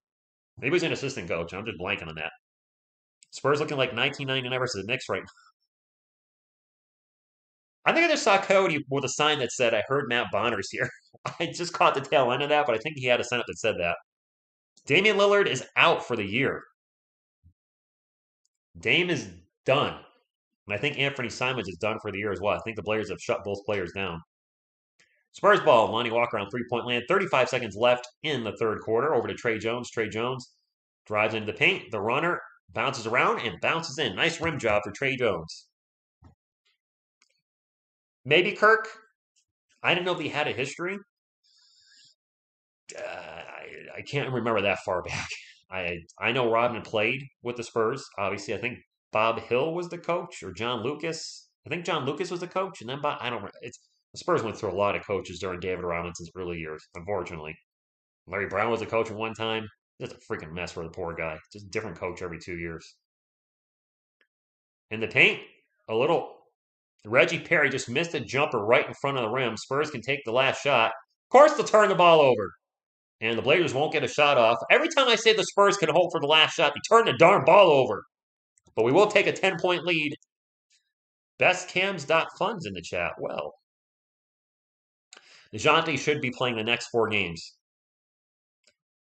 Maybe he was an assistant coach. I'm just blanking on that. Spurs looking like 1999 versus the Knicks right now. I think I just saw Cody with a sign that said, I heard Matt Bonner's here. I just caught the tail end of that, but I think he had a sign up that said that. Damian Lillard is out for the year. Dame is done. And I think Anthony Simons is done for the year as well. I think the Blazers have shut both players down. Spurs ball, Lonnie Walker on three-point land. 35 seconds left in the third quarter. Over to Trey Jones. Trey Jones drives into the paint. The runner bounces around and bounces in. Nice rim job for Trey Jones. Maybe Kirk. I didn't know if he had a history. I can't remember that far back. I know Rodman played with the Spurs. Obviously, I think Bob Hill was the coach or John Lucas. I think John Lucas was the coach, and then I don't. It's the Spurs went through a lot of coaches during David Robinson's early years. Unfortunately, Larry Brown was a coach at one time. Just a freaking mess for the poor guy. Just a different coach every 2 years. In the paint, a little. Reggie Perry just missed a jumper right in front of the rim. Spurs can take the last shot. Of course, they'll turn the ball over. And the Blazers won't get a shot off. Every time I say the Spurs can hold for the last shot, they turn the darn ball over. But we will take a 10-point lead. BestCams.funds in the chat. Well, DeJounte should be playing the next 4 games.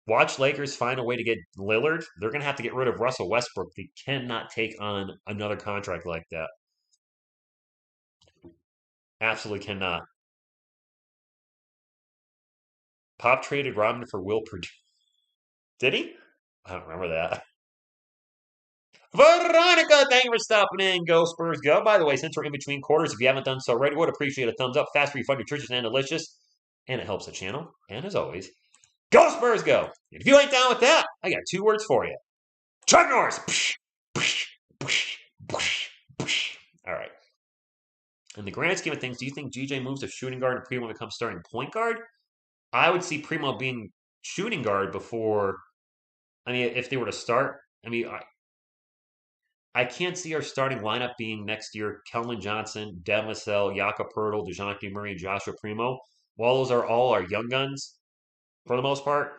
Watch Lakers find a way to get Lillard. They're going to have to get rid of Russell Westbrook. They cannot take on another contract like that. Absolutely cannot. Pop traded Rodman for Will Purdue. Did he? I don't remember that. Veronica, thank you for stopping in. Go Spurs, go. By the way, since we're in between quarters, if you haven't done so already, would appreciate a thumbs up. Fast, refund, nutritious, and delicious. And it helps the channel. And as always, go Spurs, go. And if you ain't down with that, I got 2 words for you. Chuck Norris. All right. In the grand scheme of things, do you think GJ moves to shooting guard and Primo becomes starting point guard? I would see Primo being shooting guard before. I mean, if they were to start, I mean, I can't see our starting lineup being next year Kelvin Johnson, Devin Vassell, Jakob Poeltl, DeJounte Murray, and Joshua Primo. While those are all our young guns, for the most part,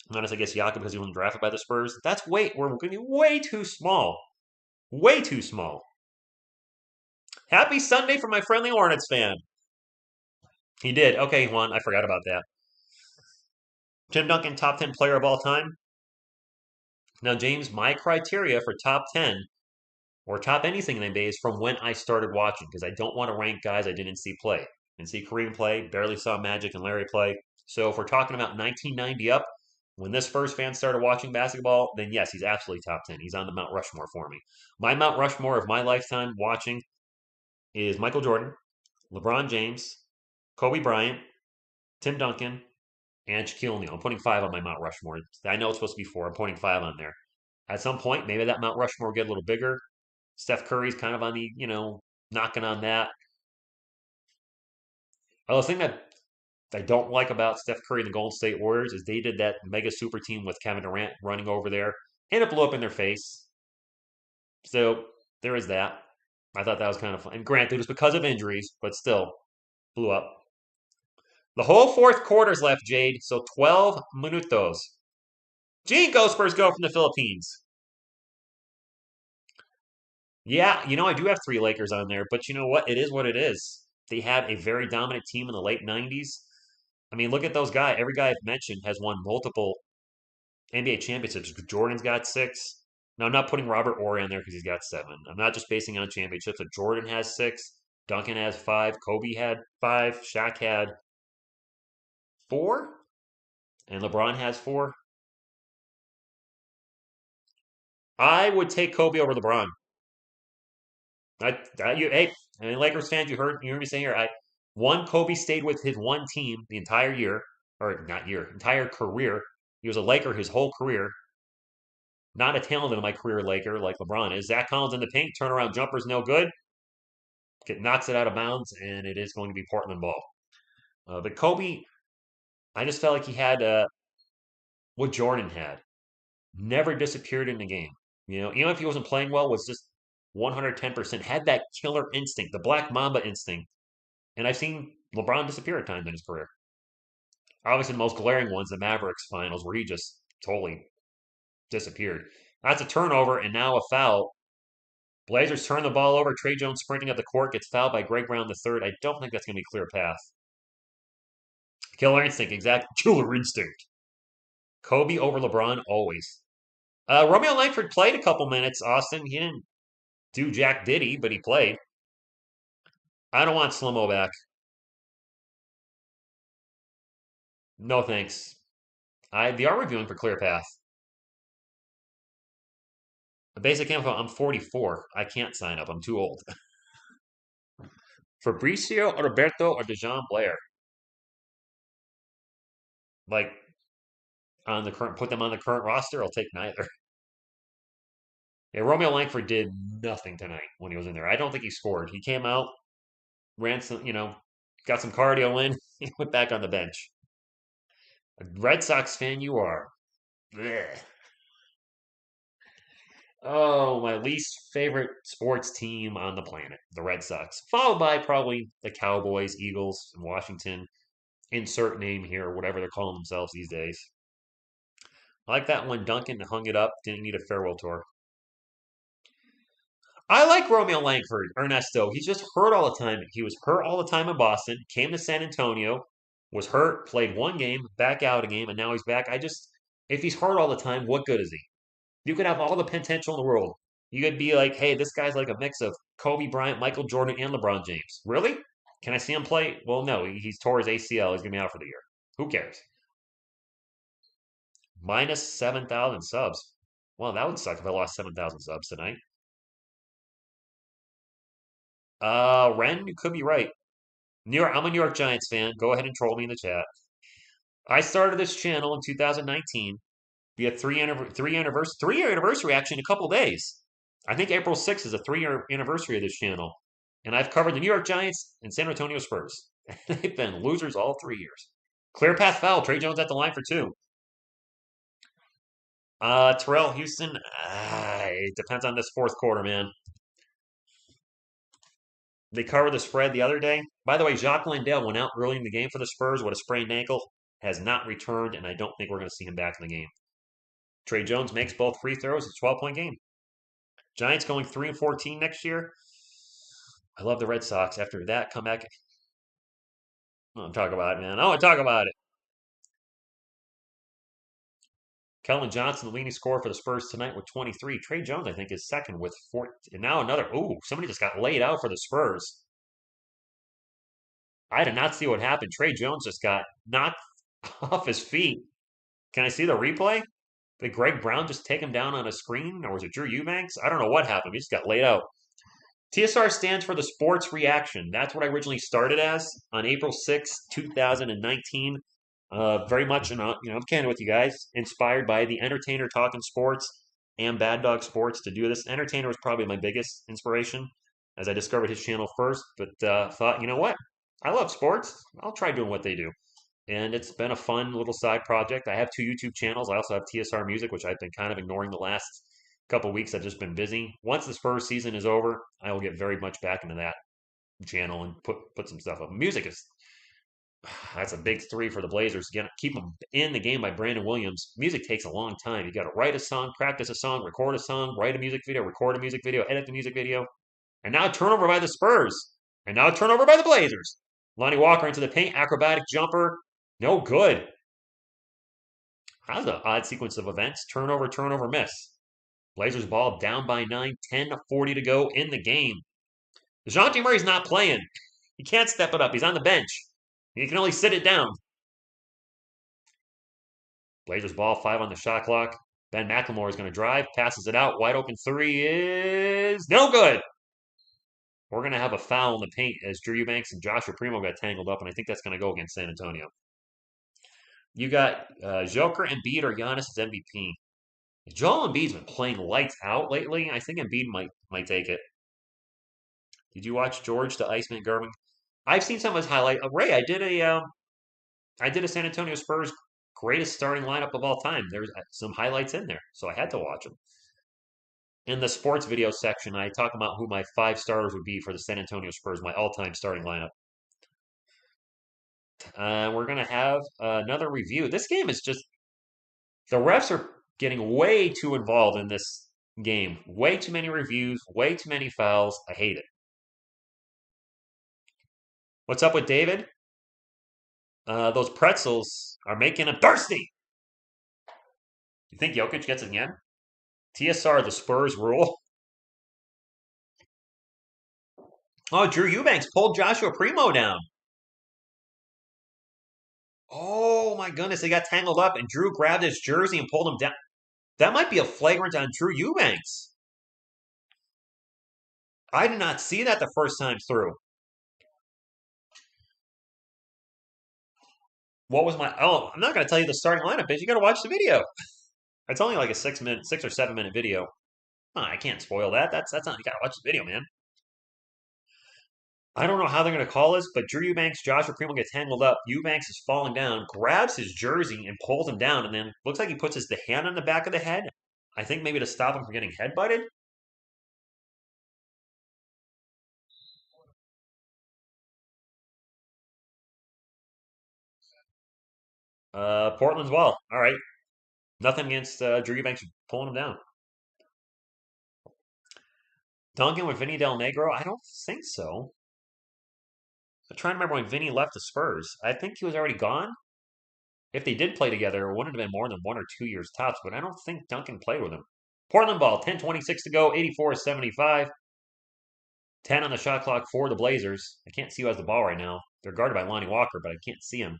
minus I guess Jakob because he wasn't drafted by the Spurs, we're going to be way too small. Way too small. Happy Sunday for my friendly Hornets fan. He did. Okay, Juan, I forgot about that. Tim Duncan, top 10 player of all time. Now, James, my criteria for top 10 or top anything in the NBA is from when I started watching because I don't want to rank guys I didn't see play. Didn't see Kareem play, barely saw Magic and Larry play. So if we're talking about 1990 up, when this Spurs fan started watching basketball, then yes, he's absolutely top 10. He's on the Mount Rushmore for me. My Mount Rushmore of my lifetime watching is Michael Jordan, LeBron James, Kobe Bryant, Tim Duncan, and Shaquille O'Neal. I'm putting 5 on my Mount Rushmore. I know it's supposed to be 4. I'm putting 5 on there. At some point, maybe that Mount Rushmore will get a little bigger. Steph Curry's kind of on the, knocking on that. The thing that I don't like about Steph Curry and the Golden State Warriors is they did that mega super team with Kevin Durant running over there, and it blew up in their face. So there is that. I thought that was kind of fun. And granted, it was because of injuries, but still blew up. The whole fourth quarter's left, Jade, so 12 minutos. Gene Go Spurs go from the Philippines. Yeah, I do have 3 Lakers on there, but you know what? It is what it is. They had a very dominant team in the late 90s. I mean, look at those guys. Every guy I've mentioned has won multiple NBA championships. Jordan's got 6. Now, I'm not putting Robert Horry on there because he's got 7. I'm not just basing it on championships. But Jordan has 6. Duncan has 5. Kobe had 5. Shaq had 4. And LeBron has 4. I would take Kobe over LeBron. Hey, and Lakers fans, you heard me saying here. Kobe stayed with his one team the entire year, or not year, entire career. He was a Laker his whole career. Not a talented in my career Laker like LeBron is. Zach Collins in the paint, turnaround jumper's no good. Knocks it out of bounds, and it is going to be Portland ball. But Kobe, I just felt like he had what Jordan had. Never disappeared in the game. Even if he wasn't playing well, was just 110%. Had that killer instinct, the Black Mamba instinct. And I've seen LeBron disappear at times in his career. Obviously, the most glaring one's the Mavericks finals, where he just totally disappeared. That's a turnover, and now a foul. Blazers turn the ball over. Trey Jones sprinting up the court gets fouled by Greg Brown III. I don't think that's going to be a clear path. Killer instinct, exact killer instinct. Kobe over LeBron, always. Romeo Langford played a couple minutes, Austin. He didn't do Jack Diddy, but he played. I don't want Slow-Mo back. No thanks. They are reviewing for Clear Path. The basic info, I'm 44. I can't sign up. I'm too old. Fabricio, Roberto, or DeJoun Blair? Like, put them on the current roster? I'll take neither. Yeah, Romeo Langford did nothing tonight when he was in there. I don't think he scored. He came out, ran some, got some cardio in, he went back on the bench. A Red Sox fan you are. Blech. Oh, my least favorite sports team on the planet, the Red Sox. Followed by probably the Cowboys, Eagles, and Washington. Insert name here, whatever they're calling themselves these days. I like that one. Duncan hung it up, didn't need a farewell tour. I like Romeo Langford, Ernesto. He's just hurt all the time. He was hurt all the time in Boston, came to San Antonio, was hurt, played one game, back out a game, and now he's back. If he's hurt all the time, what good is he? You could have all the potential in the world. You could be like, hey, this guy's like a mix of Kobe Bryant, Michael Jordan, and LeBron James. Really? Can I see him play? Well, no. He's tore his ACL. He's going to be out for the year. Who cares? Minus 7,000 subs. Well, that would suck if I lost 7,000 subs tonight. Ren, you could be right. I'm a New York Giants fan. Go ahead and troll me in the chat. I started this channel in 2019. Be a three-year anniversary actually in a couple days. I think April 6th is a 3-year anniversary of this channel. And I've covered the New York Giants and San Antonio Spurs. They've been losers all 3 years. Clear path foul. Trey Jones at the line for 2. Terrell Houston. It depends on this fourth quarter, man. They covered the spread the other day. By the way, Jacques Landale went out early in the game for the Spurs with a sprained ankle. Has not returned, and I don't think we're going to see him back in the game. Trey Jones makes both free throws. It's a 12-point game. Giants going 3-14 next year. I love the Red Sox. After that comeback, I want to talk about it, man. I want to talk about it. Keldon Johnson, the leading scorer for the Spurs tonight with 23. Trey Jones, I think, is second with 4. And now another. Ooh, somebody just got laid out for the Spurs. I did not see what happened. Trey Jones just got knocked off his feet. Can I see the replay? Did Greg Brown just take him down on a screen? Or was it Drew Eubanks? I don't know what happened. He just got laid out. TSR stands for the Sports Reaction. That's what I originally started as on April 6, 2019. Very much, I'm candid with you guys, inspired by the Entertainer Talking Sports and Bad Dog Sports to do this. Entertainer was probably my biggest inspiration as I discovered his channel first, but thought, you know what? I love sports. I'll try doing what they do. And it's been a fun little side project. I have 2 YouTube channels. I also have TSR Music, which I've been kind of ignoring the last couple weeks. I've just been busy. Once the Spurs season is over, I will get very much back into that channel and put some stuff up. Music is that's a big 3 for the Blazers. Keep them in the game by Brandon Williams. Music takes a long time. You got to write a song, practice a song, record a song, write a music video, record a music video, edit the music video. And now turnover by the Spurs. And now a turnover by the Blazers. Lonnie Walker into the paint, acrobatic jumper. No good. That was an odd sequence of events. Turnover, turnover, miss. Blazers ball down by 9, 10:40 to go in the game. DeJounte Murray's not playing. He can't step it up. He's on the bench. He can only sit it down. Blazers ball, 5 on the shot clock. Ben McLemore is going to drive, passes it out. Wide open three is no good. We're going to have a foul in the paint as Drew Eubanks and Joshua Primo got tangled up, and I think that's going to go against San Antonio. You got Joker, Embiid, or Giannis as MVP. Joel Embiid's been playing lights out lately. I think Embiid might take it. Did you watch George the Iceman Gervin? I've seen some of his highlight. Ray, I did a San Antonio Spurs greatest starting lineup of all time. There's some highlights in there, so I had to watch them. In the sports video section, I talk about who my 5 starters would be for the San Antonio Spurs, my all-time starting lineup. We're going to have another review. This game is just, the refs are getting way too involved in this game. Way too many reviews, way too many fouls. I hate it. What's up with David? Those pretzels are making him thirsty. You think Jokic gets it again? TSR, the Spurs rule. Oh, Drew Eubanks pulled Joshua Primo down. Oh my goodness, they got tangled up and Drew grabbed his jersey and pulled him down. That might be a flagrant on Drew Eubanks. I did not see that the first time through. What was my? Oh, I'm not going to tell you the starting lineup, bitch. You got to watch the video. It's only like a 6 or 7 minute video. Oh, I can't spoil that. That's not. You got to watch the video, man. I don't know how they're going to call this, but Drew Eubanks, Joshua Primo gets tangled up. Eubanks is falling down, grabs his jersey and pulls him down, and then looks like he puts the hand on the back of the head. I think maybe to stop him from getting headbutted. Portland's well. All right. Nothing against Drew Eubanks pulling him down. Duncan with Vinny Del Negro? I don't think so. I'm trying to remember when Vinny left the Spurs. I think he was already gone. If they did play together, it wouldn't have been more than 1 or 2 years tops, but I don't think Duncan played with him. Portland ball, 10:26 to go, 84-75. 10 on the shot clock for the Blazers. I can't see who has the ball right now. They're guarded by Lonnie Walker, but I can't see him.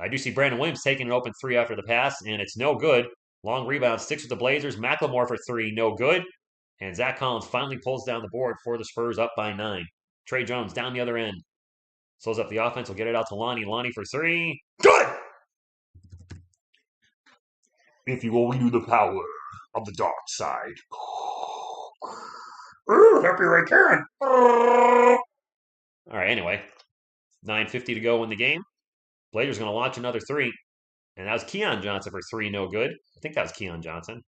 I do see Brandon Williams taking an open 3 after the pass, and it's no good. Long rebound, sticks with the Blazers. McLemore for 3, no good. And Zach Collins finally pulls down the board for the Spurs up by 9. Trey Jones down the other end. Slows up the offense. Will get it out to Lonnie. Lonnie for 3. Good! If you only knew the power of the dark side. Happy I can. All right, anyway. 9:50 to go in the game. Blazers going to launch another 3. And that was Keon Johnson for 3, no good. I think that was Keon Johnson.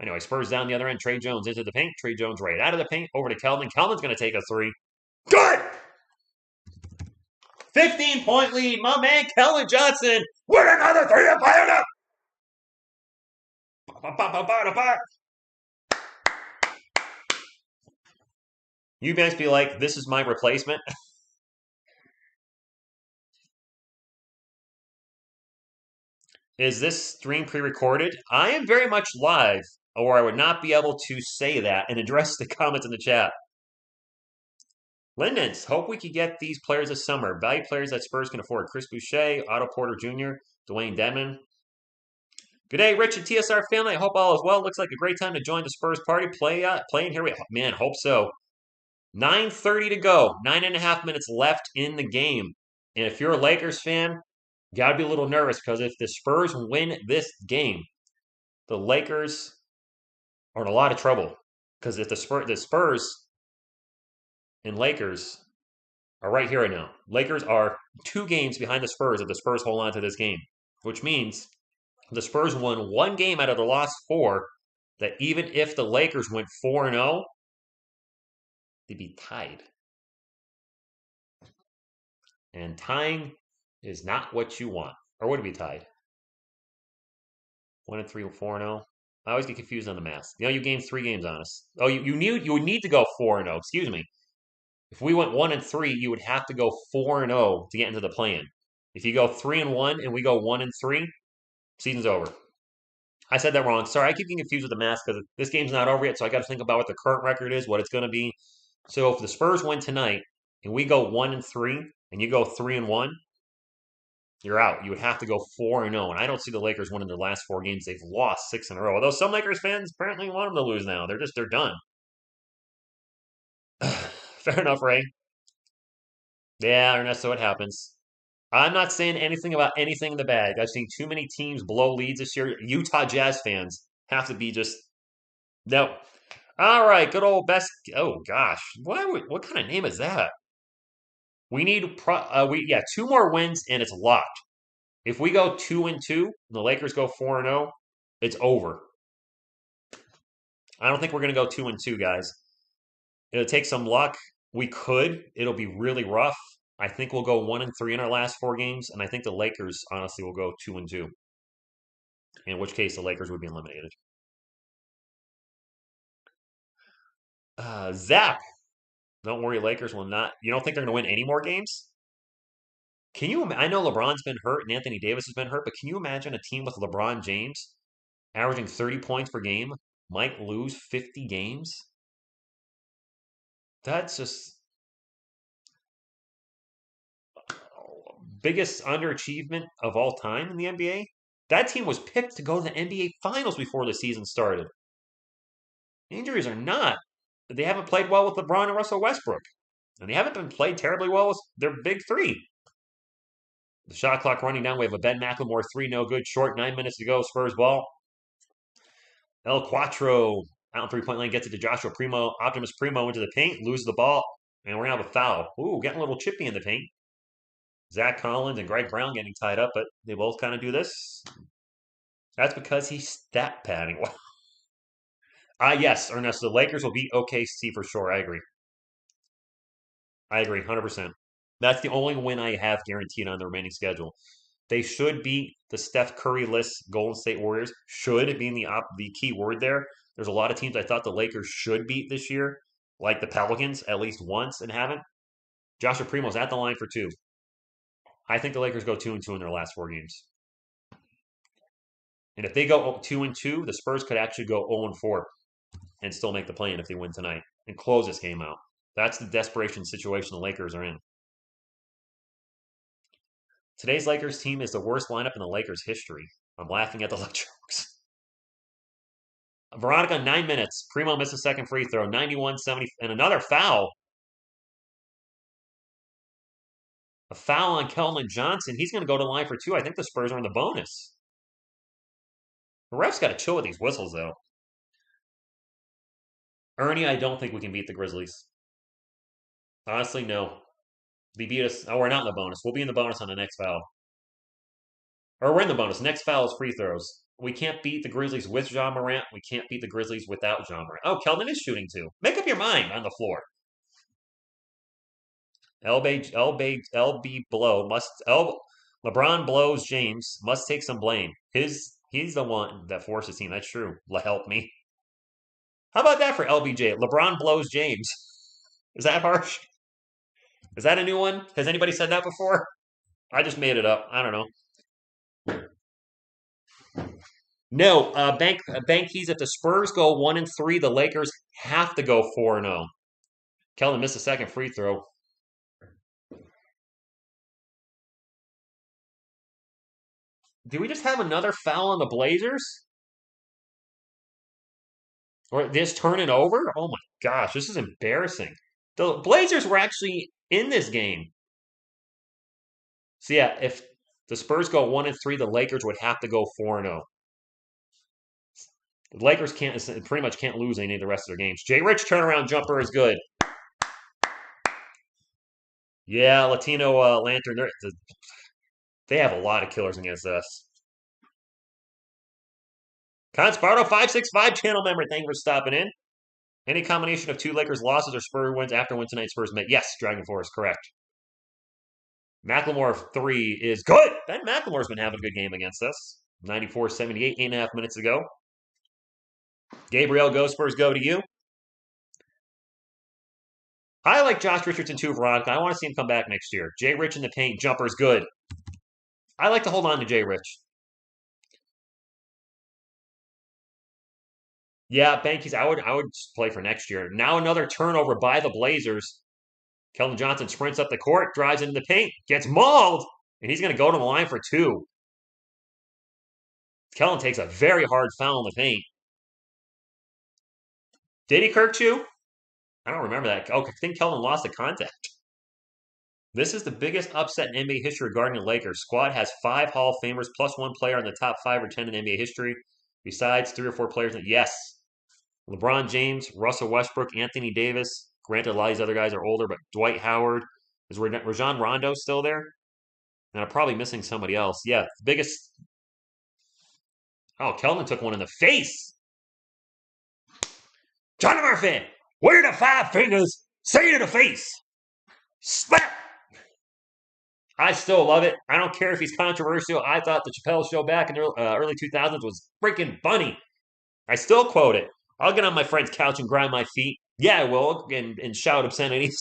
Anyway, Spurs down the other end. Trey Jones into the paint. Trey Jones right out of the paint. Over to Kelvin. Kelvin's going to take a 3. Good! 15-point lead. My man, Kelvin Johnson, with another 3 to play it up. You guys be like, this is my replacement. Is this stream pre-recorded? I am very much live, or I would not be able to say that and address the comments in the chat. Lindens, hope we could get these players this summer. Value players that Spurs can afford. Chris Boucher, Otto Porter Jr., Dwayne Dedmon. Good day, Rich and TSR family. I hope all is well. Looks like a great time to join the Spurs party. Playing here. Man, hope so. 9:30 to go. 9.5 minutes left in the game. And if you're a Lakers fan, you got to be a little nervous because if the Spurs win this game, the Lakers are in a lot of trouble. Because if the Spurs and Lakers are right here right now. Lakers are 2 games behind the Spurs if the Spurs hold on to this game, which means the Spurs won 1 game out of the last 4, that even if the Lakers went 4-0, they'd be tied. And tying is not what you want. Or would it be tied? 1-3, 4-0. I always get confused on the math. You gained 3 games on us. Oh, you would need to go 4-0. Excuse me. If we went 1-3, you would have to go 4-0 to get into the play-in. If you go 3-1 and we go 1-3, season's over. I said that wrong. Sorry, I keep getting confused with the math because this game's not over yet, so I got to think about what the current record is, what it's going to be. So if the Spurs win tonight and we go 1-3 and you go 3-1, you're out. You would have to go 4-0, and I don't see the Lakers winning their last 4 games. They've lost 6 in a row. Although some Lakers fans apparently want them to lose now. They're done. Fair enough, Ray. Yeah, Ernesto, it happens. I'm not saying anything about anything in the bag. I've seen too many teams blow leads this year. Utah Jazz fans have to be just no. All right, good old best. Oh gosh, what kind of name is that? We need 2 more wins and it's locked. If we go 2-2, and the Lakers go 4-0, it's over. I don't think we're gonna go 2-2, guys. It'll take some luck. We could. It'll be really rough. I think we'll go 1-3 in our last 4 games, and I think the Lakers honestly will go 2-2. In which case, the Lakers would be eliminated. Zap. Don't worry, Lakers will not. You don't think they're going to win any more games? Can you? I know LeBron's been hurt and Anthony Davis has been hurt, but can you imagine a team with LeBron James averaging 30 points per game might lose 50 games? That's just biggest underachievement of all time in the NBA. That team was picked to go to the NBA Finals before the season started. Injuries are not. They haven't played well with LeBron and Russell Westbrook. And they haven't been played terribly well with their big 3. The shot clock running down. We have a Ben McLemore 3, no good, short, 9 minutes to go. Spurs ball. El Quattro out 3-point line, gets it to Joshua Primo. Optimus Primo into the paint, loses the ball, and we're going to have a foul. Ooh, getting a little chippy in the paint. Zach Collins and Greg Brown getting tied up, but they both kind of do this. That's because he's stat padding. Yes, Ernesto, the Lakers will beat OKC for sure. I agree. 100%. That's the only win I have guaranteed on the remaining schedule. They should beat the Steph Curry-less Golden State Warriors. Should being the key word there. There's a lot of teams I thought the Lakers should beat this year, like the Pelicans at least once and haven't. Joshua Primo's at the line for 2. I think the Lakers go 2-2 in their last 4 games. And if they go 2-2, the Spurs could actually go 0-4 and still make the play-in if they win tonight and close this game out. That's the desperation situation the Lakers are in. Today's Lakers team is the worst lineup in the Lakers' history. I'm laughing at the jokes. Veronica, 9 minutes. Primo missed a second free throw. 91-70, and another foul. A foul on Keldon Johnson. He's going to go to the line for 2. I think the Spurs are in the bonus. The ref's got to chill with these whistles, though. Ernie, I don't think we can beat the Grizzlies. Honestly, no. They beat us. Oh, we're not in the bonus. We'll be in the bonus on the next foul. Or we're in the bonus. Next foul is free throws. We can't beat the Grizzlies with Ja Morant. We can't beat the Grizzlies without Ja Morant. Oh, Keldon is shooting too. Make up your mind on the floor. LB blow must LeBron blows James must take some blame. He's the one that forced his team. That's true. Help me. How about that for LBJ? LeBron blows James. Is that harsh? Is that a new one? Has anybody said that before? I just made it up. I don't know. No, Bank Keys. If the Spurs go 1-3, the Lakers have to go 4-0. Keldon missed a second free throw. Do we just have another foul on the Blazers? Or this turning over? Oh my gosh, this is embarrassing. The Blazers were actually in this game. So yeah, if the Spurs go 1-3, the Lakers would have to go 4-0. The Lakers pretty much can't lose any of the rest of their games. Jay Rich turnaround jumper is good. Yeah, Latino Lantern. They have a lot of killers against us. Consparto 565 channel member, thank you for stopping in. Any combination of 2 Lakers losses or Spurs wins after win tonight, Spurs met. Yes, Dragon Force, correct. McLemore 3 is good. Ben McLemore's been having a good game against us. 94-78, 8.5 minutes ago. Gabriel, go Spurs, go to you. I like Josh Richardson too, Veronica. I want to see him come back next year. Jay Rich in the paint, jumper's good. I like to hold on to Jay Rich. Yeah, Bankies, I would play for next year. Now another turnover by the Blazers. Keldon Johnson sprints up the court, drives into the paint, gets mauled, and he's going to go to the line for two. Kellen takes a very hard foul in the paint. Did he Kirk Chew? I don't remember that. Oh, I think Kellen lost the contact. This is the biggest upset in NBA history regarding the Lakers. Squad has 5 Hall of Famers plus 1 player in the top 5 or 10 in NBA history, besides 3 or 4 players. Yes, LeBron James, Russell Westbrook, Anthony Davis. Granted, a lot of these other guys are older, but Dwight Howard. Is Rajon Rondo still there? And I'm probably missing somebody else. Yeah, the biggest. Oh, Keldon took one in the face. John Murphy, where are the 5 fingers? Say to the face. Slap. I still love it. I don't care if he's controversial. I thought the Chappelle Show back in the early 2000s was freaking funny. I still quote it. I'll get on my friend's couch and grind my feet. Yeah, I will, and shout obscenities.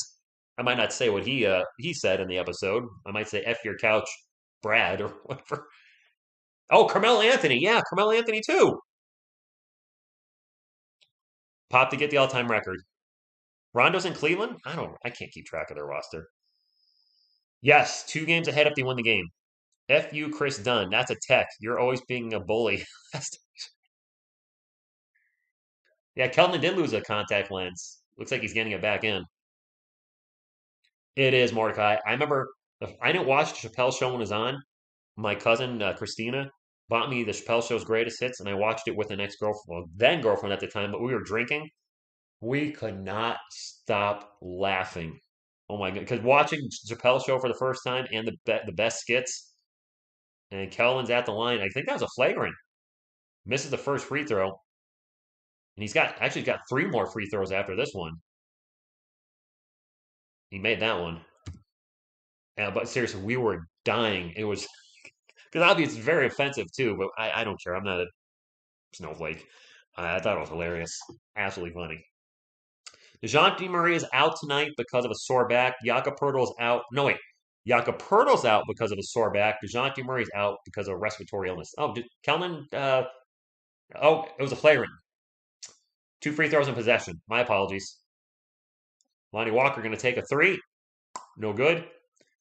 I might not say what he said in the episode. I might say "F your couch, Brad" or whatever. Oh, Carmelo Anthony. Yeah, Carmelo Anthony too. Pop to get the all-time record. Rondo's in Cleveland? I can't keep track of their roster. Yes, 2 games ahead if they win the game. F you, Chris Dunn. That's a tech. You're always being a bully. Yeah, Kelvin did lose a contact lens. Looks like he's getting it back in. It is Mordecai. I remember I didn't watch the Chappelle Show when it was on. My cousin Christina bought me the Chappelle Show's greatest hits, and I watched it with an ex-girlfriend, well, then girlfriend at the time. But we were drinking. We could not stop laughing. Oh my god! Because watching Chappelle Show for the first time and the best skits, and Kelvin's at the line. I think that was a flagrant. Misses the first free throw, and he's got 3 more free throws after this one. He made that one. Yeah, but seriously, we were dying. It was because obviously it's very offensive too, but I don't care. I'm not a snowflake. I thought it was hilarious. Absolutely funny. DeJounte Murray is out tonight because of a sore back. Jakob Poeltl's out. No, wait. Jakob Poeltl's out because of a sore back. DeJounte Murray's out because of respiratory illness. Oh, Kelman, it was a flagrant. 2 free throws in possession. My apologies. Lonnie Walker going to take a 3. No good.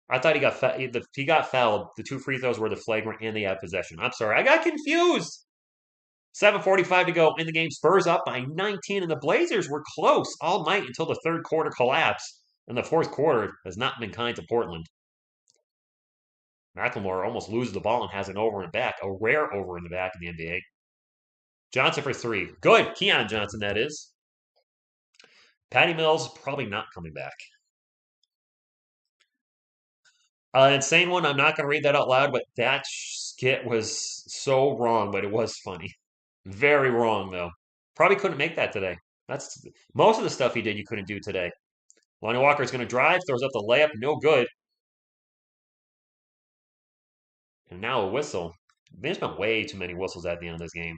I thought he got fouled. The 2 free throws were the flagrant and they had possession. I'm sorry. I got confused. 7:45 to go in the game. Spurs up by 19, and the Blazers were close all night until the third quarter collapse. And the fourth quarter has not been kind to Portland. McLemore almost loses the ball and has an over in the back, a rare over in the back in the NBA. Johnson for 3. Good. Keon Johnson, that is. Patty Mills probably not coming back. Insane one. I'm not going to read that out loud, but that skit was so wrong, but it was funny. Very wrong, though. Probably couldn't make that today. That's most of the stuff he did you couldn't do today. Lonnie Walker is going to drive, throws up the layup, no good. And now a whistle. There's been way too many whistles at the end of this game.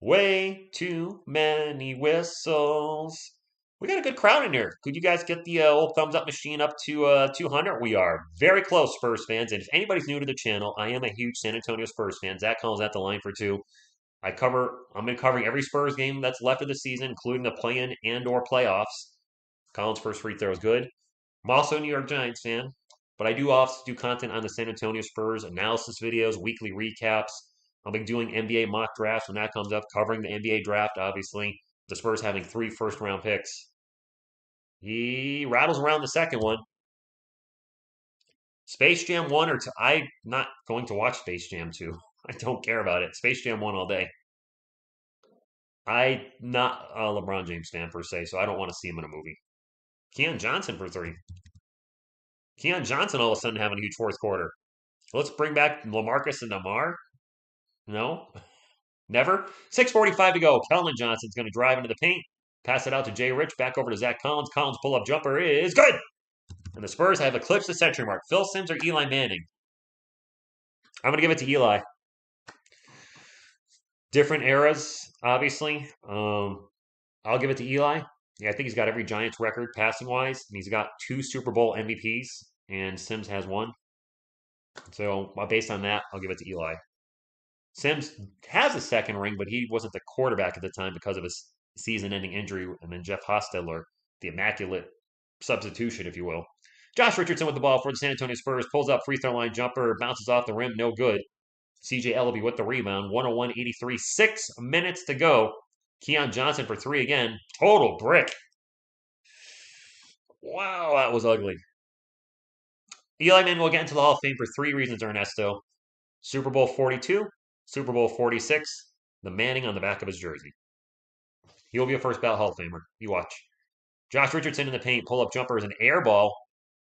Way too many whistles. We got a good crowd in here. Could you guys get the old thumbs up machine up to 200? We are very close, Spurs fans. And if anybody's new to the channel, I am a huge San Antonio Spurs fan. Zach Collins at the line for 2. I'm going to be covering every Spurs game that's left of the season, including the play-in and/or playoffs. Collins' first free throw is good. I'm also a New York Giants fan, but I do also do content on the San Antonio Spurs, analysis videos, weekly recaps. I'll be doing NBA mock drafts when that comes up, covering the NBA draft, obviously. The Spurs having 3 first-round picks. He rattles around the second one. Space Jam 1 or 2. I'm not going to watch Space Jam 2. I don't care about it. Space Jam 1 all day. I'm not a LeBron James fan per se, so I don't want to see him in a movie. Keon Johnson for 3. Keon Johnson all of a sudden having a huge fourth quarter. Let's bring back LaMarcus and Namar. No, never. 6:45 to go. Keldon Johnson's going to drive into the paint. Pass it out to Jay Rich. Back over to Zach Collins. Collins pull-up jumper is good. And the Spurs have eclipsed the century mark. Phil Simms or Eli Manning? I'm going to give it to Eli. Different eras, obviously. I'll give it to Eli. Yeah, I think he's got every Giants record passing wise. He's got 2 Super Bowl MVPs, and Sims has one. So based on that, I'll give it to Eli. Sims has a second ring, but he wasn't the quarterback at the time because of his season-ending injury, and then Jeff Hostetler, the immaculate substitution, if you will. Josh Richardson with the ball for the San Antonio Spurs, pulls up free throw line jumper, bounces off the rim, no good. CJ Ellaby with the rebound, 101-83, 6 minutes to go. Keon Johnson for three again, total brick. Wow, that was ugly. Eli Manning will get into the Hall of Fame for 3 reasons, Ernesto. Super Bowl 42, Super Bowl 46, the Manning on the back of his jersey. He will be a first ballot Hall of Famer. You watch. Josh Richardson in the paint, pull up jumper is an air ball,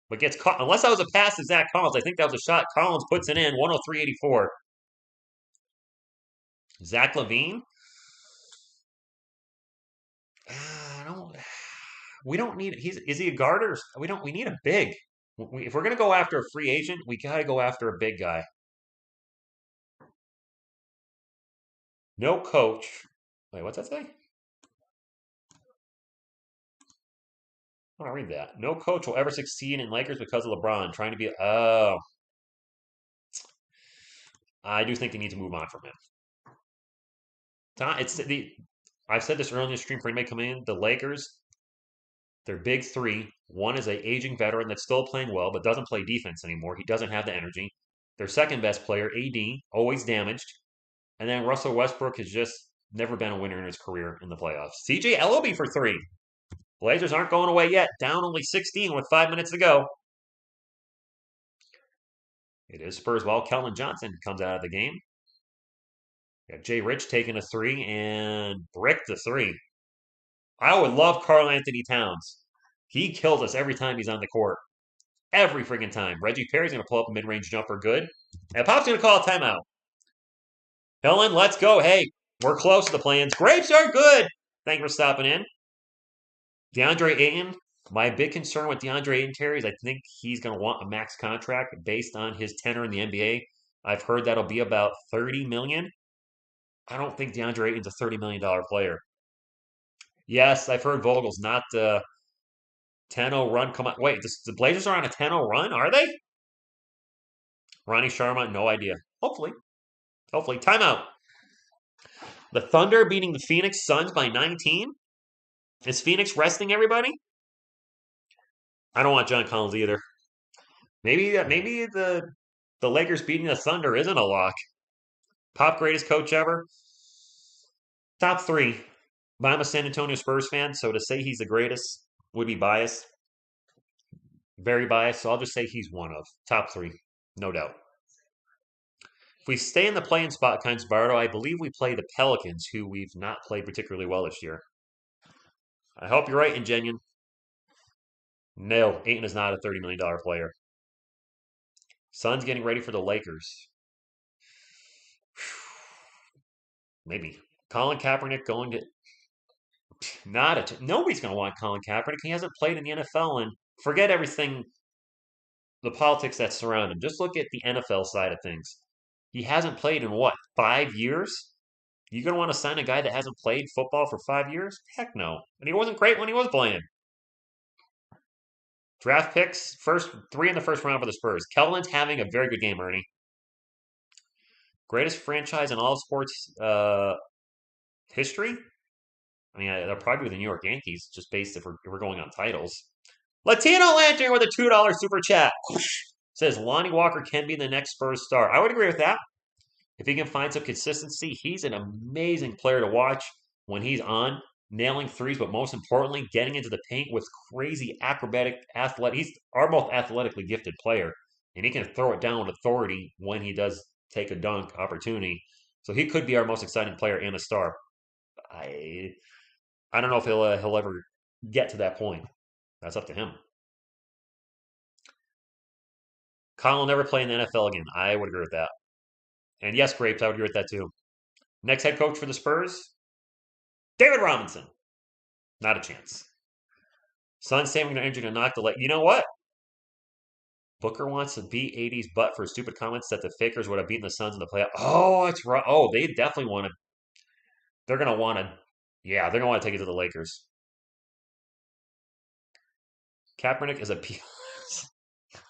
but gets caught. Unless that was a pass to Zach Collins, I think that was a shot. Collins puts it in, 103-84. Zach LaVine. I don't. We don't need. Is he a guard or we don't? We need a big. If we're gonna go after a free agent, we gotta go after a big guy. No coach. Wait, what's that say? I want to read that. No coach will ever succeed in Lakers because of LeBron trying to be. Oh, I do think they need to move on from him. It's the. I've said this earlier in the stream for anybody coming in. The Lakers, their big three. One is a aging veteran that's still playing well but doesn't play defense anymore. He doesn't have the energy. Their second best player, AD, always damaged, and then Russell Westbrook has just never been a winner in his career in the playoffs. CJ Ellaby for three. Blazers aren't going away yet. Down only 16 with 5 minutes to go. It is Spurs ball. Kellen Johnson comes out of the game. Got Jay Rich taking a three and bricked the three. I would love Karl Anthony Towns. He kills us every time he's on the court. Every freaking time. Reggie Perry's going to pull up a mid-range jumper good. And Pop's going to call a timeout. Helen, let's go. Hey, we're close to the plans. Grapes are good. Thank you for stopping in. DeAndre Ayton. My big concern with DeAndre Ayton, Terry, is I think he's going to want a max contract based on his tenure in the NBA. I've heard that'll be about $30 million. I don't think DeAndre Ayton's a $30 million player. Yes, I've heard Vogel's not 10-0 run. Come on. Wait, the Blazers are on a 10-0 run, are they? Ronnie Sharma, no idea. Hopefully. Hopefully. Timeout. The Thunder beating the Phoenix Suns by 19? Is Phoenix resting everybody? I don't want John Collins either. Maybe the Lakers beating the Thunder isn't a lock. Pop greatest coach ever? Top three. But I'm a San Antonio Spurs fan, so to say he's the greatest would be biased. Very biased, so I'll just say he's one of. Top three. No doubt. If we stay in the playing spot, Kind Bardo, I believe we play the Pelicans, who we've not played particularly well this year. I hope you're right, Ingenian. No, Ayton is not a $30 million player. Suns getting ready for the Lakers. Maybe. Colin Kaepernick going to... Nobody's going to want Colin Kaepernick. He hasn't played in the NFL, and forget everything, the politics that surround him. Just look at the NFL side of things. He hasn't played in what, 5 years? You gonna want to sign a guy that hasn't played football for 5 years? Heck no. And he wasn't great when he was playing. Draft picks, first 3 in the first round for the Spurs. Kellen's having a very good game, Ernie. Greatest franchise in all sports history? I mean, they'll probably be the New York Yankees, just based if we're going on titles. Latino Lantern with a $2 super chat. Says Lonnie Walker can be the next Spurs star. I would agree with that. If he can find some consistency, he's an amazing player to watch when he's on, nailing threes, but most importantly, getting into the paint with crazy acrobatic athletic. He's our most athletically gifted player, and he can throw it down with authority when he does take a dunk opportunity. So he could be our most exciting player and a star. I don't know if he'll ever get to that point. That's up to him. Colin will never play in the NFL again. I would agree with that. And yes, Grapes, I would agree with that too. Next head coach for the Spurs, David Robinson. Not a chance. Suns saving their injury to knock the leg. You know what? Booker wants to beat AD's butt for stupid comments that the Fakers would have beaten the Suns in the playoff. Oh, that's right. Oh, they definitely want to. They're going to want to, yeah, they're going to want to take it to the Lakers. Kaepernick is a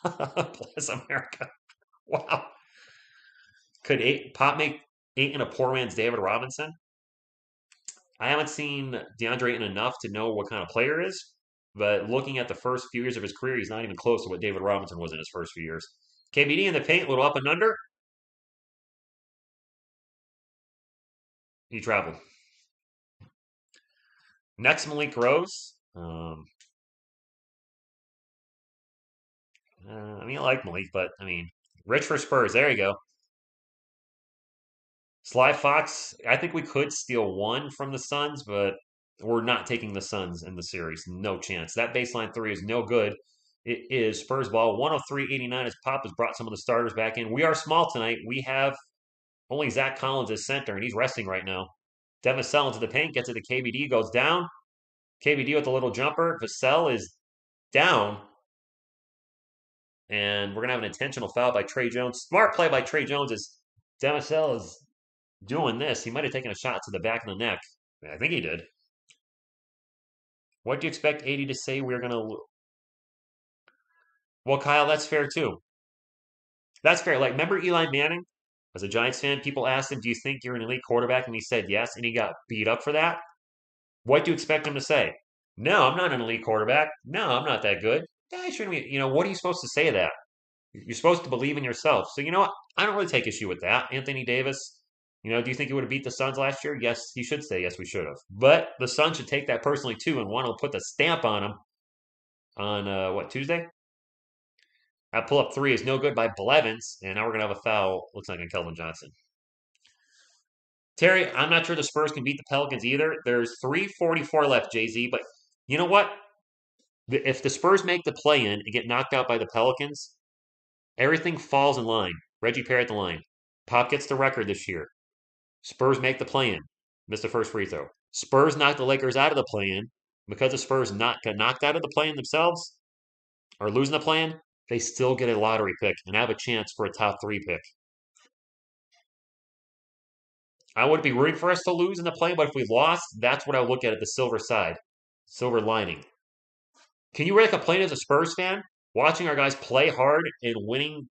Bless America. Wow. Could Pop make eight in a poor man's David Robinson? I haven't seen DeAndre Ayton enough to know what kind of player he is, but looking at the first few years of his career, he's not even close to what David Robinson was in his first few years. KBD in the paint, a little up and under. He traveled. Next, Malik Rose. I mean, I like Malik, but I mean, rich for Spurs. There you go. Sly Fox. I think we could steal one from the Suns, but we're not taking the Suns in the series. No chance. That baseline three is no good. It is Spurs ball 103-89 as Pop has brought some of the starters back in. We are small tonight. We have only Zach Collins as center, and he's resting right now. Devin Vassell into the paint, gets it to KBD, goes down. KBD with a little jumper. Vassell is down. And we're going to have an intentional foul by Trey Jones. Smart play by Trey Jones as Devin Vassell is doing this. He might have taken a shot to the back of the neck. I think he did. What do you expect 80 to say we're going to... Well, Kyle, that's fair too. That's fair. Like, remember Eli Manning? As a Giants fan, people asked him, do you think you're an elite quarterback? And he said yes, and he got beat up for that. What do you expect him to say? No, I'm not an elite quarterback. No, I'm not that good. Yeah, shouldn't we? What are you supposed to say to that? You're supposed to believe in yourself. So, you know what? I don't really take issue with that. Anthony Davis, do you think he would have beat the Suns last year? Yes, he should say, yes, we should have. But the Suns should take that personally, too, and want to put the stamp on him on, Tuesday? That pull-up three is no good by Blevins, and now we're going to have a foul, looks like on Kelvin Johnson. Terry, I'm not sure the Spurs can beat the Pelicans either. There's 3:44 left, Jay-Z, but you know what? If the Spurs make the play-in and get knocked out by the Pelicans, everything falls in line. Reggie Perry at the line. Pop gets the record this year. Spurs make the play-in. Missed the first free throw. Spurs knock the Lakers out of the play-in. Because the Spurs not got knocked out of the play-in themselves, or losing the play-in, they still get a lottery pick and have a chance for a top 3 pick. I would be rooting for us to lose in the play, but if we lost, that's what I would look at the silver side. Silver lining. Can you really complain as a Spurs fan? Watching our guys play hard and winning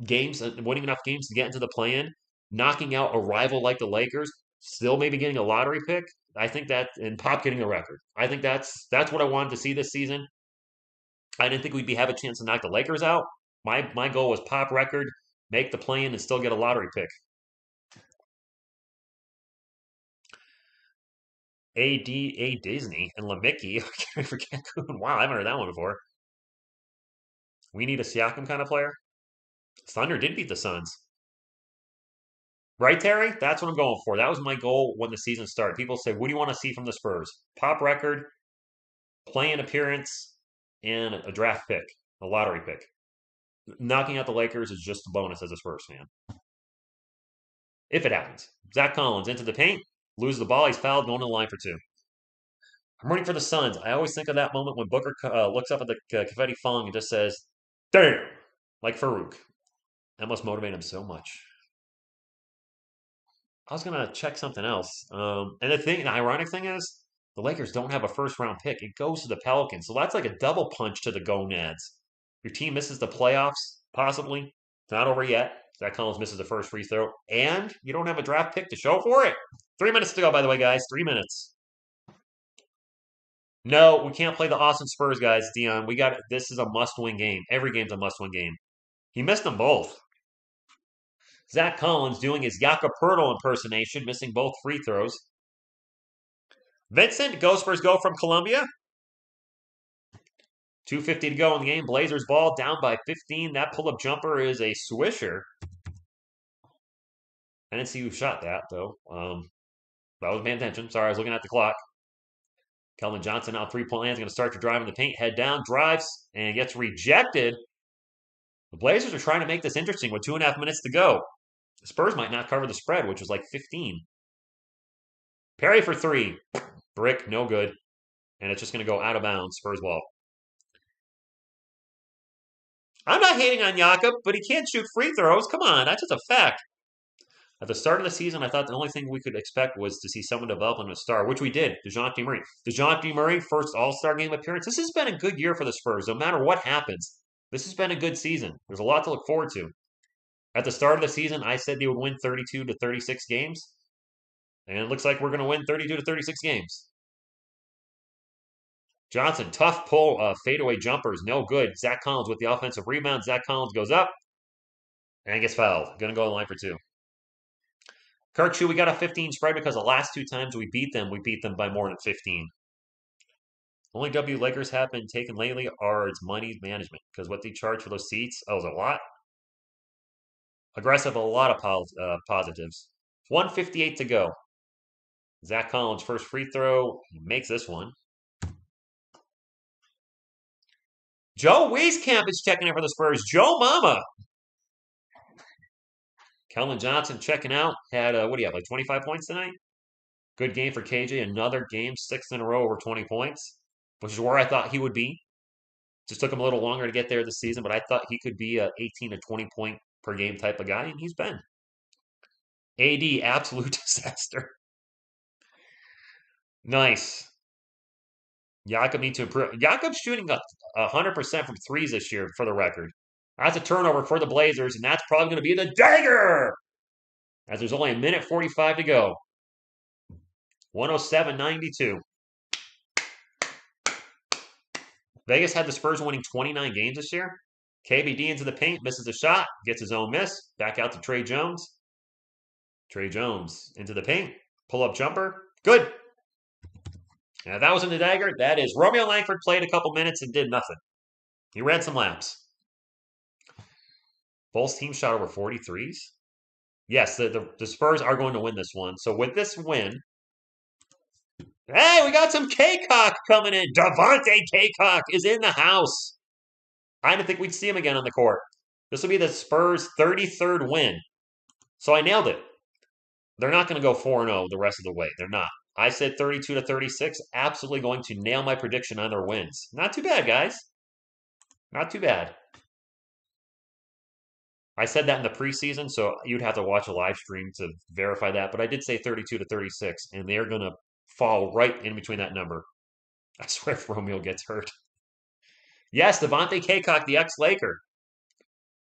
games, winning enough games to get into the play-in, knocking out a rival like the Lakers, still maybe getting a lottery pick. I think that, and Pop getting a record. I think that's what I wanted to see this season. I didn't think we'd have a chance to knock the Lakers out. My goal was Pop record, make the play-in, and still get a lottery pick. A Disney and Lamicki for Cancun. Wow, I haven't heard that one before. We need a Siakam kind of player. Thunder did beat the Suns. Right, Terry? That's what I'm going for. That was my goal when the season started. People say, what do you want to see from the Spurs? Pop record, play-in appearance, and a draft pick, a lottery pick. Knocking out the Lakers is just a bonus as a Spurs fan. If it happens. Zach Collins into the paint, loses the ball, he's fouled, going to the line for 2. I'm rooting for the Suns. I always think of that moment when Booker looks up at the confetti falling and just says, damn, like Farouk. That must motivate him so much. I was going to check something else. And the ironic thing is, the Lakers don't have a first-round pick. It goes to the Pelicans. So that's like a double punch to the gonads. Your team misses the playoffs, possibly. It's not over yet. Zach Collins misses the first free throw. And you don't have a draft pick to show for it. 3 minutes to go, by the way, guys. 3 minutes. No, we can't play the Austin Spurs, guys, Dion. This is a must-win game. Every game's a must-win game. He missed them both. Zach Collins doing his Jakob Poeltl impersonation, missing both free throws. Vincent, Go Spurs go from Columbia. 2:50 to go in the game. Blazers ball down by 15. That pull-up jumper is a swisher. I didn't see who shot that, though. I wasn't paying attention. Sorry, I was looking at the clock. Kelvin Johnson now 3-point land is going to start to drive in the paint. Head down, drives, and gets rejected. The Blazers are trying to make this interesting with 2.5 minutes to go. The Spurs might not cover the spread, which was like 15. Perry for 3. Brick, no good. And it's just going to go out of bounds. Spurs ball. I'm not hating on Jakob, but he can't shoot free throws. Come on, that's just a fact. At the start of the season, I thought the only thing we could expect was to see someone develop into a star, which we did. DeJounte Murray. DeJounte Murray, first All-Star game appearance. This has been a good year for the Spurs. No matter what happens, this has been a good season. There's a lot to look forward to. At the start of the season, I said they would win 32 to 36 games. And it looks like we're going to win 32 to 36 games. Johnson, tough pull, fadeaway jumpers, no good. Zach Collins with the offensive rebound. Zach Collins goes up and gets fouled. Going to go on the line for two. Kirkshoe, we got a 15 spread because the last two times we beat them by more than 15. Only W Lakers have been taken lately are its money management because what they charge for those seats, is a lot. Aggressive, a lot of positives. 1:58 to go. Zach Collins, first free throw. He makes this one. Joe Wieskamp is checking in for the Spurs. Joe Mama. Kelvin Johnson checking out. Had, what do you have, like 25 points tonight? Good game for KJ. Another game, 6th in a row over 20 points, which is where I thought he would be. Just took him a little longer to get there this season, but I thought he could be a 18 to 20 point per game type of guy, and he's been. AD, absolute disaster. Nice. Jakob needs to improve. Jakob's shooting 100% from threes this year, for the record. That's a turnover for the Blazers, and that's probably going to be the dagger! As there's only 1:45 to go. 107-92. Vegas had the Spurs winning 29 games this year. KBD into the paint, misses a shot, gets his own miss. Back out to Trey Jones. Trey Jones into the paint. Pull-up jumper. Good. Now, that wasn't the dagger. That is Romeo Langford played a couple minutes and did nothing. He ran some laps. Bulls team shot over 43s. Yes, the Spurs are going to win this one. So with this win, hey, we got some K-Cock coming in. Devontae K-Cock is in the house. I didn't think we'd see him again on the court. This will be the Spurs' 33rd win. So I nailed it. They're not going to go 4-0 the rest of the way. They're not. I said 32 to 36. Absolutely going to nail my prediction on their wins. Not too bad, guys. Not too bad. I said that in the preseason, so you'd have to watch a live stream to verify that. But I did say 32 to 36, and they're going to fall right in between that number. I swear if Romeo gets hurt. Yes, Devontae K-Cock, the ex-Laker.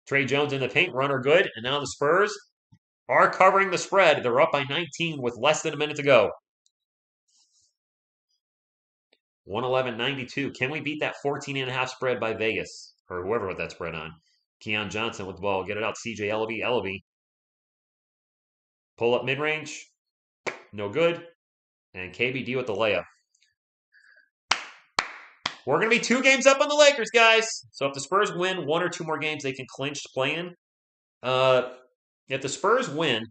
Trey Jones in the paint, runner good. And now the Spurs are covering the spread. They're up by 19 with less than a minute to go. 111-92. Can we beat that 14.5 spread by Vegas? Or whoever with that spread on. Keon Johnson with the ball. Get it out. CJ Elleby. Pull up mid-range. No good. And KBD with the layup. We're going to be 2 games up on the Lakers, guys. So if the Spurs win 1 or 2 more games, they can clinch play-in. If the Spurs win,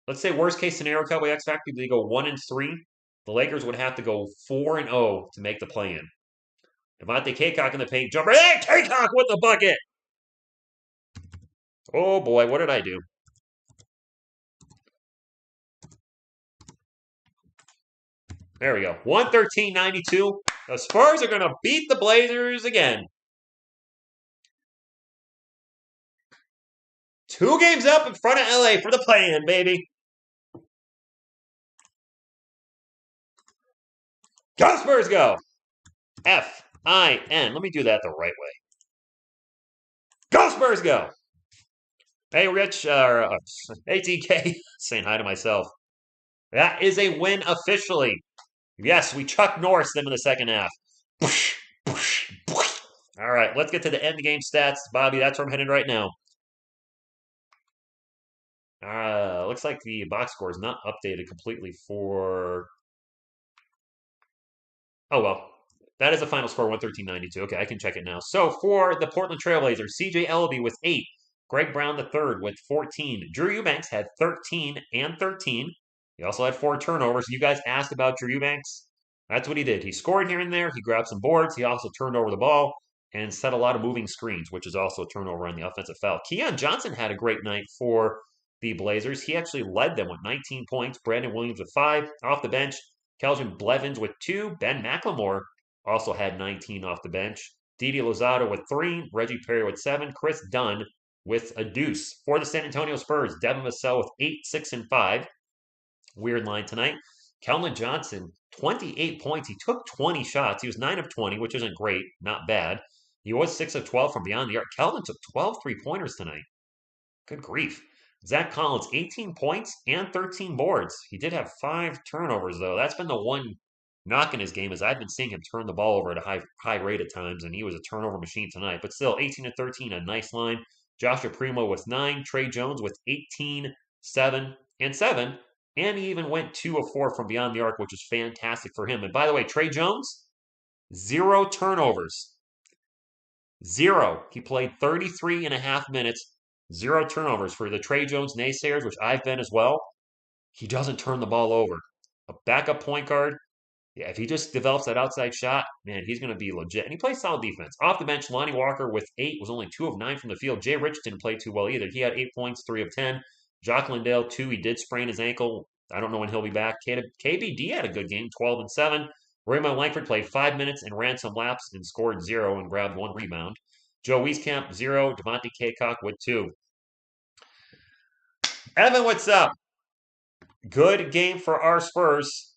let's say worst case scenario, Cowboy X Factor, they go 1-3. The Lakers would have to go 4-0 to make the play-in. Devontae K-Cock in the paint. Jumper. Hey, K-Cock with the bucket! Oh, boy, what did I do? There we go. 113-92. The Spurs are going to beat the Blazers again. 2 games up in front of LA for the play-in, baby. Go Spurs, go! F-I-N. Let me do that the right way. Go Spurs, go! Hey, Rich, ATK, saying hi to myself. That is a win officially. Yes, we Chuck Norris them in the second half. All right, let's get to the end game stats. Bobby, that's where I'm headed right now. Looks like the box score is not updated completely for... Oh, well. That is the final score, 113-92. Okay, I can check it now. So for the Portland Trailblazers, CJ Elleby with 8. Greg Brown III with 14. Drew Eubanks had 13 and 13. He also had 4 turnovers. You guys asked about Drew Eubanks. That's what he did. He scored here and there. He grabbed some boards. He also turned over the ball and set a lot of moving screens, which is also a turnover on the offensive foul. Keon Johnson had a great night for the Blazers. He actually led them with 19 points. Brandon Williams with 5 off the bench. Kelvin Blevins with 2. Ben McLemore also had 19 off the bench. Didi Lozato with 3. Reggie Perry with 7. Chris Dunn with a deuce. For the San Antonio Spurs, Devin Vassell with 8, 6, and 5. Weird line tonight. Keldon Johnson, 28 points. He took 20 shots. He was 9 of 20, which isn't great, not bad. He was 6 of 12 from beyond the arc. Keldon took 12 three-pointers tonight. Good grief. Zach Collins, 18 points and 13 boards. He did have 5 turnovers, though. That's been the one knock in his game, is I've been seeing him turn the ball over at a high rate at times, and he was a turnover machine tonight. But still, 18 and 13, a nice line. Joshua Primo with 9. Trey Jones with 18, 7, and 7. And he even went 2 of 4 from beyond the arc, which is fantastic for him. And by the way, Trey Jones, 0 turnovers. 0. He played 33 and a half minutes, 0 turnovers. For the Trey Jones naysayers, which I've been as well, he doesn't turn the ball over. A backup point guard, yeah, if he just develops that outside shot, man, he's going to be legit. And he plays solid defense. Off the bench, Lonnie Walker with 8 was only 2 of 9 from the field. Jay Rich didn't play too well either. He had 8 points, 3 of 10. Jock Landale, 2. He did sprain his ankle. I don't know when he'll be back. KBD had a good game, 12 and 7. Raymond Langford played 5 minutes and ran some laps and scored 0 and grabbed 1 rebound. Joe Wieskamp, 0. Devontae Kaycock with 2. Evan, what's up? Good game for our Spurs.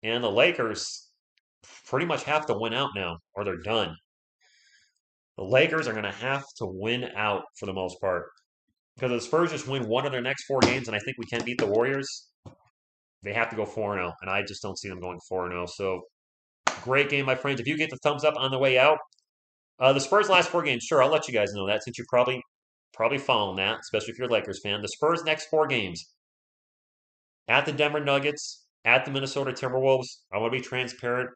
And the Lakers pretty much have to win out now, or they're done. The Lakers are going to have to win out for the most part. Because the Spurs just win 1 of their next 4 games, and I think we can beat the Warriors. They have to go 4-0, and I just don't see them going 4-0. So, great game, my friends. If you get the thumbs up on the way out, the Spurs' last 4 games, sure, I'll let you guys know that since you're probably following that, especially if you're a Lakers fan. The Spurs' next 4 games, at the Denver Nuggets, at the Minnesota Timberwolves. I want to be transparent.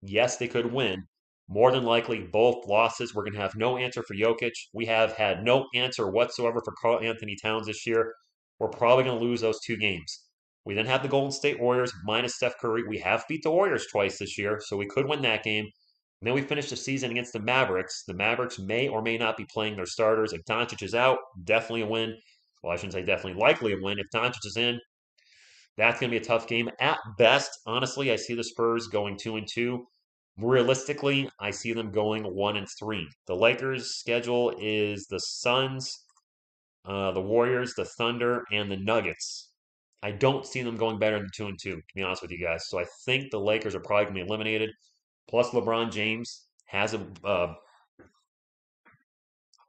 Yes, they could win. More than likely, both losses. We're going to have no answer for Jokic. We have had no answer whatsoever for Karl Anthony Towns this year. We're probably going to lose those 2 games. We then have the Golden State Warriors minus Steph Curry. We have beat the Warriors twice this year, so we could win that game. And then we finish the season against the Mavericks. The Mavericks may or may not be playing their starters. If Doncic is out, definitely a win. Well, I shouldn't say definitely, likely a win. If Doncic is in, that's going to be a tough game. At best, honestly, I see the Spurs going 2-2. Realistically, I see them going 1-3. The Lakers' schedule is the Suns, the Warriors, the Thunder, and the Nuggets. I don't see them going better than 2-2, to be honest with you guys. So I think the Lakers are probably going to be eliminated. Plus, LeBron James has a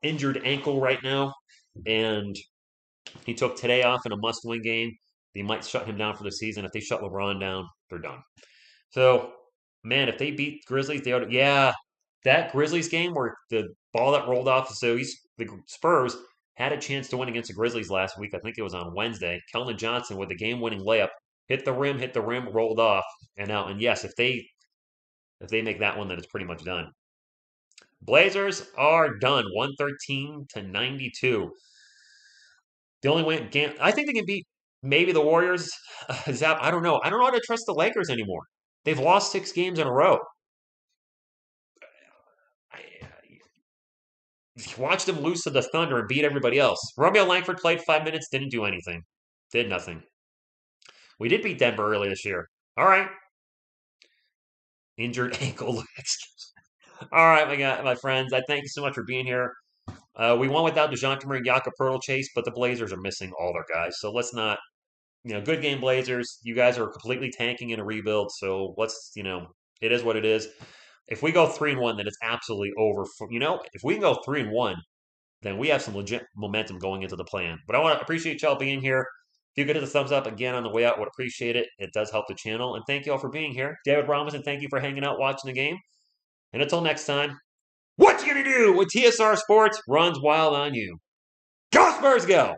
injured ankle right now, and he took today off in a must-win game. They might shut him down for the season. If they shut LeBron down, they're done. So, man, if they beat Grizzlies, they ought to, yeah, that Grizzlies game where the ball that rolled off the Spurs had a chance to win against the Grizzlies last week. I think it was on Wednesday. Keldon Johnson with the game-winning layup, hit the rim, rolled off, and out. And yes, if they make that one, then it's pretty much done. Blazers are done, 113-92. The only way, I think they can beat maybe the Warriors. I don't know. I don't know how to trust the Lakers anymore. They've lost 6 games in a row. Watched them lose to the Thunder and beat everybody else. Romeo Langford played 5 minutes, didn't do anything. Did nothing. We did beat Denver early this year. All right. Injured ankle. All right, my friends. I thank you so much for being here. We won without DeJounte Murray and Jakob Poeltl, but the Blazers are missing all their guys. So let's not, good game, Blazers. You guys are completely tanking in a rebuild. So let's, it is what it is. If we go 3-1, then it's absolutely over. If we can go 3-1, then we have some legit momentum going into the plan. But I want to appreciate y'all being here. If you could hit the thumbs up again on the way out, would appreciate it. It does help the channel. And thank you all for being here. David Robinson, thank you for hanging out, watching the game. And until next time, what you gonna do when TSR Sports runs wild on you? Go Spurs, go!